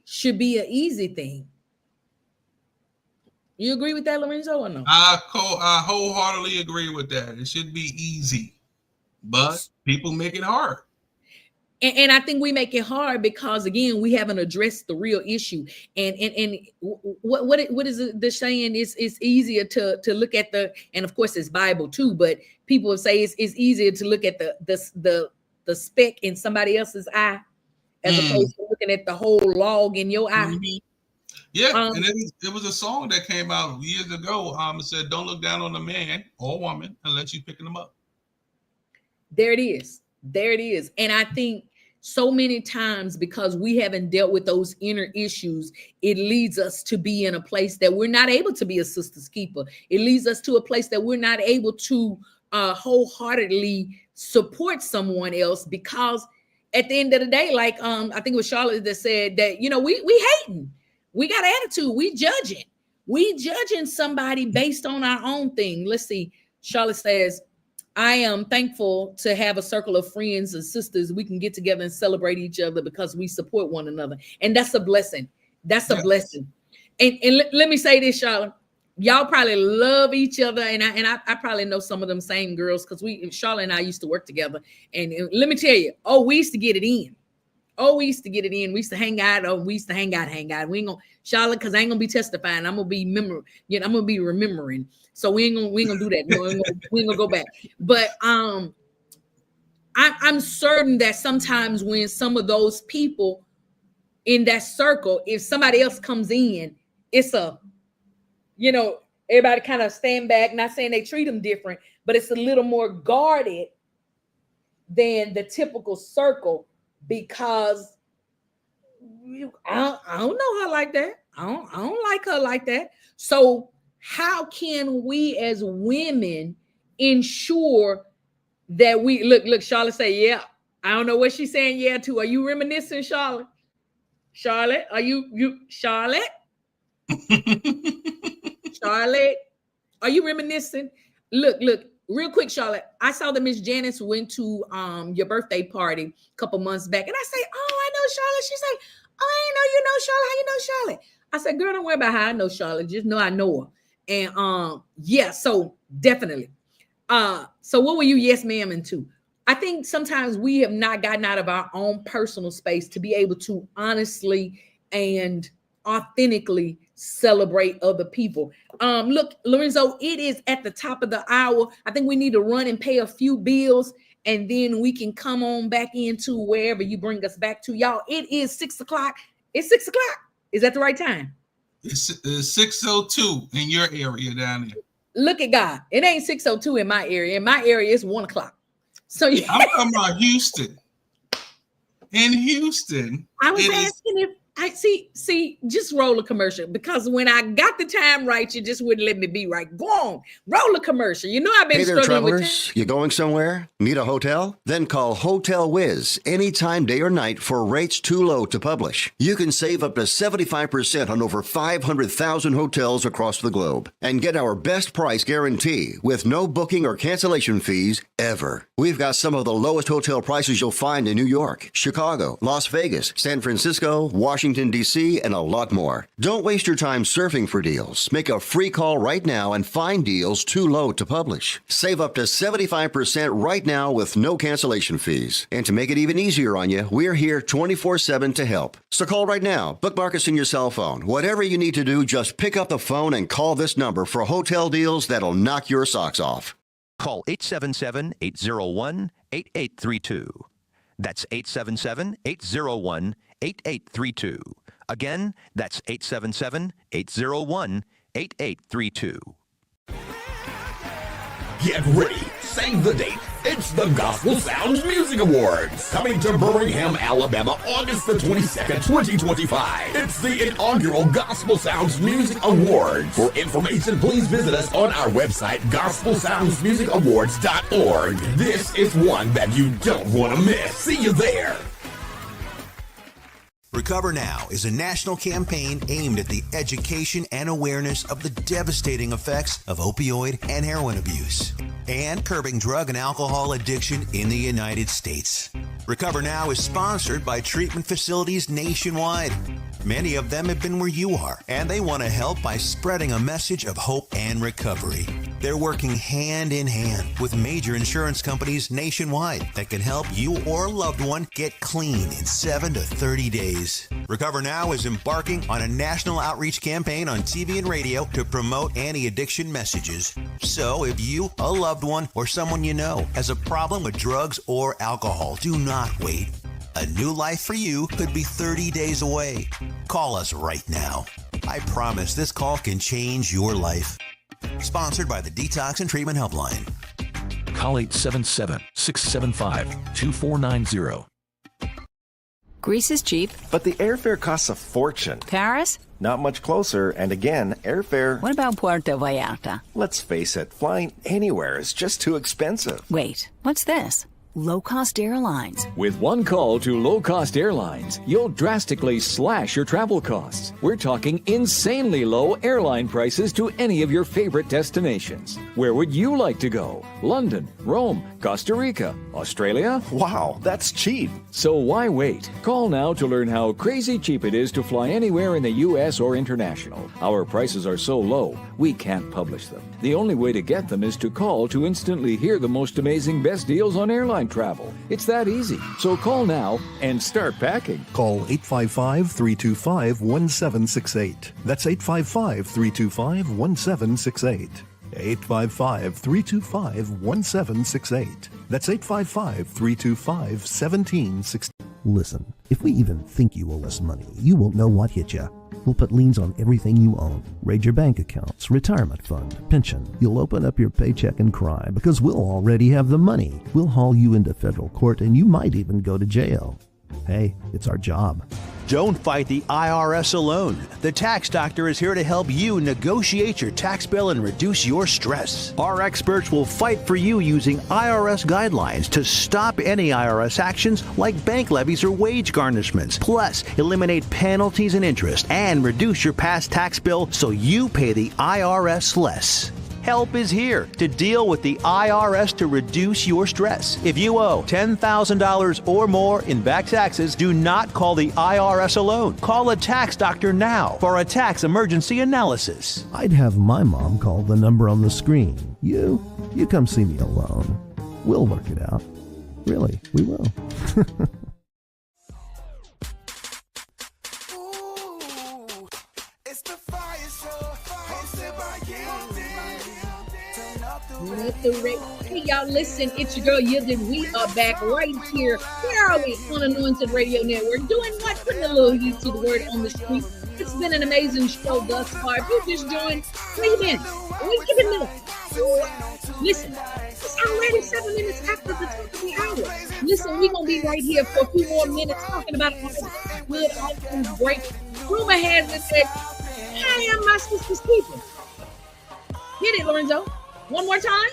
[SPEAKER 8] should be an easy thing. You agree with that, Lorenzo, or no?
[SPEAKER 10] I wholeheartedly agree with that. It should be easy, but people make it hard.
[SPEAKER 8] And I think we make it hard because again, we haven't addressed the real issue. And what is it, the saying is it's easier to look at and of course it's Bible too, but people say it's easier to look at the speck in somebody else's eye as opposed to looking at the whole log in your eye.
[SPEAKER 10] Yeah, and it was a song that came out years ago. It said, "Don't look down on a man or woman unless you're picking them up."
[SPEAKER 8] There it is. There it is. And I think so many times because we haven't dealt with those inner issues, it leads us to be in a place that we're not able to be a sister's keeper. It leads us to a place that we're not able to wholeheartedly support someone else because at the end of the day, like I think it was Charlotte that said that, we hating. We got attitude. We judging. We judging somebody based on our own thing. Let's see. Charlotte says, I am thankful to have a circle of friends and sisters. We can get together and celebrate each other because we support one another. And that's a blessing. That's a blessing. And let me say this, Charlotte. Y'all probably love each other. And I probably know some of them same girls because Charlotte and I used to work together. And let me tell you, we used to get it in. We used to get it in. We used to hang out. We used to hang out. We ain't gonna, Charlotte, because I ain't gonna be testifying. I'm gonna be I'm gonna be remembering. So we ain't gonna do that. We ain't gonna go back. But I'm certain that sometimes when some of those people in that circle, if somebody else comes in, it's everybody kind of stand back. Not saying they treat them different, but it's a little more guarded than the typical circle. Because I don't know her like that. I don't like her like that. So how can we as women ensure that we look? Charlotte say, yeah. I don't know what she's saying. Yeah, to. Are you reminiscing, Charlotte? Charlotte, are you Charlotte? Charlotte, are you reminiscing? Look. Real quick, Charlotte, I saw that Miss Janice went to your birthday party a couple months back. And I say, oh, I know Charlotte. She's like, oh, I didn't know you know Charlotte. How you know Charlotte? I said, girl, don't worry about how I know Charlotte. Just know I know her. And yeah, so definitely. So what were you yes, ma'am, into? I think sometimes we have not gotten out of our own personal space to be able to honestly and authentically celebrate other people. Look, Lorenzo, it is at the top of the hour. I think we need to run and pay a few bills, and then we can come on back into wherever you bring us back to. Y'all, it is 6 o'clock. It's 6 o'clock. Is that the right time?
[SPEAKER 10] It's 6:02 in your area down there.
[SPEAKER 8] Look at God. It ain't 6:02 in my area. In my area, it's 1 o'clock. So
[SPEAKER 10] I'm talking about Houston. In Houston,
[SPEAKER 8] I was asking if I see, just roll a commercial, because when I got the time right, you just wouldn't let me be right. Go on, roll a commercial. You know I've been
[SPEAKER 11] Hey there,
[SPEAKER 8] struggling with
[SPEAKER 11] travelers. You going somewhere? Need a hotel? Then call Hotel Whiz anytime, day or night, for rates too low to publish. You can save up to 75% on over 500,000 hotels across the globe and get our best price guarantee with no booking or cancellation fees ever. We've got some of the lowest hotel prices you'll find in New York, Chicago, Las Vegas, San Francisco, Washington, D.C., and a lot more. Don't waste your time surfing for deals. Make a free call right now and find deals too low to publish. Save up to 75% right now with no cancellation fees. And to make it even easier on you, we're here 24/7 to help. So call right now. Bookmark us in your cell phone. Whatever you need to do, just pick up the phone and call this number for hotel deals that'll knock your socks off.
[SPEAKER 4] Call 877-801-8832. That's 877-801-8832. Again, that's 877-801-8832.
[SPEAKER 14] Get ready. Save the date. It's the Gospel Sounds Music Awards. Coming to Birmingham, Alabama, August the 22nd, 2025. It's the inaugural Gospel Sounds Music Awards. For information, please visit us on our website, gospelsoundsmusicawards.org. This is one that you don't want to miss. See you there.
[SPEAKER 12] Recover Now is a national campaign aimed at the education and awareness of the devastating effects of opioid and heroin abuse and curbing drug and alcohol addiction in the United States. Recover Now is sponsored by treatment facilities nationwide. Many of them have been where you are, and they want to help by spreading a message of hope and recovery. They're working hand in hand with major insurance companies nationwide that can help you or a loved one get clean in 7 to 30 days. Recover Now is embarking on a national outreach campaign on TV and radio to promote anti-addiction messages. So if you, a loved one, or someone you know has a problem with drugs or alcohol, do not wait. A new life for you could be 30 days away. Call us right now. I promise this call can change your life. Sponsored by the Detox and Treatment Helpline.
[SPEAKER 5] Call 877-675-2490.
[SPEAKER 25] Greece is cheap.
[SPEAKER 6] But the airfare costs a fortune.
[SPEAKER 25] Paris?
[SPEAKER 6] Not much closer, and again, airfare...
[SPEAKER 25] What about Puerto Vallarta?
[SPEAKER 6] Let's face it, flying anywhere is just too expensive.
[SPEAKER 25] Wait, what's this? Low-cost airlines.
[SPEAKER 26] With one call to low-cost airlines, you'll drastically slash your travel costs. We're talking insanely low airline prices to any of your favorite destinations. Where would you like to go? London, Rome, Costa Rica, Australia?
[SPEAKER 6] Wow, that's cheap.
[SPEAKER 26] So why wait? Call now to learn how crazy cheap it is to fly anywhere in the U.S. or international. Our prices are so low, we can't publish them. The only way to get them is to call to instantly hear the most amazing best deals on airline travel. It's that easy. So call now and start packing.
[SPEAKER 15] Call 855-325-1768. That's 855-325-1768. 855-325-1768. That's 855-325-1768. Listen, if we even think you owe us money, you won't know what hit you. We'll put liens on everything you own. Raid your bank accounts, retirement fund, pension. You'll open up your paycheck and cry because we'll already have the money. We'll haul you into federal court and you might even go to jail. Hey, it's our job.
[SPEAKER 2] Don't fight the IRS alone. The Tax Doctor is here to help you negotiate your tax bill and reduce your stress. Our experts will fight for you using IRS guidelines to stop any IRS actions like bank levies or wage garnishments. Plus, eliminate penalties and interest and reduce your past tax bill so you pay the IRS less. Help is here to deal with the IRS to reduce your stress. If you owe $10,000 or more in back taxes, do not call the IRS alone. Call a tax doctor now for a tax emergency analysis.
[SPEAKER 15] I'd have my mom call the number on the screen. You come see me alone. We'll work it out. Really, we will.
[SPEAKER 9] Hey y'all, listen, it's your girl Yielded. We are back right here. Where are we? On Anointed Radio Network. Doing what? Putting a little heat to the word on the street. It's been an amazing show thus far. If you just joined, wait a minute. Give it a minute. Listen, it's already 7 minutes after the top of the hour. Listen, we're going to be right here for a few more minutes talking about all good, awesome, great. Rumor has it that I am my sister's keeper. Hit it, Lorenzo. One more time.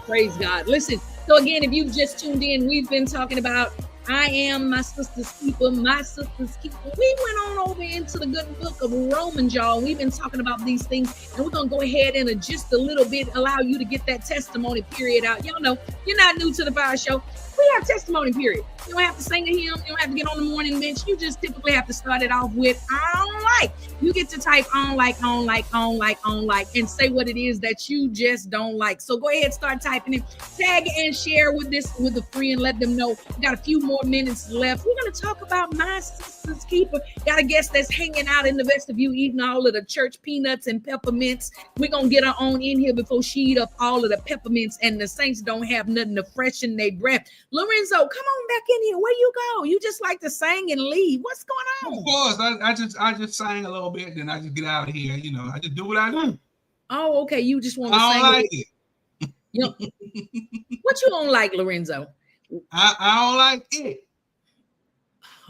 [SPEAKER 9] Praise God. Listen, so again, if you just tuned in, we've been talking about I am my sister's keeper, my sister's keeper. We went on over into the good book of Romans, y'all. We've been talking about these things, and we're going to go ahead and just a little bit allow you to get that testimony period out. Y'all know, you're not new to the Fire Show. We have testimony period. You don't have to sing a hymn. You don't have to get on the morning bench. You just typically have to start it off with I don't like. You get to type on like, and say what it is that you just don't like. So go ahead, start typing it. Tag and share with a friend. Let them know. We got a few more minutes left. We're going to talk about my sister's keeper. Got a guest that's hanging out in the vestibule eating all of the church peanuts and peppermints. We're going to get her on in here before she eat up all of the peppermints, and the saints don't have nothing to freshen their breath. Lorenzo, come on back in here. Where you go? You just like to sing and leave. What's going on?
[SPEAKER 10] Of course, I just sang a little bit, then I just get out of here. You know, I just do what I do.
[SPEAKER 9] Oh, okay. You just want to
[SPEAKER 10] I
[SPEAKER 9] sing.
[SPEAKER 10] don't like it.
[SPEAKER 9] You know, what you don't like, Lorenzo?
[SPEAKER 10] I don't like it.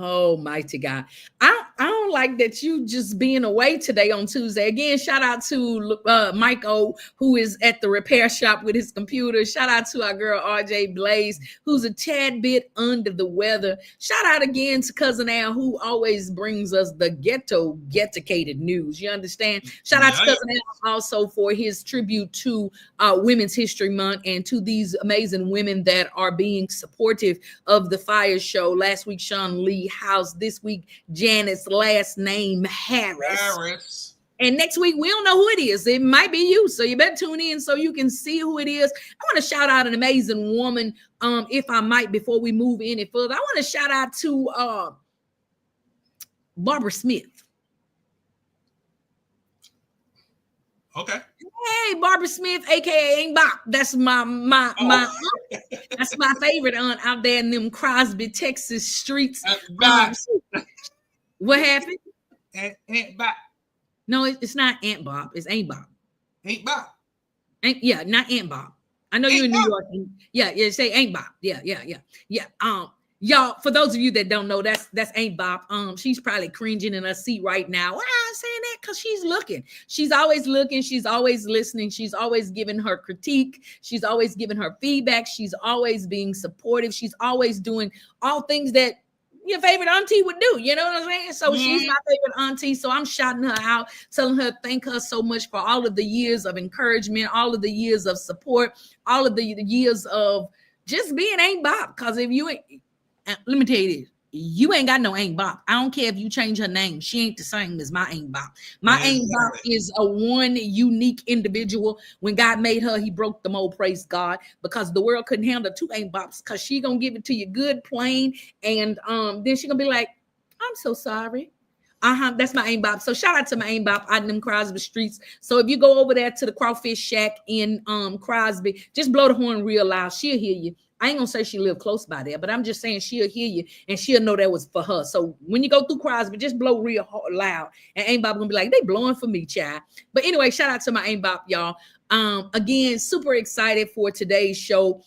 [SPEAKER 9] Oh, mighty God. I don't like that you just being away today on Tuesday. Again, shout out to Mike O, who is at the repair shop with his computer. Shout out to our girl, RJ Blaze, who's a tad bit under the weather. Shout out again to Cousin Al, who always brings us the ghetto-cated news. You understand? Shout out to Cousin Al also for his tribute to Women's History Month and to these amazing women that are being supportive of the Fire Show. Last week, Sean Lee House. This week, Janet's last name Harris. And next week, we don't know who it is. It might be you. So you better tune in so you can see who it is. I want to shout out an amazing woman, if I might, before we move any further. I want to shout out to Barbara Smith.
[SPEAKER 10] Okay.
[SPEAKER 9] Hey, Barbara Smith, aka Ain't Bop. That's my that's my favorite aunt out there in them Crosby, Texas streets. What happened?
[SPEAKER 10] Aunt Bop.
[SPEAKER 9] No, it's not Aunt Bop. It's Ain't Bop.
[SPEAKER 10] Ain't Bop.
[SPEAKER 9] Yeah, not Aunt Bop. I know you're in New York. Yeah, say Ain't Bop. Yeah. Y'all, for those of you that don't know, that's Ain't Bop. She's probably cringing in her seat right now. Why I'm saying that? Because she's looking. She's always looking. She's always listening. She's always giving her critique. She's always giving her feedback. She's always being supportive. She's always doing all things that your favorite auntie would do. You know what I'm saying? So she's my favorite auntie. So I'm shouting her out, telling her thank her so much for all of the years of encouragement, all of the years of support, all of the years of just being Ain't Bop. Because if you ain't, let me tell you this, you ain't got no Ain't Bop. I don't care if you change her name. She ain't the same as my Ain't Bop. My Ain't Bop is a one unique individual. When God made her, he broke the mold, praise God, because the world couldn't handle two Ain't Bops, because she gonna give it to you good, plain, and then she gonna be like, I'm so sorry. That's my Ain't Bop. So shout out to my Ain't Bop out in them Crosby streets. So if you go over there to the Crawfish Shack in Crosby, just blow the horn real loud. She'll hear you. I ain't gonna say she lived close by there, but I'm just saying she'll hear you and she'll know that was for her. So when you go through Crosby, just blow real loud, and Ain't Bop gonna be like, they blowing for me, child. But anyway, shout out to my Ain't Bop, y'all. Again, super excited for today's show.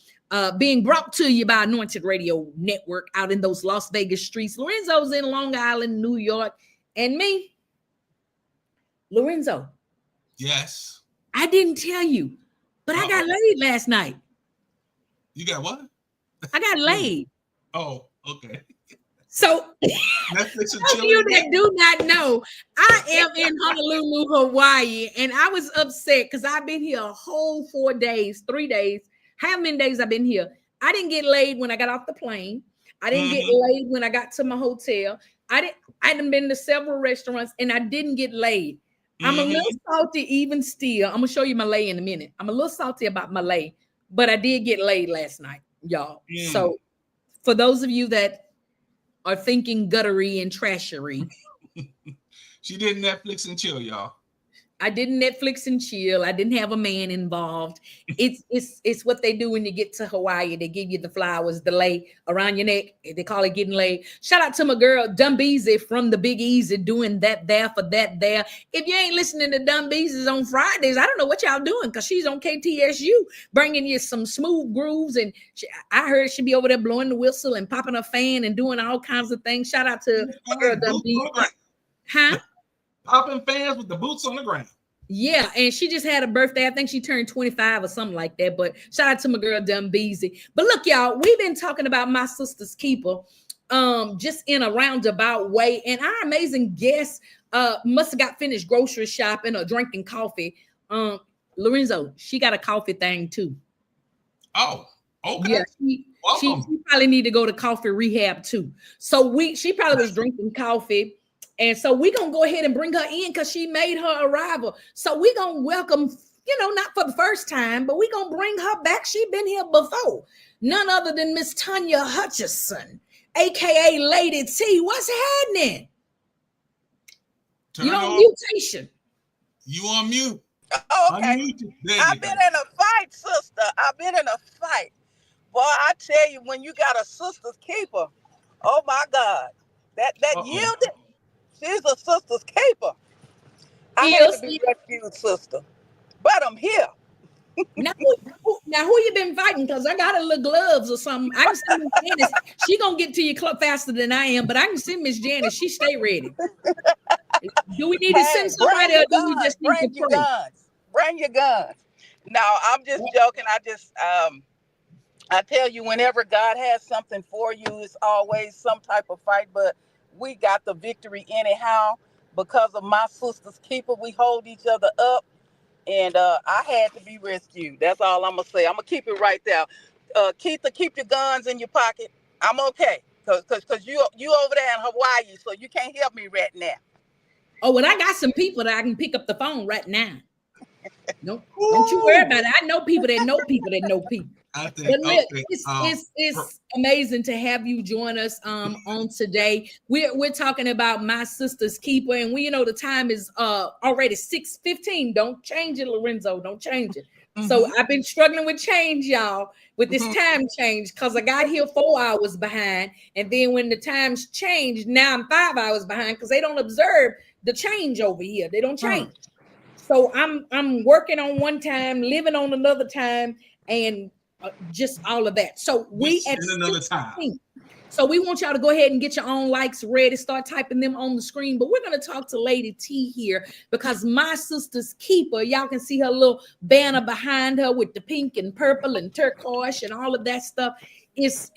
[SPEAKER 9] Being brought to you by Anointed Radio Network out in those Las Vegas streets. Lorenzo's in Long Island, New York, and me, Lorenzo.
[SPEAKER 10] Yes.
[SPEAKER 9] I didn't tell you, but I got laid last night.
[SPEAKER 10] You got what?
[SPEAKER 9] I got laid.
[SPEAKER 10] Oh, okay.
[SPEAKER 9] So,
[SPEAKER 10] Netflix and
[SPEAKER 9] those of you that do not know, I am in Honolulu, Hawaii, and I was upset because I've been here a whole 4 days, 3 days. How many days I've been here? I didn't get laid when I got off the plane. I didn't get laid when I got to my hotel. I done been to several restaurants and I didn't get laid. I'm a little salty even still. I'm gonna show you my lay in a minute. I'm a little salty about my lay, but I did get laid last night, y'all. So for those of you that are thinking guttery and trashery,
[SPEAKER 10] she did Netflix and chill, y'all.
[SPEAKER 8] I didn't Netflix and chill. I didn't have a man involved. It's what they do when you get to Hawaii. They give you the flowers, the lay around your neck. They call it getting laid. Shout out to my girl Dumbeezy from the Big Easy doing that there for that there. If you ain't listening to Dumbeezy's on Fridays, I don't know what y'all doing because she's on KTSU bringing you some smooth grooves. And I heard she be over there blowing the whistle and popping a fan and doing all kinds of things. Shout out to my girl Dumbeezy. Huh?
[SPEAKER 10] Popping fans with the boots on the ground.
[SPEAKER 8] Yeah, and she just had a birthday. I think she turned 25 or something like that. But shout out to my girl Dumbeezy. But look, y'all, we've been talking about my sister's keeper, just in a roundabout way. And our amazing guest must have got finished grocery shopping or drinking coffee. Lorenzo, she got a coffee thing too.
[SPEAKER 10] Oh, okay.
[SPEAKER 8] Yeah, she probably need to go to coffee rehab too. So she probably was drinking coffee. And so we're going to go ahead and bring her in because she made her arrival. So we're going to welcome, not for the first time, but we're going to bring her back. She's been here before. None other than Miss Tanya Hutchison, a.k.a. Lady T. What's happening? You're on mutation.
[SPEAKER 10] You on mute.
[SPEAKER 1] Oh, okay. I've been in a fight, sister. I've been in a fight. Boy, I tell you, when you got a sister's keeper, oh, my God. That yielded. She's a sister's keeper. I had to be rescued, sister. But I'm here.
[SPEAKER 8] Now who you been fighting? Because I got a little gloves or something. I can send Miss Janice. She gonna get to your club faster than I am, but I can send Miss Janice. She stay ready. Do we need to send somebody or do we just need to
[SPEAKER 1] your guns? Bring your guns. No, I'm just joking. I tell you, whenever God has something for you, it's always some type of fight, but we got the victory anyhow because of my sister's keeper. We hold each other up, and I had to be rescued. That's all I'm gonna say. I'm gonna keep it right there. Keitha, keep your guns in your pocket. I'm okay, cause you over there in Hawaii, so you can't help me right now.
[SPEAKER 8] Oh, well, I got some people that I can pick up the phone right now. Don't you worry about it. I know people that know people that know people. But look, it's amazing to have you join us on today. We're talking about my sister's keeper, and the time is already 6:15. Don't change it, Lorenzo. Don't change it. Mm-hmm. So I've been struggling with change, y'all, with this time change because I got here 4 hours behind, and then when the times changed, now I'm 5 hours behind because they don't observe the change over here. They don't change. So I'm working on one time, living on another time, and just all of that. So we at another time. So we want y'all to go ahead and get your own likes ready, start typing them on the screen. But we're going to talk to Lady T here because my sister's keeper, y'all can see her little banner behind her with the pink and purple and turquoise and all of that stuff is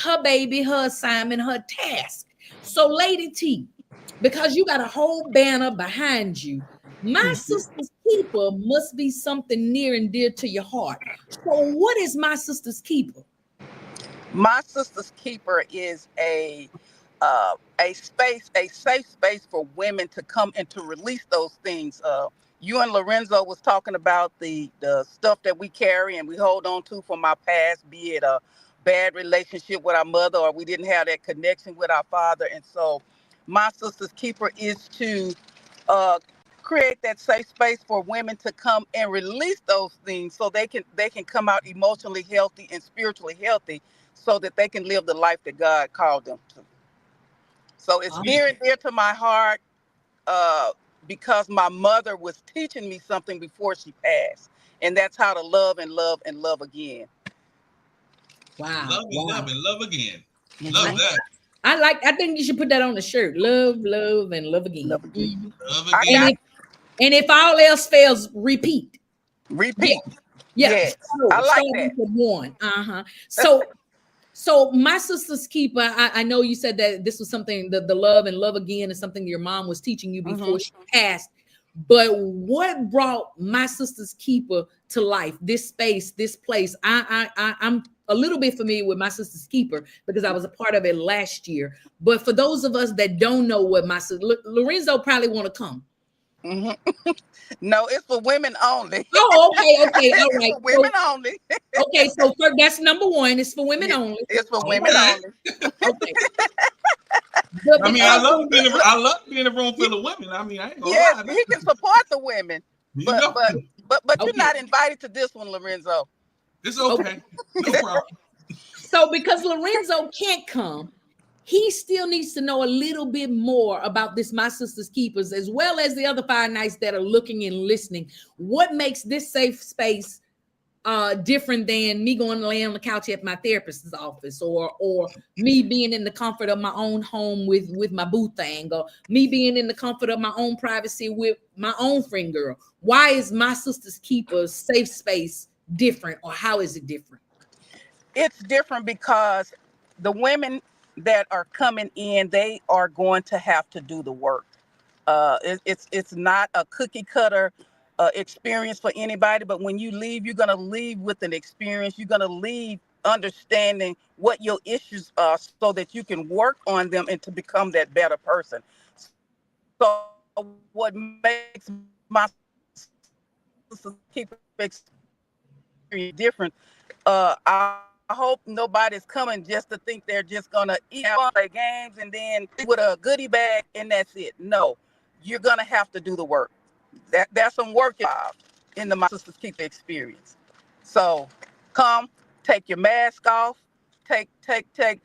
[SPEAKER 8] her baby, her assignment, her task. So Lady T, because you got a whole banner behind you, my sister's keeper must be something near and dear to your heart. So what is my sister's keeper?
[SPEAKER 1] My sister's keeper is a space, a safe space for women to come and to release those things. You and Lorenzo was talking about the stuff that we carry and we hold on to from our past, be it a bad relationship with our mother or we didn't have that connection with our father. And so my sister's keeper is to create that safe space for women to come and release those things so they can come out emotionally healthy and spiritually healthy so that they can live the life that God called them to. So it's near and dear to my heart because my mother was teaching me something before she passed. And that's how to love and love and love again.
[SPEAKER 8] Wow.
[SPEAKER 10] Love and love and love again. Love that.
[SPEAKER 8] I think you should put that on the shirt. Love, love, and love again. Love again.
[SPEAKER 10] Love again.
[SPEAKER 8] And if all else fails, repeat.
[SPEAKER 1] Repeat.
[SPEAKER 8] Yeah.
[SPEAKER 1] Yes. I like that.
[SPEAKER 8] One. So my sister's keeper, I know you said that this was something that the love and love again is something your mom was teaching you before she passed. But what brought my sister's keeper to life? This space, this place. I'm a little bit familiar with my sister's keeper because I was a part of it last year. But for those of us that don't know what my sister, Lorenzo probably want to come.
[SPEAKER 1] No, it's for women only.
[SPEAKER 8] Oh, okay, all right.
[SPEAKER 1] For women only.
[SPEAKER 8] Okay, so that's number one. It's for women only.
[SPEAKER 1] It's for women only.
[SPEAKER 8] Okay.
[SPEAKER 10] I mean, I love being in a room full of women. I mean, I ain't gonna
[SPEAKER 1] Yes,
[SPEAKER 10] lie.
[SPEAKER 1] he can support the women,
[SPEAKER 10] You
[SPEAKER 1] but
[SPEAKER 10] know,
[SPEAKER 1] you're not invited to this one, Lorenzo.
[SPEAKER 10] it's okay. No problem.
[SPEAKER 8] So because Lorenzo can't come, he still needs to know a little bit more about this My Sister's Keepers, as well as the other Fire Nights that are looking and listening. What makes this safe space different than me going to lay on the couch at my therapist's office, or me being in the comfort of my own home with my boo thing, or me being in the comfort of my own privacy with my own friend girl? Why is My Sister's Keepers safe space different, or how is it different?
[SPEAKER 1] It's different because the women that are coming in, they are going to have to do the work. It's not a cookie cutter experience for anybody, but when you leave, you're going to leave with an experience. You're going to leave understanding what your issues are so that you can work on them and to become that better person. So what makes My Sister's Keeper experience different, I hope nobody's coming just to think they're just gonna eat, play games, and then with a goodie bag and that's it. No, you're gonna have to do the work. There's some work involved in the My Sister's Keeper experience. So come, take your mask off, take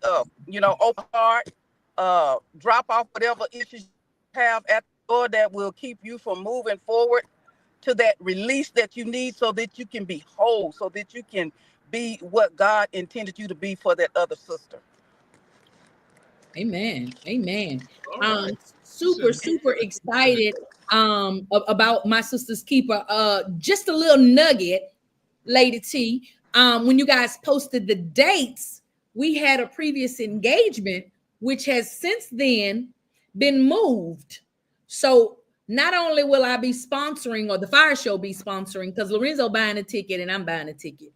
[SPEAKER 1] open heart, drop off whatever issues you have at the door that will keep you from moving forward to that release that you need so that you can be whole, so that you can be what God intended you to be for that other sister.
[SPEAKER 8] Amen. Amen.
[SPEAKER 10] Right.
[SPEAKER 8] Super excited about My Sister's Keeper. Just a little nugget, Lady T. When you guys posted the dates, we had a previous engagement which has since then been moved. So not only will I be sponsoring, or the Fire Show be sponsoring, because Lorenzo buying a ticket and I'm buying a ticket.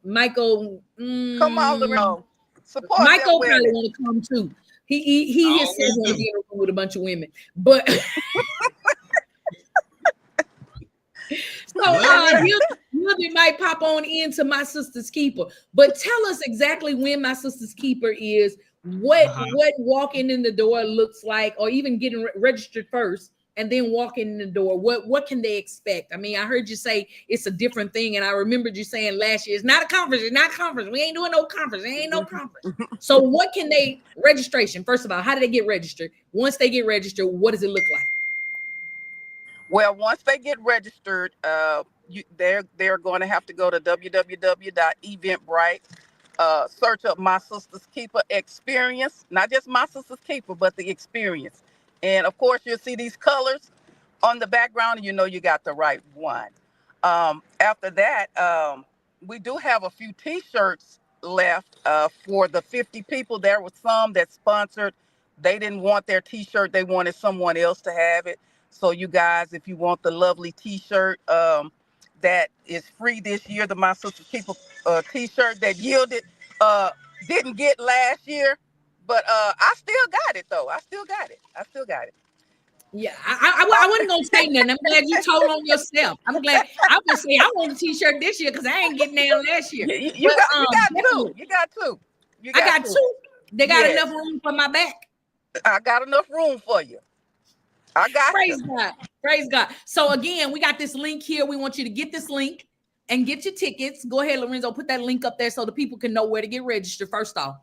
[SPEAKER 8] Michael,
[SPEAKER 1] come on, Lorenzo. Support
[SPEAKER 8] Michael
[SPEAKER 1] them
[SPEAKER 8] probably
[SPEAKER 1] women.
[SPEAKER 8] want to come too. He has said want to be in a room with a bunch of women, but so you might pop on into My Sister's Keeper. But tell us exactly when My Sister's Keeper is, what walking in the door looks like, or even getting registered first and then walking in the door. What can they expect? I mean, I heard you say it's a different thing, and I remembered you saying last year it's not a conference. It's not a conference. We ain't doing no conference. There ain't no conference. So what can they registration? First of all, how do they get registered? Once they get registered, what does it look like?
[SPEAKER 1] Well, once they get registered, they're going to have to go to www.eventbrite, search up My Sister's Keeper experience, not just My Sister's Keeper, but the experience. And of course, you'll see these colors on the background, and you know you got the right one. After that, we do have a few T-shirts left for the 50 people. There were some that sponsored. They didn't want their T-shirt. They wanted someone else to have it. So you guys, if you want the lovely T-shirt that is free this year, the My Sister's Keeper T-shirt that yielded, didn't get last year, but I still got it though. I still got it.
[SPEAKER 8] Yeah, I wasn't gonna say nothing. I'm glad you told on yourself. I'm glad. I would say I want a T-shirt this year because I ain't getting down last year.
[SPEAKER 1] You got two. You got two.
[SPEAKER 8] I got two. They got
[SPEAKER 1] Yes.
[SPEAKER 8] enough room for my back.
[SPEAKER 1] I got enough room for you. I got
[SPEAKER 8] Praise
[SPEAKER 1] you.
[SPEAKER 8] God. Praise God. So again, we got this link here. We want you to get this link and get your tickets. Go ahead, Lorenzo, put that link up there so the people can know where to get registered. First off,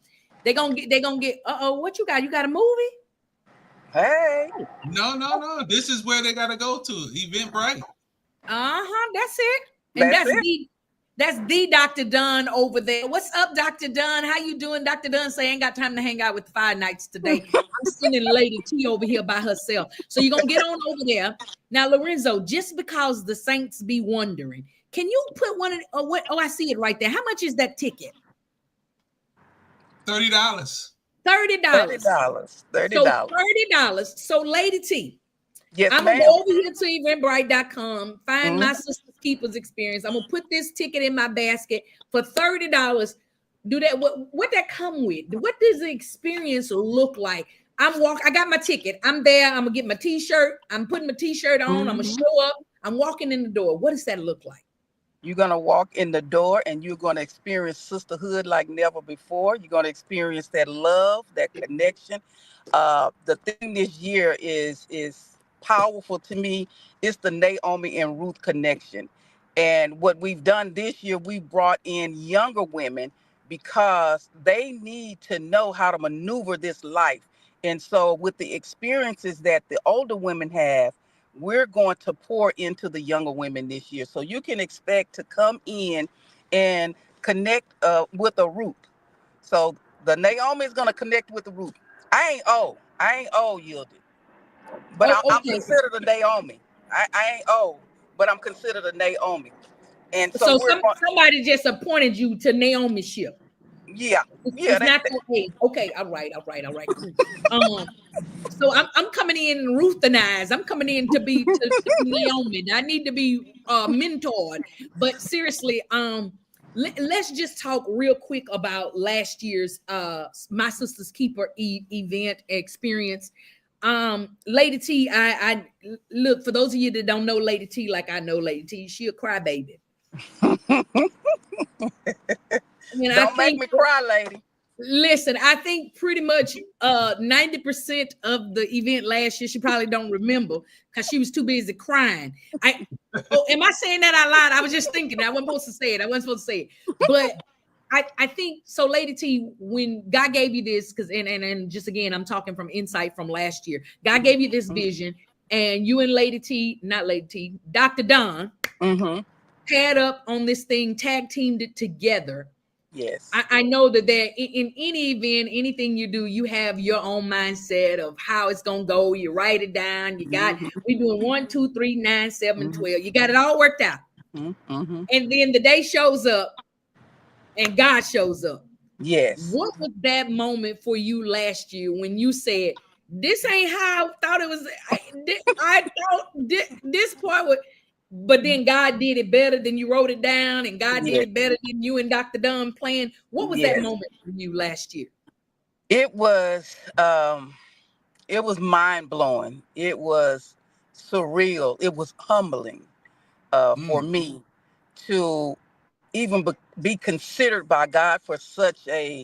[SPEAKER 8] they're gonna get what you got? You got a movie?
[SPEAKER 1] Hey.
[SPEAKER 10] No. This is where they gotta go to. Eventbrite.
[SPEAKER 8] That's it. And that's the Dr. Dunn over there. What's up, Dr. Dunn? How you doing? Dr. Dunn say ain't got time to hang out with the Fire Nights today. I'm sending Lady T over here by herself. So you're gonna get on over there. Now, Lorenzo, just because the Saints be wondering, can you put one in what? Oh, I see it right there. How much is that ticket?
[SPEAKER 10] $30.
[SPEAKER 8] $30. So $30. So Lady T.
[SPEAKER 1] Yes,
[SPEAKER 8] I'm gonna go over here to eventbrite.com, find My Sister's Keepers experience. I'm gonna put this ticket in my basket for $30. Do that. What that come with? What does the experience look like? I got my ticket. I'm there. I'm gonna get my T-shirt. I'm putting my T-shirt on. I'm gonna show up. I'm walking in the door. What does that look like?
[SPEAKER 1] You're going to walk in the door and you're going to experience sisterhood like never before. You're going to experience that love, that connection. The thing this year is powerful to me. It's the Naomi and Ruth connection. And what we've done this year, we brought in younger women because they need to know how to maneuver this life. And so with the experiences that the older women have, we're going to pour into the younger women this year. So you can expect to come in and connect with a Ruth. So the Naomi is going to connect with the Ruth. I ain't old, yielded, but
[SPEAKER 8] Oh,
[SPEAKER 1] I'm
[SPEAKER 8] okay.
[SPEAKER 1] considered a Naomi. I ain't old, but I'm considered a Naomi. And so
[SPEAKER 8] So
[SPEAKER 1] we're going,
[SPEAKER 8] somebody just appointed you to Naomi's ship.
[SPEAKER 1] yeah, yeah.
[SPEAKER 8] It's not your age. Okay, all right, cool. So I'm coming in Ruthanized. I'm coming in to be Naomi. I need to be mentored. But seriously, let's just talk real quick about last year's My Sister's Keeper event experience. Lady T, I look, for those of you that don't know Lady T like I know Lady T, she a crybaby. I
[SPEAKER 1] Don't make
[SPEAKER 8] think
[SPEAKER 1] me cry, lady.
[SPEAKER 8] Listen, I think pretty much 90% of the event last year she probably don't remember because she was too busy crying. Am I saying that out loud? I was just thinking. I wasn't supposed to say it. But I think so, Lady T, when God gave you this, because and just again, I'm talking from insight from last year. God gave you this vision, and you and Lady T, not Lady T, Dr. Don, paired up on this thing, tag teamed it together.
[SPEAKER 1] Yes.
[SPEAKER 8] I know that there in any event, anything you do, you have your own mindset of how it's gonna go. You write it down. You got we doing 1, 2, 3, 9, 7, 12. You got it all worked out. And then the day shows up and God shows up.
[SPEAKER 1] Yes.
[SPEAKER 8] What was that moment for you last year when you said, this ain't how I thought it was? I thought this part would. But then God did it better than you wrote it down, and God did it better than you and Dr. Dunn planned. What was that moment for you last year?
[SPEAKER 1] It was mind blowing. It was surreal. It was humbling for me to even be considered by God for such a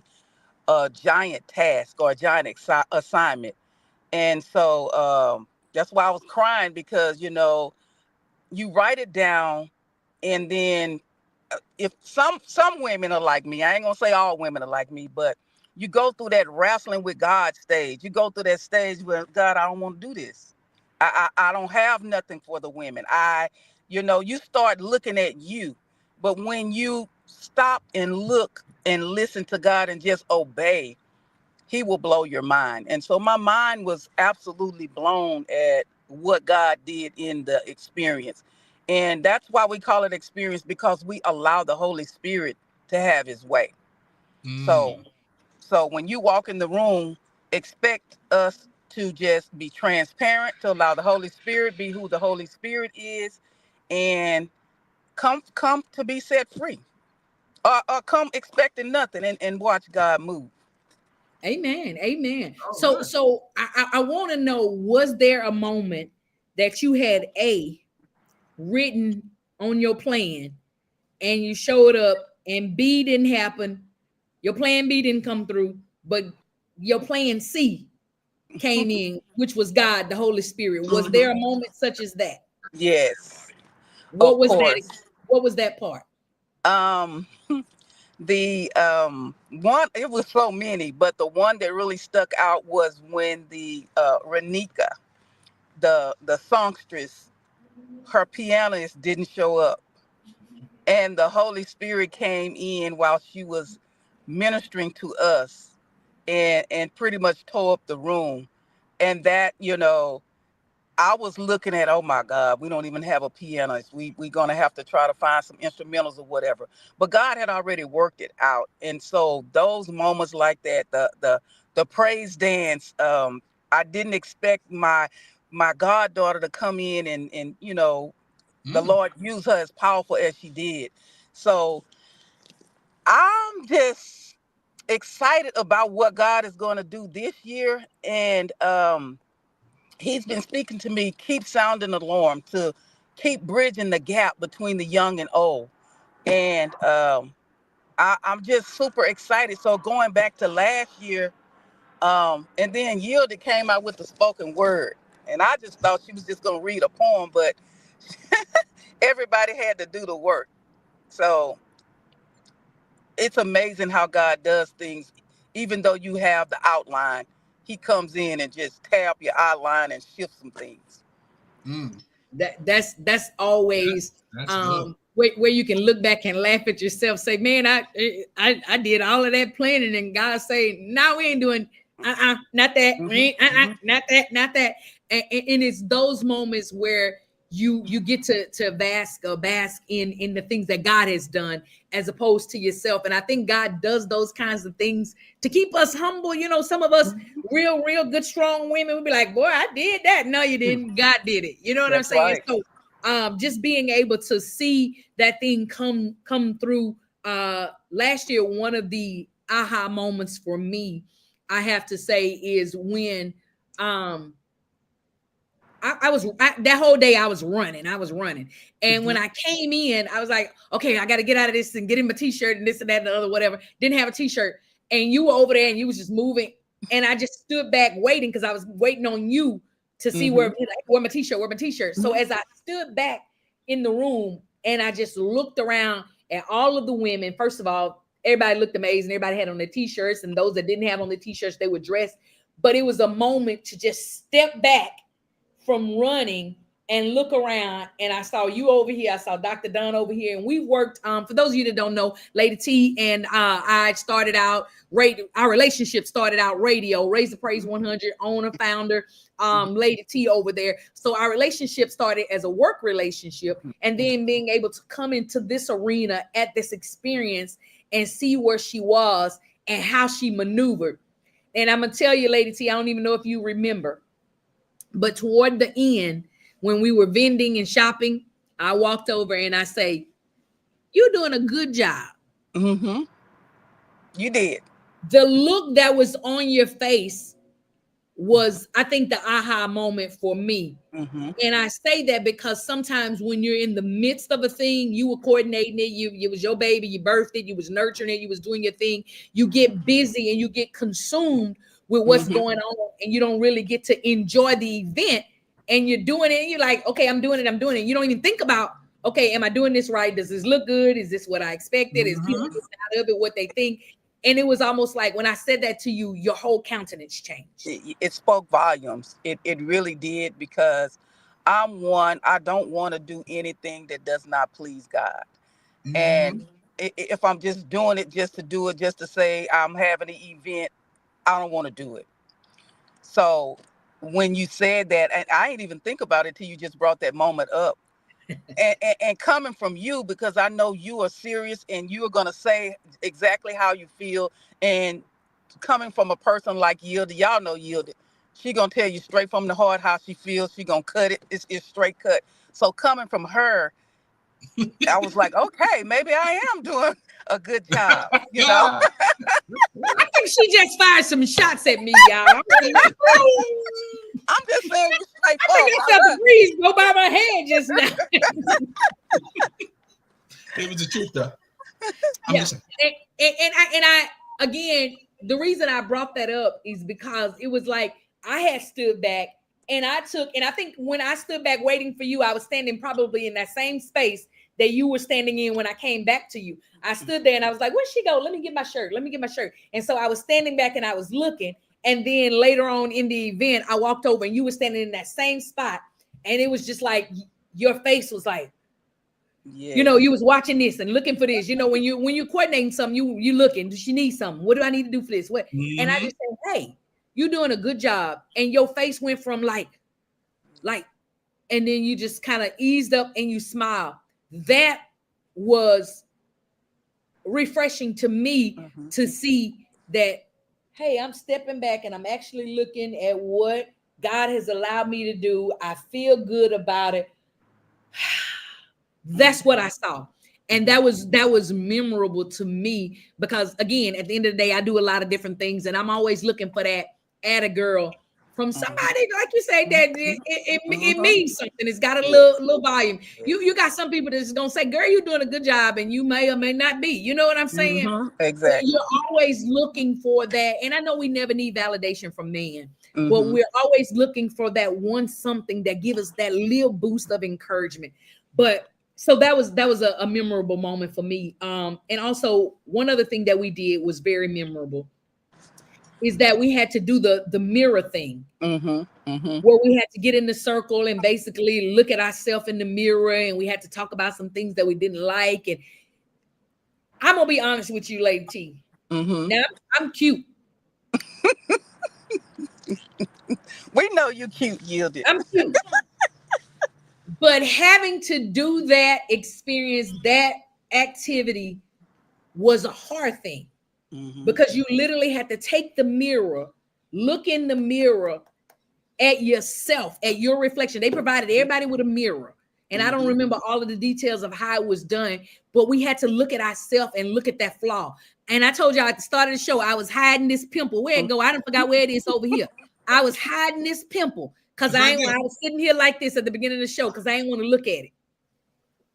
[SPEAKER 1] giant task or a giant assignment. And so that's why I was crying, because you write it down, and then if some women are like me, I ain't gonna say all women are like me, but you go through that wrestling with God stage. You go through that stage where, God, I don't want to do this. I don't have nothing for the women. You start looking at you, but when you stop and look and listen to God and just obey, He will blow your mind. And so my mind was absolutely blown at what God did in the experience. And that's why we call it experience, because we allow the Holy Spirit to have His way. So when you walk in the room, expect us to just be transparent, to allow the Holy Spirit be who the Holy Spirit is, and come to be set free. Or come expecting nothing and watch God move.
[SPEAKER 8] Amen. Amen. So I want to know, was there a moment that you had written on your plan and you showed up and B didn't happen, your plan B didn't come through, but your plan C came in, which was God, the Holy Spirit? Was there a moment such as that?
[SPEAKER 1] Yes.
[SPEAKER 8] What was that? What was that part?
[SPEAKER 1] The one, it was so many, but the one that really stuck out was when the Renika, the songstress, her pianist didn't show up, and the Holy Spirit came in while she was ministering to us, and pretty much tore up the room. And that, I was looking at, oh my God, we don't even have a pianist. We're gonna have to try to find some instrumentals or whatever. But God had already worked it out. And so those moments like that, the praise dance, I didn't expect my goddaughter to come in and the Lord used her as powerful as she did. So I'm just excited about what God is going to do this year. And He's been speaking to me, keep sounding the alarm, to keep bridging the gap between the young and old. And I'm just super excited. So going back to last year, and then Yielded came out with the spoken word. And I just thought she was just going to read a poem, but everybody had to do the work. So it's amazing how God does things. Even though you have the outline, he comes in and just tap your outline and shift some things.
[SPEAKER 8] That's always where you can look back and laugh at yourself, say, man, I did all of that planning, and God say, no, we ain't doing not that, not that. And it's those moments where you get to bask in the things that God has done as opposed to yourself. And I think God does those kinds of things to keep us humble. You know, some of us real good, strong women would be like, boy, I did that. No, you didn't. God did it. You know what I'm saying? Right. So just being able to see that thing come through. Last year, one of the aha moments for me, I have to say, is when I was that whole day I was running. And when I came in, I was like, okay, I got to get out of this and get him a t-shirt and this and that and the other, whatever. Didn't have a t-shirt. And you were over there and you was just moving. And I just stood back waiting because I was waiting on you to see where my t-shirt. So as I stood back in the room and I just looked around at all of the women, first of all, everybody looked amazing. Everybody had on their t-shirts, and those that didn't have on the t-shirts, they were dressed. But it was a moment to just step back from running and look around, and I saw you over here. I saw Dr. Dunn over here, and we worked. For those of you that don't know, Lady T and I started out radio. Our relationship started out radio. Raise the Praise 100 owner, founder, Lady T over there. So our relationship started as a work relationship, and then being able to come into this arena at this experience and see where she was and how she maneuvered. And I'm gonna tell you, Lady T, I don't even know if you remember, but toward the end, when we were vending and shopping, I walked over and I say, you're doing a good job.
[SPEAKER 1] You did.
[SPEAKER 8] The look that was on your face was, I think, the aha moment for me. And I say that because sometimes when you're in the midst of a thing, you were coordinating it, it was your baby, you birthed it, you was nurturing it, you was doing your thing, you get busy and you get consumed with what's going on, and you don't really get to enjoy the event. And you're doing it, and you're like, okay, I'm doing it. You don't even think about, okay, am I doing this right? Does this look good? Is this what I expected? Is people getting out of it what they think? And it was almost like when I said that to you, your whole countenance changed.
[SPEAKER 1] It spoke volumes. It really did, because I don't want to do anything that does not please God. And if I'm just doing it just to do it, just to say I'm having an event, I don't want to do it. So when you said that, and I didn't even think about it till you just brought that moment up. and coming from you, because I know you are serious and you are going to say exactly how you feel. And coming from a person like Yielded, y'all know Yielded, she going to tell you straight from the heart how she feels. She going to cut it. It's straight cut. So coming from her, I was like, okay, maybe I am doing a good job, you know.
[SPEAKER 8] I think she just fired some shots at me, y'all. I'm
[SPEAKER 1] just saying,
[SPEAKER 8] I think I felt the breeze go by my head just now.
[SPEAKER 10] It was the truth, though.
[SPEAKER 8] And I again, the reason I brought that up is because it was like I had stood back and I think when I stood back waiting for you, I was standing probably in that same space that you were standing in when I came back to you. I stood there and I was like, where'd she go? Let me get my shirt. And so I was standing back and I was looking. And then later on in the event, I walked over and you were standing in that same spot. And it was just like, your face was like, you know, you was watching this and looking for this. You know, when you're coordinating something, you looking, does she need something? What do I need to do for this? What? And I just said, hey, you're doing a good job. And your face went from like, and then you just kind of eased up and you smiled. That was refreshing to me to see that, hey, I'm stepping back and I'm actually looking at what God has allowed me to do. I feel good about it. That's what I saw. And that was memorable to me because, again, at the end of the day, I do a lot of different things and I'm always looking for that atta girl from somebody, like you say, that it means something. It's got a little volume. You got some people that's gonna say, girl, you're doing a good job, and you may or may not be. You know what I'm saying?
[SPEAKER 1] Exactly.
[SPEAKER 8] You're always looking for that. And I know we never need validation from men, but
[SPEAKER 1] Mhm.
[SPEAKER 8] we're always looking for that one something that gives us that little boost of encouragement. But so that was a memorable moment for me. And also one other thing that we did was very memorable is that we had to do the mirror thing, where we had to get in the circle and basically look at ourselves in the mirror, and we had to talk about some things that we didn't like. And I'm gonna be honest with you, Lady T. Now I'm cute.
[SPEAKER 1] We know you cute, Yielded.
[SPEAKER 8] I'm cute. But having to do that experience, that activity was a hard thing, because you literally had to take the mirror, look in the mirror at yourself, at your reflection. They provided everybody with a mirror. And I don't remember all of the details of how it was done, but we had to look at ourselves and look at that flaw. And I told y'all at the start of the show, I was hiding this pimple. Where it go? I don't forgot where it is over here. I was hiding this pimple because I was sitting here like this at the beginning of the show because I didn't want to look at it.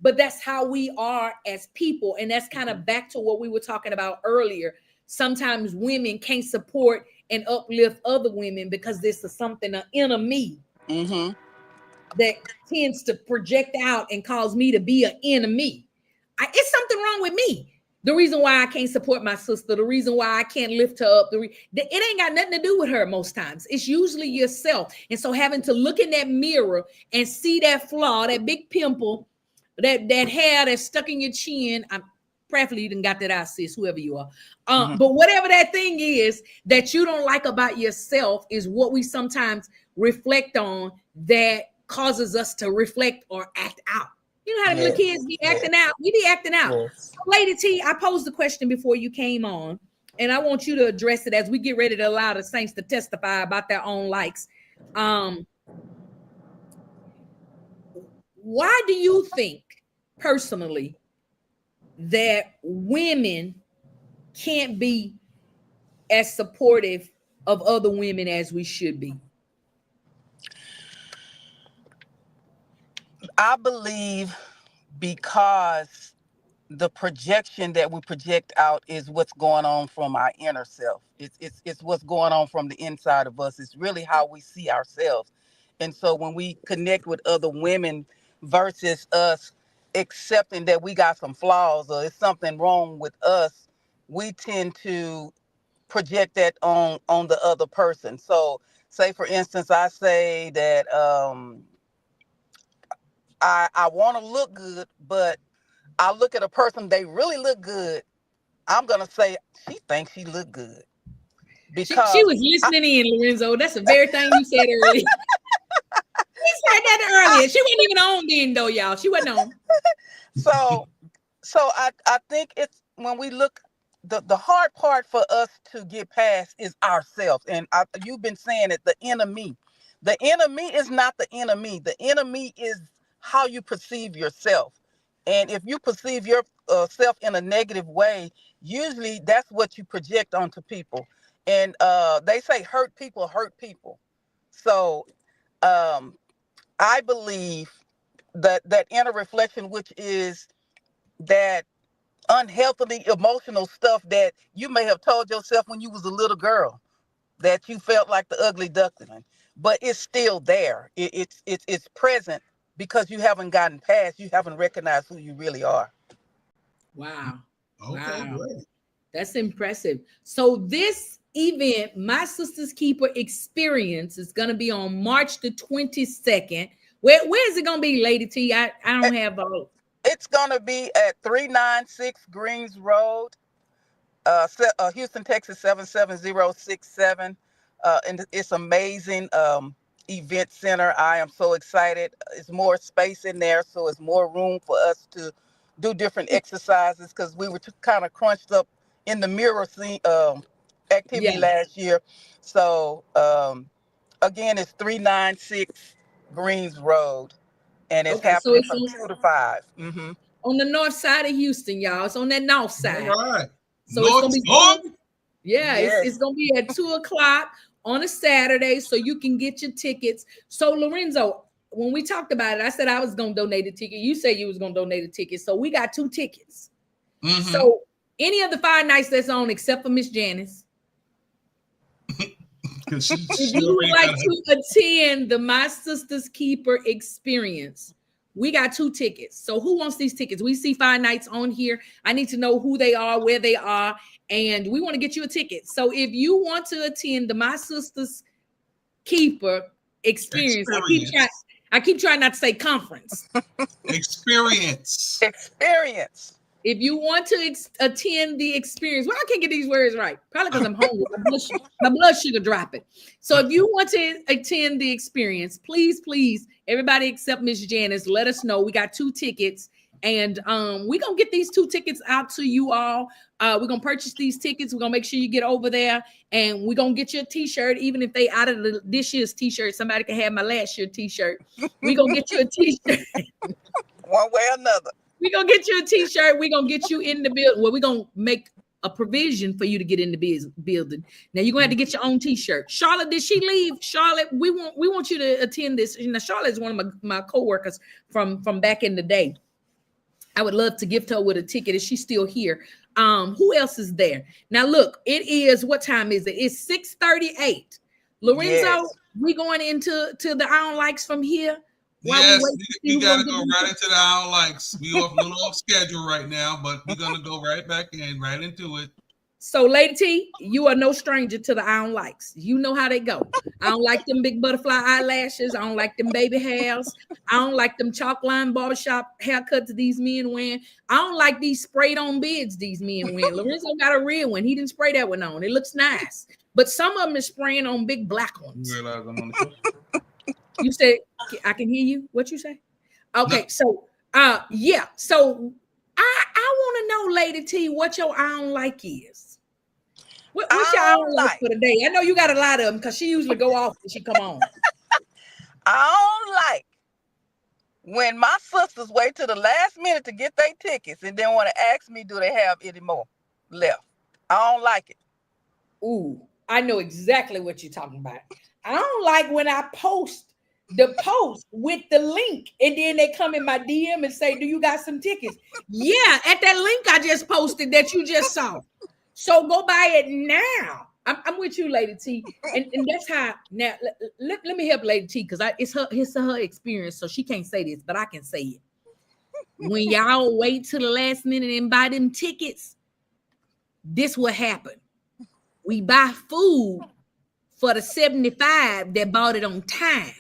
[SPEAKER 8] But that's how we are as people. And that's kind of back to what we were talking about earlier. Sometimes women can't support and uplift other women because this is something, an inner me that tends to project out and cause me to be an enemy. It's something wrong with me. The reason why I can't support my sister, the reason why I can't lift her up, it ain't got nothing to do with her most times. It's usually yourself. And so having to look in that mirror and see that flaw, that big pimple, that hair that's stuck in your chin. I'm prayerfully you didn't got that out, sis, whoever you are. But whatever that thing is that you don't like about yourself is what we sometimes reflect on that causes us to reflect or act out. You know how the little kids be acting out? We be acting out. So, Lady T, I posed the question before you came on, and I want you to address it as we get ready to allow the saints to testify about their own likes. Why do you think, personally, that women can't be as supportive of other women as we should be?
[SPEAKER 1] I believe because the projection that we project out is what's going on from our inner self. It's what's going on from the inside of us. It's really how we see ourselves. And so when we connect with other women versus us accepting that we got some flaws or it's something wrong with us, we tend to project that on the other person. So say for instance, I say that I want to look good, but I look at a person, they really look good. I'm going to say, she thinks she look good. Because
[SPEAKER 8] she was listening in, Lorenzo. That's the very thing you said earlier. You said that earlier. She wasn't even on then, though, y'all. She wasn't on.
[SPEAKER 1] So I think it's when we look, the hard part for us to get past is ourselves. And you've been saying it, the enemy. The enemy is not the enemy. The enemy is how you perceive yourself. And if you perceive yourself in a negative way, usually that's what you project onto people. And they say hurt people hurt people. So I believe that inner reflection, which is that unhealthily emotional stuff that you may have told yourself when you was a little girl, that you felt like the ugly duckling, but it's still there. It's present because you haven't gotten past, you haven't recognized who you really are.
[SPEAKER 8] Wow.
[SPEAKER 10] Okay,
[SPEAKER 8] wow.
[SPEAKER 10] great.
[SPEAKER 8] That's impressive. So this event, My Sister's Keeper Experience, is going to be on March the 22nd. Where is it going to be, Lady T? I don't have a...
[SPEAKER 1] It's going to be at 396 Greens Road, Houston, Texas 77067. And it's amazing event center. I am so excited. It's more space in there, so it's more room for us to do different exercises because we were kind of crunched up in the mirror scene, activity last year. So again, it's 396 Greens Road, and it's happening from 2 to 5.
[SPEAKER 8] On the north side of Houston, y'all. It's on that north side.
[SPEAKER 10] All right.
[SPEAKER 8] So it's gonna be
[SPEAKER 10] north?
[SPEAKER 8] it's gonna be at 2:00 on a Saturday so you can get your tickets. So Lorenzo, when we talked about it, I said I was going to donate a ticket. You said you was going to donate a ticket. So we got 2 tickets.
[SPEAKER 10] Mm-hmm.
[SPEAKER 8] So any of the 5 nights that's on, except for Miss Janice, if you would like to attend the My Sister's Keeper experience, we got 2 tickets. So who wants these tickets? We see 5 nights on here. I need to know who they are, where they are, and we want to get you a ticket. So if you want to attend the My Sister's Keeper experience. I keep trying not to say conference.
[SPEAKER 10] Experience.
[SPEAKER 8] If you want to attend the experience, well, I can't get these words right. Probably because I'm hungry. My blood sugar dropping. So if you want to attend the experience, please, everybody except Miss Janice, let us know. We got 2 tickets, and we're going to get these 2 tickets out to you all. We're going to purchase these tickets. We're going to make sure you get over there, and we're going to get you a T-shirt. Even if they out of this year's T-shirt, somebody can have my last year T-shirt. We're going to get you a T-shirt.
[SPEAKER 1] One way or another.
[SPEAKER 8] We're going to get you a T-shirt. We're going to get you in the building. Well, we're going to make a provision for you to get in the building. Now, you're going to have to get your own T-shirt. Charlotte, did she leave? Charlotte, we want you to attend this. You know, Charlotte is one of my co-workers from back in the day. I would love to gift her with a ticket. Is she still here? Who else is there? Now, look, it is, what time is it? It's 6:38. Lorenzo, we going into the I don't likes from here?
[SPEAKER 10] Yes, we got to go right into the I don't likes. We off a little off schedule right now, but we're going to go right back in, right into it.
[SPEAKER 8] So, Lady T, you are no stranger to the I don't likes. You know how they go. I don't like them big butterfly eyelashes. I don't like them baby hairs. I don't like them chalk line barbershop haircuts these men wearing. I don't like these sprayed on beards these men wearing. Lorenzo got a real one. He didn't spray that one on. It looks nice. But some of them is spraying on big black ones.
[SPEAKER 10] You realize I'm on the show?
[SPEAKER 8] You said, I can hear you. What you say? Okay, so yeah. So I want to know, Lady T, what your I don't like is. What's your I don't like for the day? I know you got a lot of them because she usually go off when she come on.
[SPEAKER 1] I don't like when my sisters wait till the last minute to get their tickets and then want to ask me, do they have any more left? I don't like it.
[SPEAKER 8] Ooh, I know exactly what you're talking about. I don't like when I post the post with the link and then they come in my DM and say, do you got some tickets? Yeah, at that link I just posted that you just saw. So go buy it now. I'm with you, Lady T. And that's how, now let me help Lady T because it's her experience, so she can't say this, but I can say it. When y'all wait till the last minute and buy them tickets, this will happen. We buy food for the 75 that bought it on time.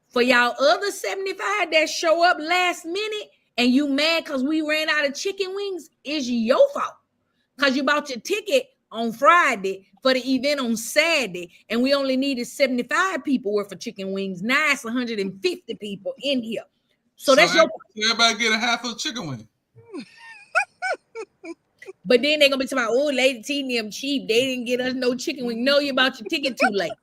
[SPEAKER 8] For y'all other 75 that show up last minute and you mad because we ran out of chicken wings, it's your fault. Because you bought your ticket on Friday for the event on Saturday, and we only needed 75 people worth of chicken wings. Now it's 150 people in here. So that's your fault.
[SPEAKER 10] Everybody get a half of a chicken wing.
[SPEAKER 8] But then they're going to be talking about, oh, Lady T and them cheap. They didn't get us no chicken wing. No, you bought your ticket too late.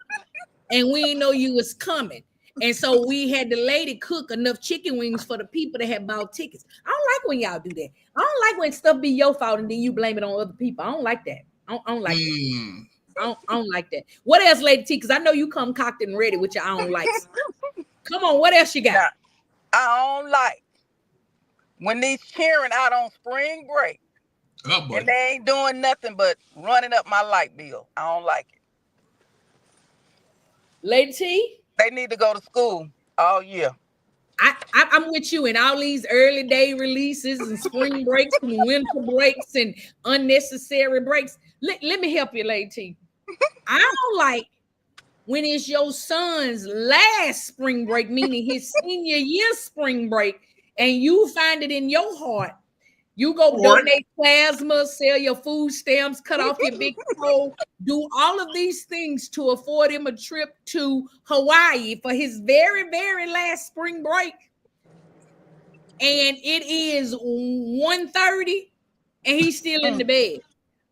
[SPEAKER 8] And we didn't know you was coming. And so we had the lady cook enough chicken wings for the people that had bought tickets. I don't like when y'all do that. I don't like when stuff be your fault and then you blame it on other people. I don't like that. I don't like that. I don't like that. What else, Lady T? Because I know you come cocked and ready with your I don't like. Come on, what else you got?
[SPEAKER 1] Now, I don't like when these cheering out on spring break.
[SPEAKER 10] Oh, boy.
[SPEAKER 1] And they ain't doing nothing but running up my light bill. I don't like it.
[SPEAKER 8] Lady T?
[SPEAKER 1] They need to go to school all year.
[SPEAKER 8] I'm with you in all these early day releases and spring breaks and winter breaks and unnecessary breaks. Let me help you, Lady T. I don't like when it's your son's last spring break, meaning his senior year spring break, and you find it in your heart. You go donate plasma, sell your food stamps, cut off your big toe, do all of these things to afford him a trip to Hawaii for his very, very last spring break. And it is 1:30 and he's still in the bed.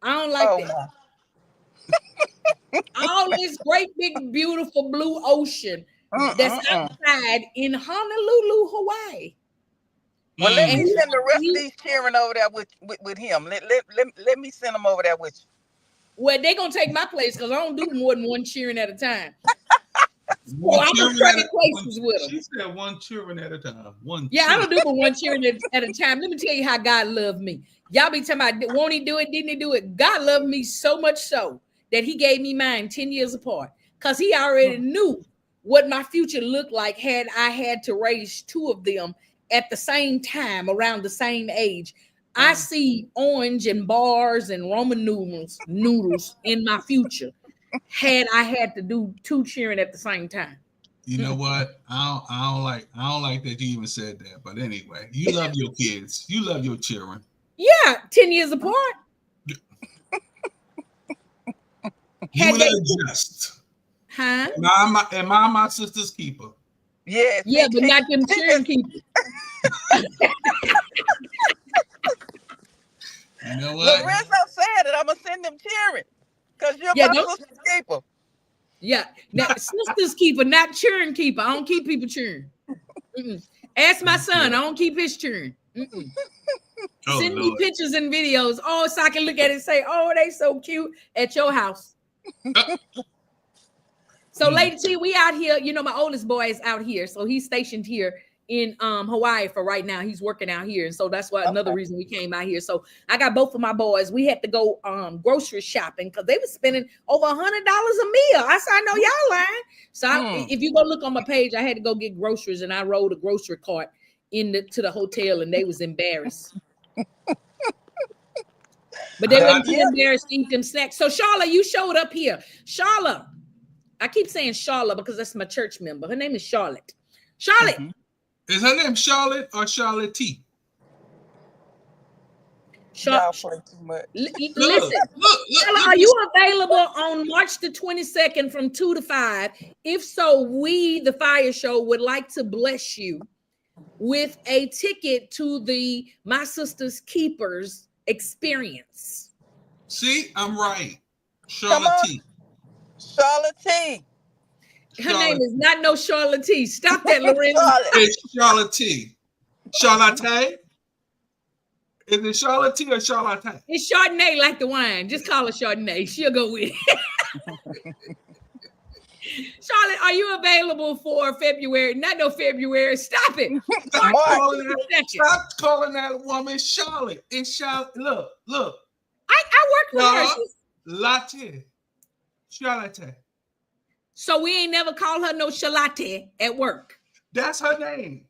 [SPEAKER 8] I don't like that. All this great, big, beautiful blue ocean that's outside in Honolulu, Hawaii.
[SPEAKER 1] Well, let me send the rest of these cheering over there with him. Let me send them over there with you.
[SPEAKER 8] Well, they're gonna take my place because I don't do more than one cheering at a time.
[SPEAKER 10] One
[SPEAKER 8] I'm gonna trade places with them.
[SPEAKER 10] She said one cheering at a time.
[SPEAKER 8] Yeah, I don't do but one cheering at a time. Let me tell you how God loved me. Y'all be talking about, won't he do it? Didn't he do it? God loved me so much so that he gave me mine 10 years apart because he already knew what my future looked like had I had to raise two of them at the same time around the same age. I see orange and bars and Roman noodles in my future had I had to do two cheering at the same time.
[SPEAKER 10] You know what? I don't like that you even said that. But anyway, you love your kids. You love your children.
[SPEAKER 8] Yeah, 10 years apart.
[SPEAKER 10] You would adjust.
[SPEAKER 8] Huh?
[SPEAKER 10] Am I my sister's keeper?
[SPEAKER 1] Yes.
[SPEAKER 8] Yeah, but not them cheering keepers.
[SPEAKER 10] You know what?
[SPEAKER 1] Lorenzo said it. I'm gonna send them cheering because you're my sister's keeper.
[SPEAKER 8] Yeah, now, sister's keeper, not cheering keeper. I don't keep people cheering. Ask my son. I don't keep his cheering. Send me pictures and videos. Oh, so I can look at it and say, "Oh, they so cute at your house." So, Lady T, we out here. You know, my oldest boy is out here, so he's stationed here in Hawaii for right now. He's working out here, and so that's why another reason we came out here. So I got both of my boys. We had to go grocery shopping because they were spending over $100 a meal. I said, I know y'all lying. So if you go look on my page, I had to go get groceries, and I rode a grocery cart to the hotel, and they was embarrassed. But they weren't too embarrassed to eat them snacks. So Charlotte, you showed up here. Charlotte, I keep saying Charlotte because that's my church member. Her name is Charlotte. Charlotte.
[SPEAKER 10] Is her name Charlotte or Charlotte T?
[SPEAKER 8] Listen, Charlotte, are you available on March the 22nd from 2 to 5? If so, we, the Fire Show, would like to bless you with a ticket to the My Sister's Keepers experience.
[SPEAKER 10] See, I'm right. Charlotte T.
[SPEAKER 1] Charlotte T.
[SPEAKER 8] Her name is not no Charlotte T. Stop that, Lorenzo.
[SPEAKER 10] It's Charlotte T. Charlotte. Is it Charlotte T or Charlotte?
[SPEAKER 8] It's Chardonnay like the wine. Just call her Chardonnay. She'll go with it. Charlotte, are you available for February? Not no February. Stop it.
[SPEAKER 10] Stop calling that woman Charlotte. It's Charlotte. Look.
[SPEAKER 8] I work with her.
[SPEAKER 10] Latte. Charlotte.
[SPEAKER 8] So we ain't never called her no Charlotte at work.
[SPEAKER 10] That's her name.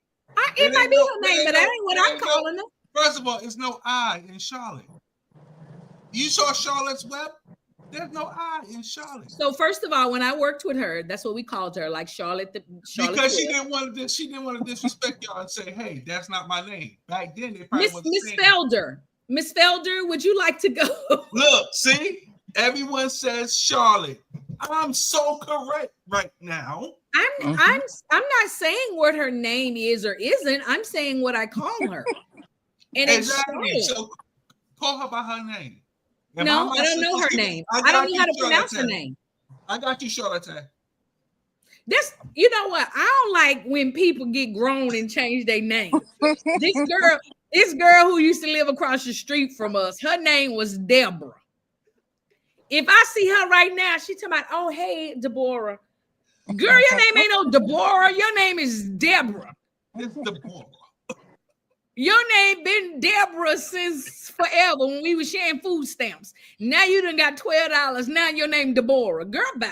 [SPEAKER 8] It might be her name, but that ain't what I'm calling her.
[SPEAKER 10] First of all, it's no I in Charlotte. You saw Charlotte's web? There's no I in Charlotte.
[SPEAKER 8] So first of all, when I worked with her, that's what we called her, like Charlotte.
[SPEAKER 10] Because she didn't want to disrespect y'all and say, "Hey, that's not my name." Back then, they probably
[SPEAKER 8] Miss Felder. Miss Felder, would you like to go?
[SPEAKER 10] Look, see, everyone says Charlotte. I'm so correct right now.
[SPEAKER 8] I'm not saying what her name is or isn't. I'm saying what I call her. And
[SPEAKER 10] exactly. So call her by her name.
[SPEAKER 8] No, I don't know her name. I don't know how to pronounce her name.
[SPEAKER 10] I got you, Charlotte.
[SPEAKER 8] That's, you know what? I don't like when people get grown and change their name. This girl who used to live across the street from us, her name was Deborah. If I see her right now, she talking about, oh, hey, Deborah. Girl, your name ain't no Deborah. Your name is Deborah.
[SPEAKER 10] It's Deborah.
[SPEAKER 8] Your name been Deborah since forever when we were sharing food stamps. Now you done got $12. Now your name Deborah. Girl, bye.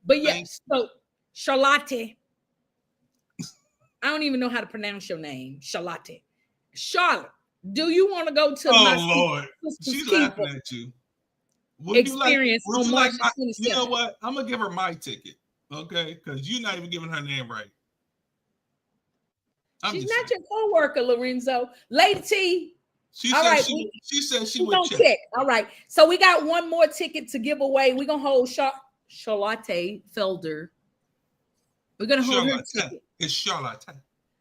[SPEAKER 8] But yes, so Charlotte. I don't even know how to pronounce your name. Charlotte. Charlotte, do you want to go to
[SPEAKER 10] my Lord. She's laughing at you.
[SPEAKER 8] Experience on March 27th?
[SPEAKER 10] You know what? I'm going to give her my ticket. Okay? Because you're not even giving her name right.
[SPEAKER 8] She's not your co-worker, Lorenzo. Lady T.
[SPEAKER 10] She said she would check.
[SPEAKER 8] All right. So we got one more ticket to give away. We're going to hold Charlotte Felder. We're going to hold her ticket.
[SPEAKER 10] It's Charlotte.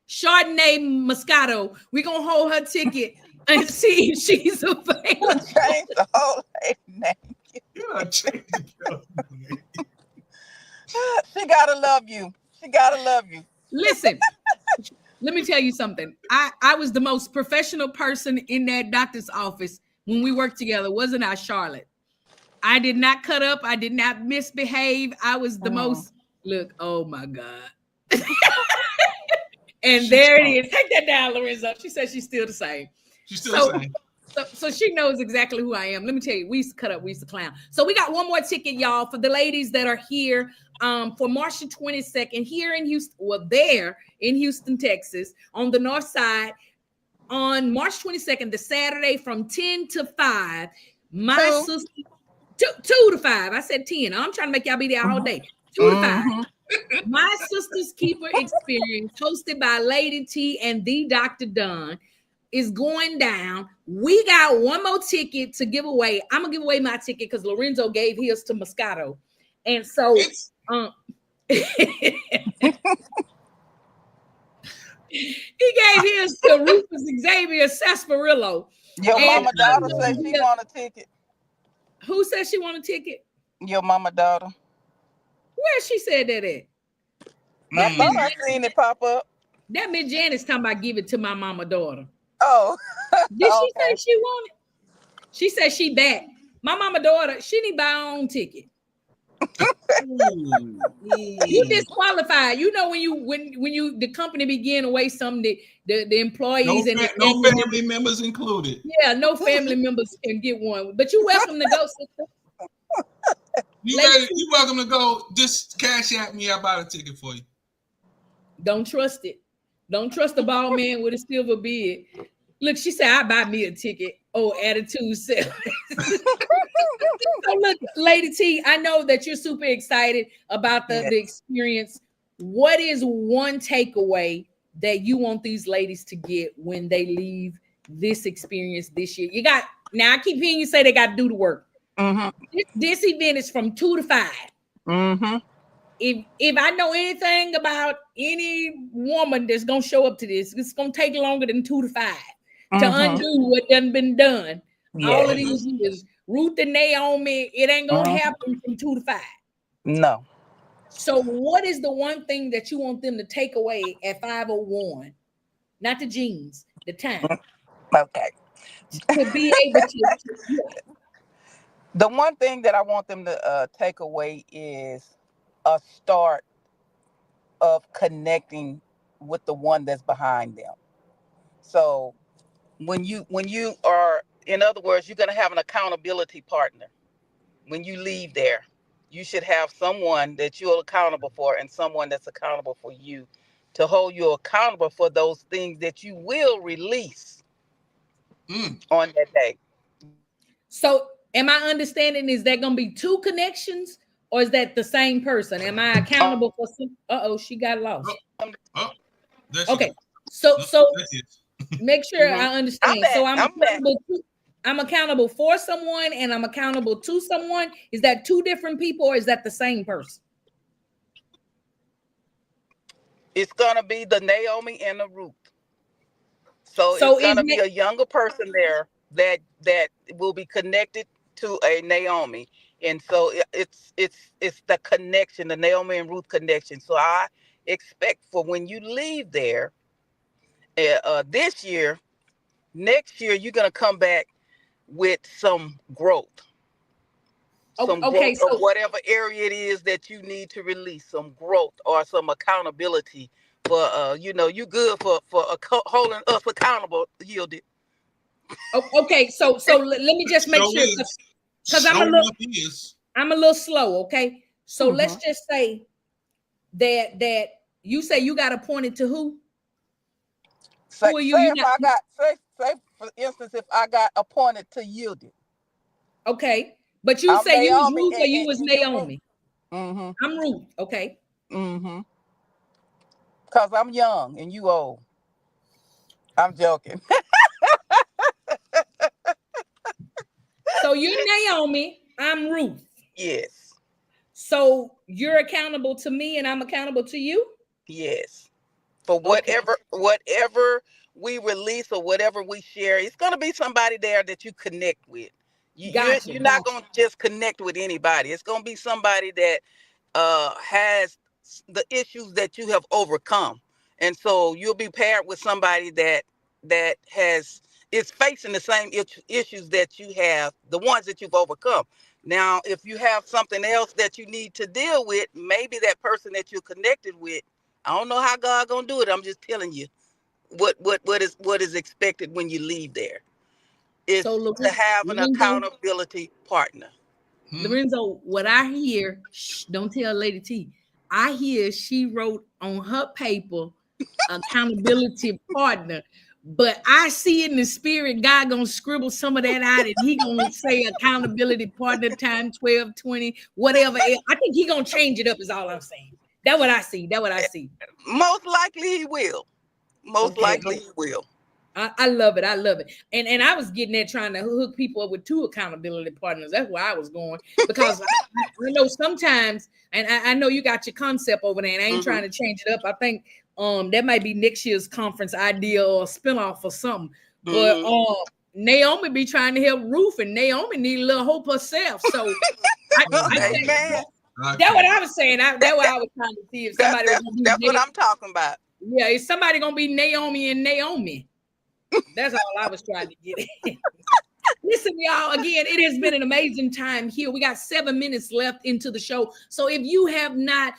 [SPEAKER 8] Chardonnay Moscato. We're going to hold her ticket and see if she's available.
[SPEAKER 1] Change the whole name.
[SPEAKER 10] You're not changing the name.
[SPEAKER 1] She got to love you. She got to love you.
[SPEAKER 8] Listen. Let me tell you something. I was the most professional person in that doctor's office when we worked together, wasn't I, Charlotte? I did not cut up. I did not misbehave. I was the most, look, oh my God. And there it is. Take that down, Lorenzo. She said she's still the same.
[SPEAKER 10] She's still the same.
[SPEAKER 8] So she knows exactly who I am. Let me tell you, we used to cut up, we used to clown. So we got one more ticket, y'all, for the ladies that are here for March the 22nd here in Houston, well, there in Houston, Texas, on the north side, on March 22nd, the Saturday from 10 to 5. My sister, 2 to 5. I said 10. I'm trying to make y'all be there all day. 2 to 5. My Sister's Keeper Experience, hosted by Lady T and the Dr. Dunn, is going down. We got one more ticket to give away. I'm gonna give away my ticket because Lorenzo gave his to Moscato, and so he gave his to Rufus Xavier Sarsaparilla.
[SPEAKER 1] Your mama daughter said she want a ticket.
[SPEAKER 8] Who said she want a ticket?
[SPEAKER 1] Your mama daughter.
[SPEAKER 8] Where she said that at?
[SPEAKER 1] I thought I seen it pop up.
[SPEAKER 8] That Miss Janice talking about give it to my mama daughter.
[SPEAKER 1] Oh,
[SPEAKER 8] did she say she wanted? She said she back. My mama daughter, she need to buy her own ticket. You disqualified. You know when you the company begin to waste something, the employees
[SPEAKER 10] no family members included.
[SPEAKER 8] Yeah, no family members can get one. But you're welcome to go, sister.
[SPEAKER 10] You're welcome to go. Just cash at me. I'll buy a ticket for you.
[SPEAKER 8] Don't trust it. Don't trust the bald man with a silver beard. Look, she said, I buy me a ticket. Oh, attitude self. So look, Lady T, I know that you're super excited about the experience. What is one takeaway that you want these ladies to get when they leave this experience this year? Now I keep hearing you say they got to do the work. This event is from 2 to 5. If I know anything about any woman that's gonna show up to this, it's gonna take longer than 2 to 5 to undo what done been done. All of these years, Ruth and Naomi, it ain't gonna happen from 2 to 5.
[SPEAKER 1] No.
[SPEAKER 8] So, what is the one thing that you want them to take away at 5:01? Not the jeans, the time.
[SPEAKER 1] Okay.
[SPEAKER 8] To be able to.
[SPEAKER 1] The one thing that I want them to take away is a start of connecting with the one that's behind them. So when you are, in other words, you're going to have an accountability partner. When you leave there, you should have someone that you're accountable for and someone that's accountable for you to hold you accountable for those things that you will release on that day.
[SPEAKER 8] So am I understanding, is that going to be two connections or is that the same person? Am I accountable for some? She got lost. Okay. So make sure I understand. So I'm accountable for someone and I'm accountable to someone. Is that two different people or is that the same person?
[SPEAKER 1] It's going to be the Naomi and the Ruth. So it's going to be a younger person there that will be connected to a Naomi. And so it's the connection, the Naomi and Ruth connection. So I expect for when you leave there this year, next year, you're going to come back with some growth. Some growth of whatever area it is that you need to release, some growth or some accountability for, you good for holding us accountable, Yielded.
[SPEAKER 8] Okay, so let me just make sure, because I'm a little slow. Okay, so let's just say that you say you got appointed to who?
[SPEAKER 1] Say for instance, if I got appointed to Yielded.
[SPEAKER 8] Okay, but you say you was Ruth or you was Naomi? I'm Ruth. Okay.
[SPEAKER 1] Because I'm young and you old. I'm joking.
[SPEAKER 8] So you're Naomi, I'm Ruth.
[SPEAKER 1] Yes.
[SPEAKER 8] So you're accountable to me and I'm accountable to you?
[SPEAKER 1] Yes. For whatever we release or whatever we share, it's going to be somebody there that you connect with. You're not going to just connect with anybody. It's going to be somebody that has the issues that you have overcome. And so you'll be paired with somebody that has is facing the same issues that you have, the ones that you've overcome. Now, if you have something else that you need to deal with, maybe that person that you're connected with, I don't know how God gonna do it. I'm just telling you what is expected when you leave there is to have an accountability partner.
[SPEAKER 8] Lorenzo, what I hear, don't tell Lady T. I hear she wrote on her paper accountability partner, but I see in the spirit God gonna scribble some of that out and he gonna say accountability partner time 12, 20, whatever. I think he gonna change it up is all I'm saying. That's what I see. That's what I see.
[SPEAKER 1] Most likely he will. Most likely he will.
[SPEAKER 8] I love it. I love it. And I was getting there trying to hook people up with 2 accountability partners. That's where I was going because I know sometimes, and I know you got your concept over there, and I ain't trying to change it up. I think that might be next year's conference idea or spinoff or something. But Naomi be trying to help Ruth, and Naomi need a little hope herself. So I think that's what I was saying. That's what I was trying to see if somebody was gonna be
[SPEAKER 1] that's what I'm talking about.
[SPEAKER 8] Yeah, is somebody gonna be Naomi and Naomi? That's all I was trying to get in. Listen, y'all, again, it has been an amazing time here. We got 7 minutes left into the show. So if you have not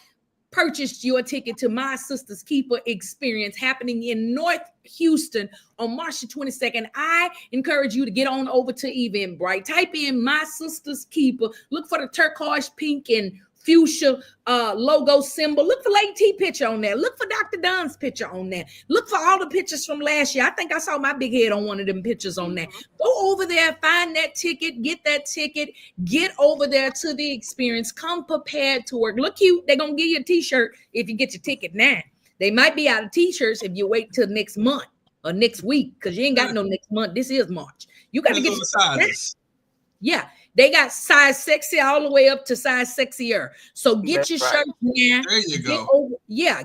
[SPEAKER 8] purchased your ticket to My Sister's Keeper experience happening in North Houston on March the 22nd, I encourage you to get on over to Eventbrite. Type in My Sister's Keeper. Look for the turquoise, pink, and fuchsia logo symbol. Look for Lady T picture on there. Look for Dr. Dunn's picture on there. Look for all the pictures from last year. I think I saw my big head on one of them pictures on there. Go over there, find that ticket, get that ticket, get over there to the experience. Come prepared to work. Look cute. They're going to give you a t-shirt if you get your ticket now. They might be out of t-shirts if you wait till next month or next week because you ain't got no next month. This is March. You got to get your sizes. Yeah. They got size sexy all the way up to size sexier. So get your shirts now.
[SPEAKER 10] There you go.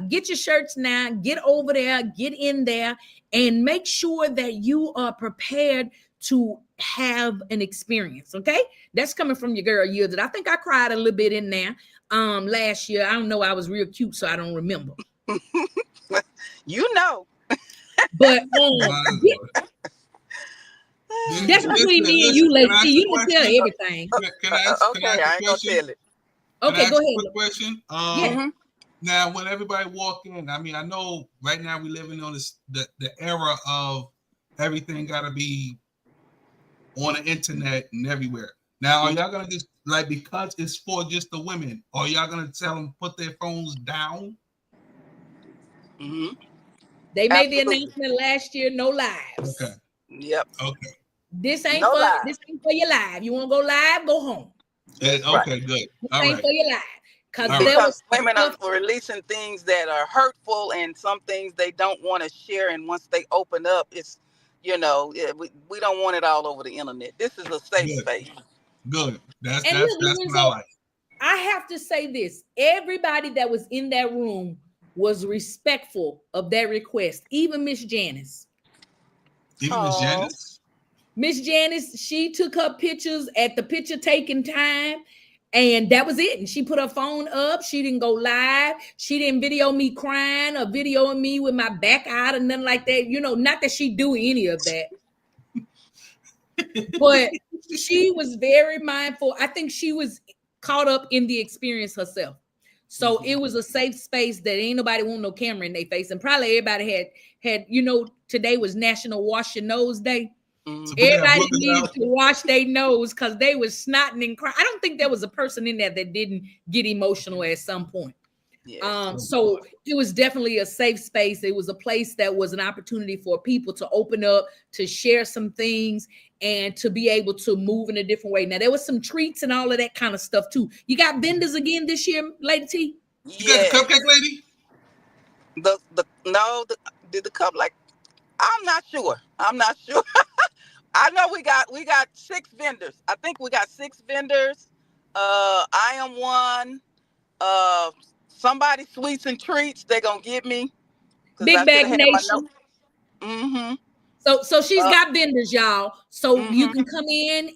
[SPEAKER 8] Get your shirts now. Get over there. Get in there and make sure that you are prepared to have an experience. Okay, that's coming from your girl Yielded. I think I cried a little bit in there last year. I don't know. I was real cute, so I don't remember.
[SPEAKER 1] You know,
[SPEAKER 8] but that's between me and you, Lady. You don't tell everything.
[SPEAKER 10] Can I ask
[SPEAKER 1] I ain't gonna tell it.
[SPEAKER 8] Okay, go ahead.
[SPEAKER 10] Quick question. Now, when everybody walk in, I mean, I know right now we're living on this the era of everything got to be on the internet and everywhere. Now, are y'all gonna just like because it's for just the women? Are y'all gonna tell them put their phones down?
[SPEAKER 8] They made the announcement last year. No lives.
[SPEAKER 10] Okay.
[SPEAKER 1] Yep.
[SPEAKER 10] Okay.
[SPEAKER 8] This ain't for your live. You want to go live? Go home.
[SPEAKER 10] Okay, good.
[SPEAKER 8] This ain't for your live.
[SPEAKER 1] Because women are releasing things that are hurtful and some things they don't want to share. And once they open up, it's, we don't want it all over the internet. This is a safe space.
[SPEAKER 10] Good. That's what I like.
[SPEAKER 8] I have to say this. Everybody that was in that room was respectful of that request. Even Miss Janice.
[SPEAKER 10] Even Miss Janice?
[SPEAKER 8] Miss Janice, she took her pictures at the picture taking time, and that was it. And she put her phone up. She didn't go live. She didn't video me crying or videoing me with my back out or nothing like that. Not that she do any of that. But she was very mindful. I think she was caught up in the experience herself. So it was a safe space that ain't nobody want no camera in their face. And probably everybody had today was National Wash Your Nose Day. Everybody needs to wash their nose because they was snotting and crying. I don't think there was a person in there that didn't get emotional at some point. Yes. So it was definitely a safe space. It was a place that was an opportunity for people to open up, to share some things, and to be able to move in a different way. Now, there was some treats and all of that kind of stuff, too. You got vendors again this year, Lady T?
[SPEAKER 10] You got the cupcake lady?
[SPEAKER 1] Did the cup like... I'm not sure. I know we got 6 vendors. I think we got 6 vendors. I am one. Somebody sweets and treats they're gonna give me.
[SPEAKER 8] Big Bag Nation. So she's got vendors, y'all. So you can come in,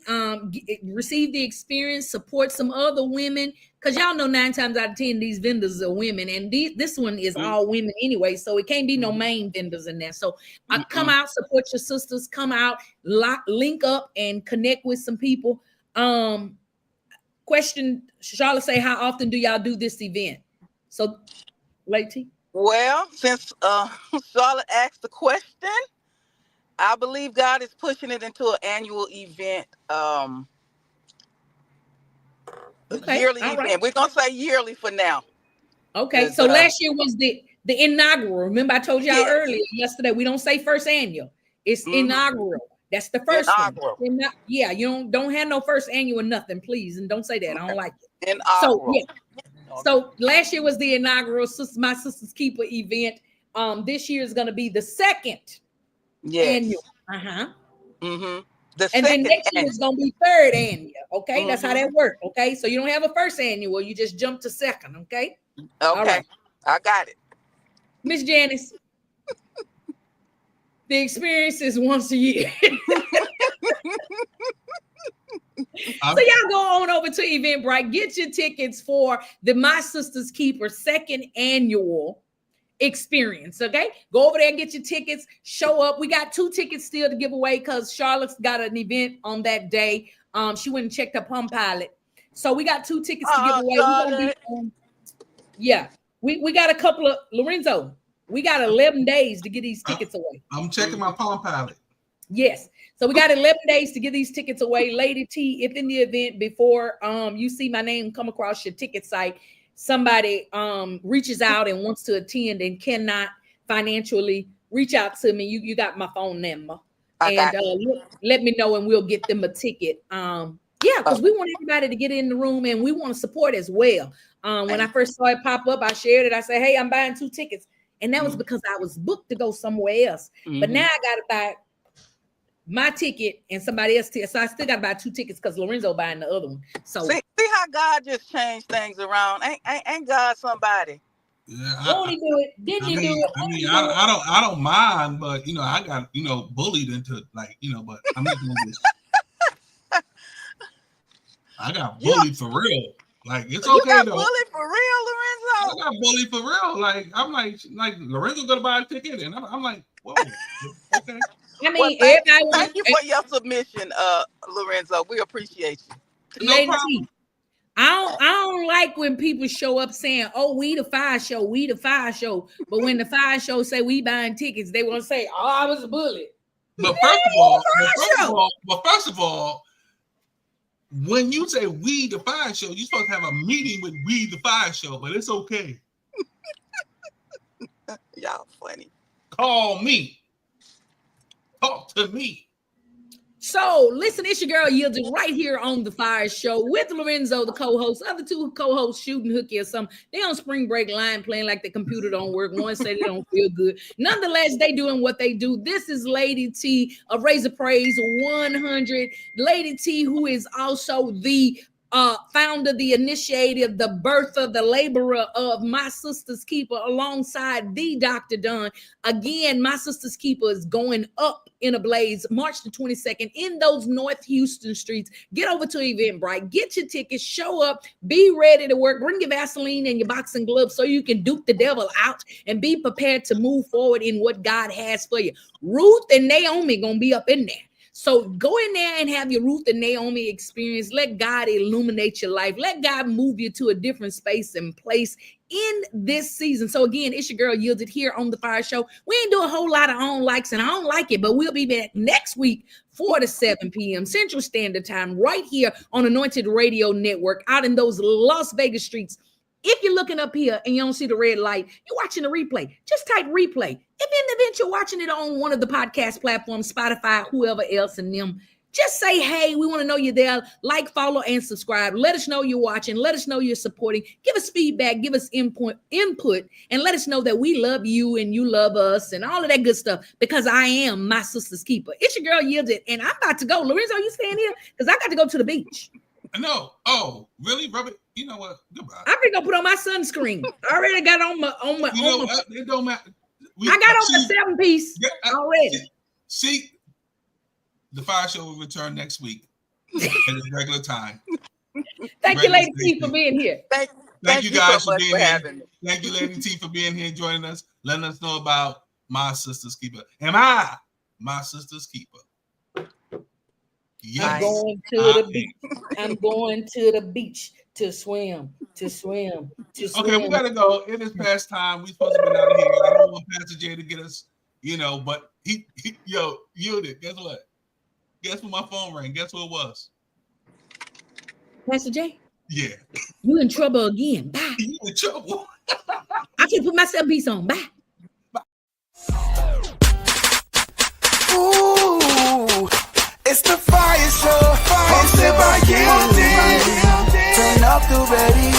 [SPEAKER 8] receive the experience, support some other women. Because y'all know 9 times out of 10, these vendors are women. And this one is all women anyway. So it can't be no main vendors in there. So come out, support your sisters. Come out, link up and connect with some people. Question, Charlotte say, how often do y'all do this event? So, Lady?
[SPEAKER 1] Well, since Charlotte asked the question, I believe God is pushing it into an annual event, yearly event. Right. We're gonna say yearly for now.
[SPEAKER 8] Okay, so last year was the inaugural. Remember, I told y'all earlier yesterday. We don't say first annual; it's inaugural. That's the first inaugural one. Yeah, you don't have no first annual nothing, please, and don't say that. I don't like it. Inaugural. So yeah. So last year was the inaugural My Sister's Keeper event. This year is going to be the second annual. And then next year is going to be third annual. Okay, that's how that works. Okay, so you don't have a first annual; you just jump to second. Okay.
[SPEAKER 1] Okay. All right. I got it.
[SPEAKER 8] Miss Janice, the experience is once a year. So y'all go on over to Eventbrite, get your tickets for the My Sister's Keeper second annual experience. Okay, go over there, get your tickets, show up. We got 2 tickets still to give away because Charlotte's got an event on that day. She went and checked her Palm Pilot, so we got 2 tickets to give away. We got a couple of Lorenzo. We got 11 days to get these tickets away.
[SPEAKER 10] I'm checking my Palm Pilot.
[SPEAKER 8] Yes. So we got 11 days to get these tickets away. Lady T, if in the event before you see my name come across your ticket site, somebody reaches out and wants to attend and cannot financially, reach out to me. You got my phone number. And let me know and we'll get them a ticket. Because we want everybody to get in the room and we want to support as well. When I first saw it pop up, I shared it. I said, hey, I'm buying 2 tickets. And that was because I was booked to go somewhere else. But now I got to buy my ticket and somebody else's ticket. So I still got to buy 2 tickets because Lorenzo buying the other one. So
[SPEAKER 1] see how God just changed things around. Ain't God somebody?
[SPEAKER 10] Yeah,
[SPEAKER 8] won't he do it? Didn't he do it?
[SPEAKER 10] I don't mind, but I got bullied into but I'm not gonna get I got bullied for real. Like it's okay
[SPEAKER 1] you got
[SPEAKER 10] though.
[SPEAKER 1] Bullied for real, Lorenzo?
[SPEAKER 10] I got bullied for real. Like I'm like Lorenzo gonna buy a ticket, and I'm like, whoa, okay.
[SPEAKER 8] I mean,
[SPEAKER 1] thank you for your submission, Lorenzo. We appreciate you.
[SPEAKER 8] No problem. I don't like when people show up saying, "Oh, we the FIYAH show, we the FIYAH show." But when the FIYAH show say we buying tickets, they want to say, "Oh, I was bullied."
[SPEAKER 10] But first of all, when you say we the FIYAH show, you're supposed to have a meeting with we the FIYAH show. But it's okay.
[SPEAKER 1] Y'all funny.
[SPEAKER 10] Call me. Talk to me.
[SPEAKER 8] So, listen, it's your girl Yielded right here on the FIYAH Show with Lorenzo, the co-host. Other 2 co-hosts shooting hooky or something. They on spring break line playing like the computer don't work. One say they don't feel good. Nonetheless, they doing what they do. This is Lady T of Razor Praise 100. Lady T, who is also the founder, the initiator, the birther, the laborer of My Sister's Keeper alongside the Dr. Dunn. Again, My Sister's Keeper is going up in a blaze March the 22nd in those North Houston streets. Get over to Eventbrite, get your tickets, show up, be ready to work, bring your Vaseline and your boxing gloves so you can duke the devil out and be prepared to move forward in what God has for you. Ruth and Naomi gonna be up in there. So go in there and have your Ruth and Naomi experience. Let God illuminate your life. Let God move you to a different space and place in this season. So again, it's your girl Yielded here on the FIYAH Show. We ain't do a whole lot of on likes, and I don't like it, but we'll be back next week 4 to 7 p.m. Central Standard Time right here on Anointed Radio Network out in those Las Vegas streets. If you're looking up here and you don't see the red light, you're watching the replay. Just type replay. If in the event you're watching it on one of the podcast platforms, Spotify, whoever else in them, just say, hey, we want to know you're there. Like, follow, and subscribe. Let us know you're watching. Let us know you're supporting. Give us feedback. Give us input, and let us know that we love you and you love us and all of that good stuff because I am My Sister's Keeper. It's your girl Yielded, and I'm about to go. Lorenzo, you staying here? Because I got to go to the beach.
[SPEAKER 10] No. Oh, really, Robert? You know what? Goodbye.
[SPEAKER 8] I'm gonna put on my sunscreen. I already got on my.
[SPEAKER 10] It don't matter.
[SPEAKER 8] I got on my 7-piece already.
[SPEAKER 10] See, the Fire Show will return next week at its regular time.
[SPEAKER 8] Thank you, Lady T, for being here.
[SPEAKER 10] Thank you guys
[SPEAKER 1] so
[SPEAKER 10] for
[SPEAKER 1] much
[SPEAKER 10] being
[SPEAKER 1] for
[SPEAKER 10] here.
[SPEAKER 1] having me.
[SPEAKER 10] Thank you, Lady T, for being here, joining us, letting us know about My Sister's Keeper. Am I my sister's keeper? Yes,
[SPEAKER 8] I'm going to the beach. I'm going to the beach to swim, to swim, to swim.
[SPEAKER 10] Okay, we gotta go. It is past time. We're supposed to be out of here. I don't want Pastor J to get us, but he yielded. Guess what? Guess when my phone rang? Guess who it was?
[SPEAKER 8] Pastor J?
[SPEAKER 10] Yeah.
[SPEAKER 8] You in trouble again. Bye.
[SPEAKER 10] You in trouble.
[SPEAKER 8] I can put myself beats on. Bye.
[SPEAKER 7] Ooh, it's the Fire Show, hosted by Gildy. Turn up the radio.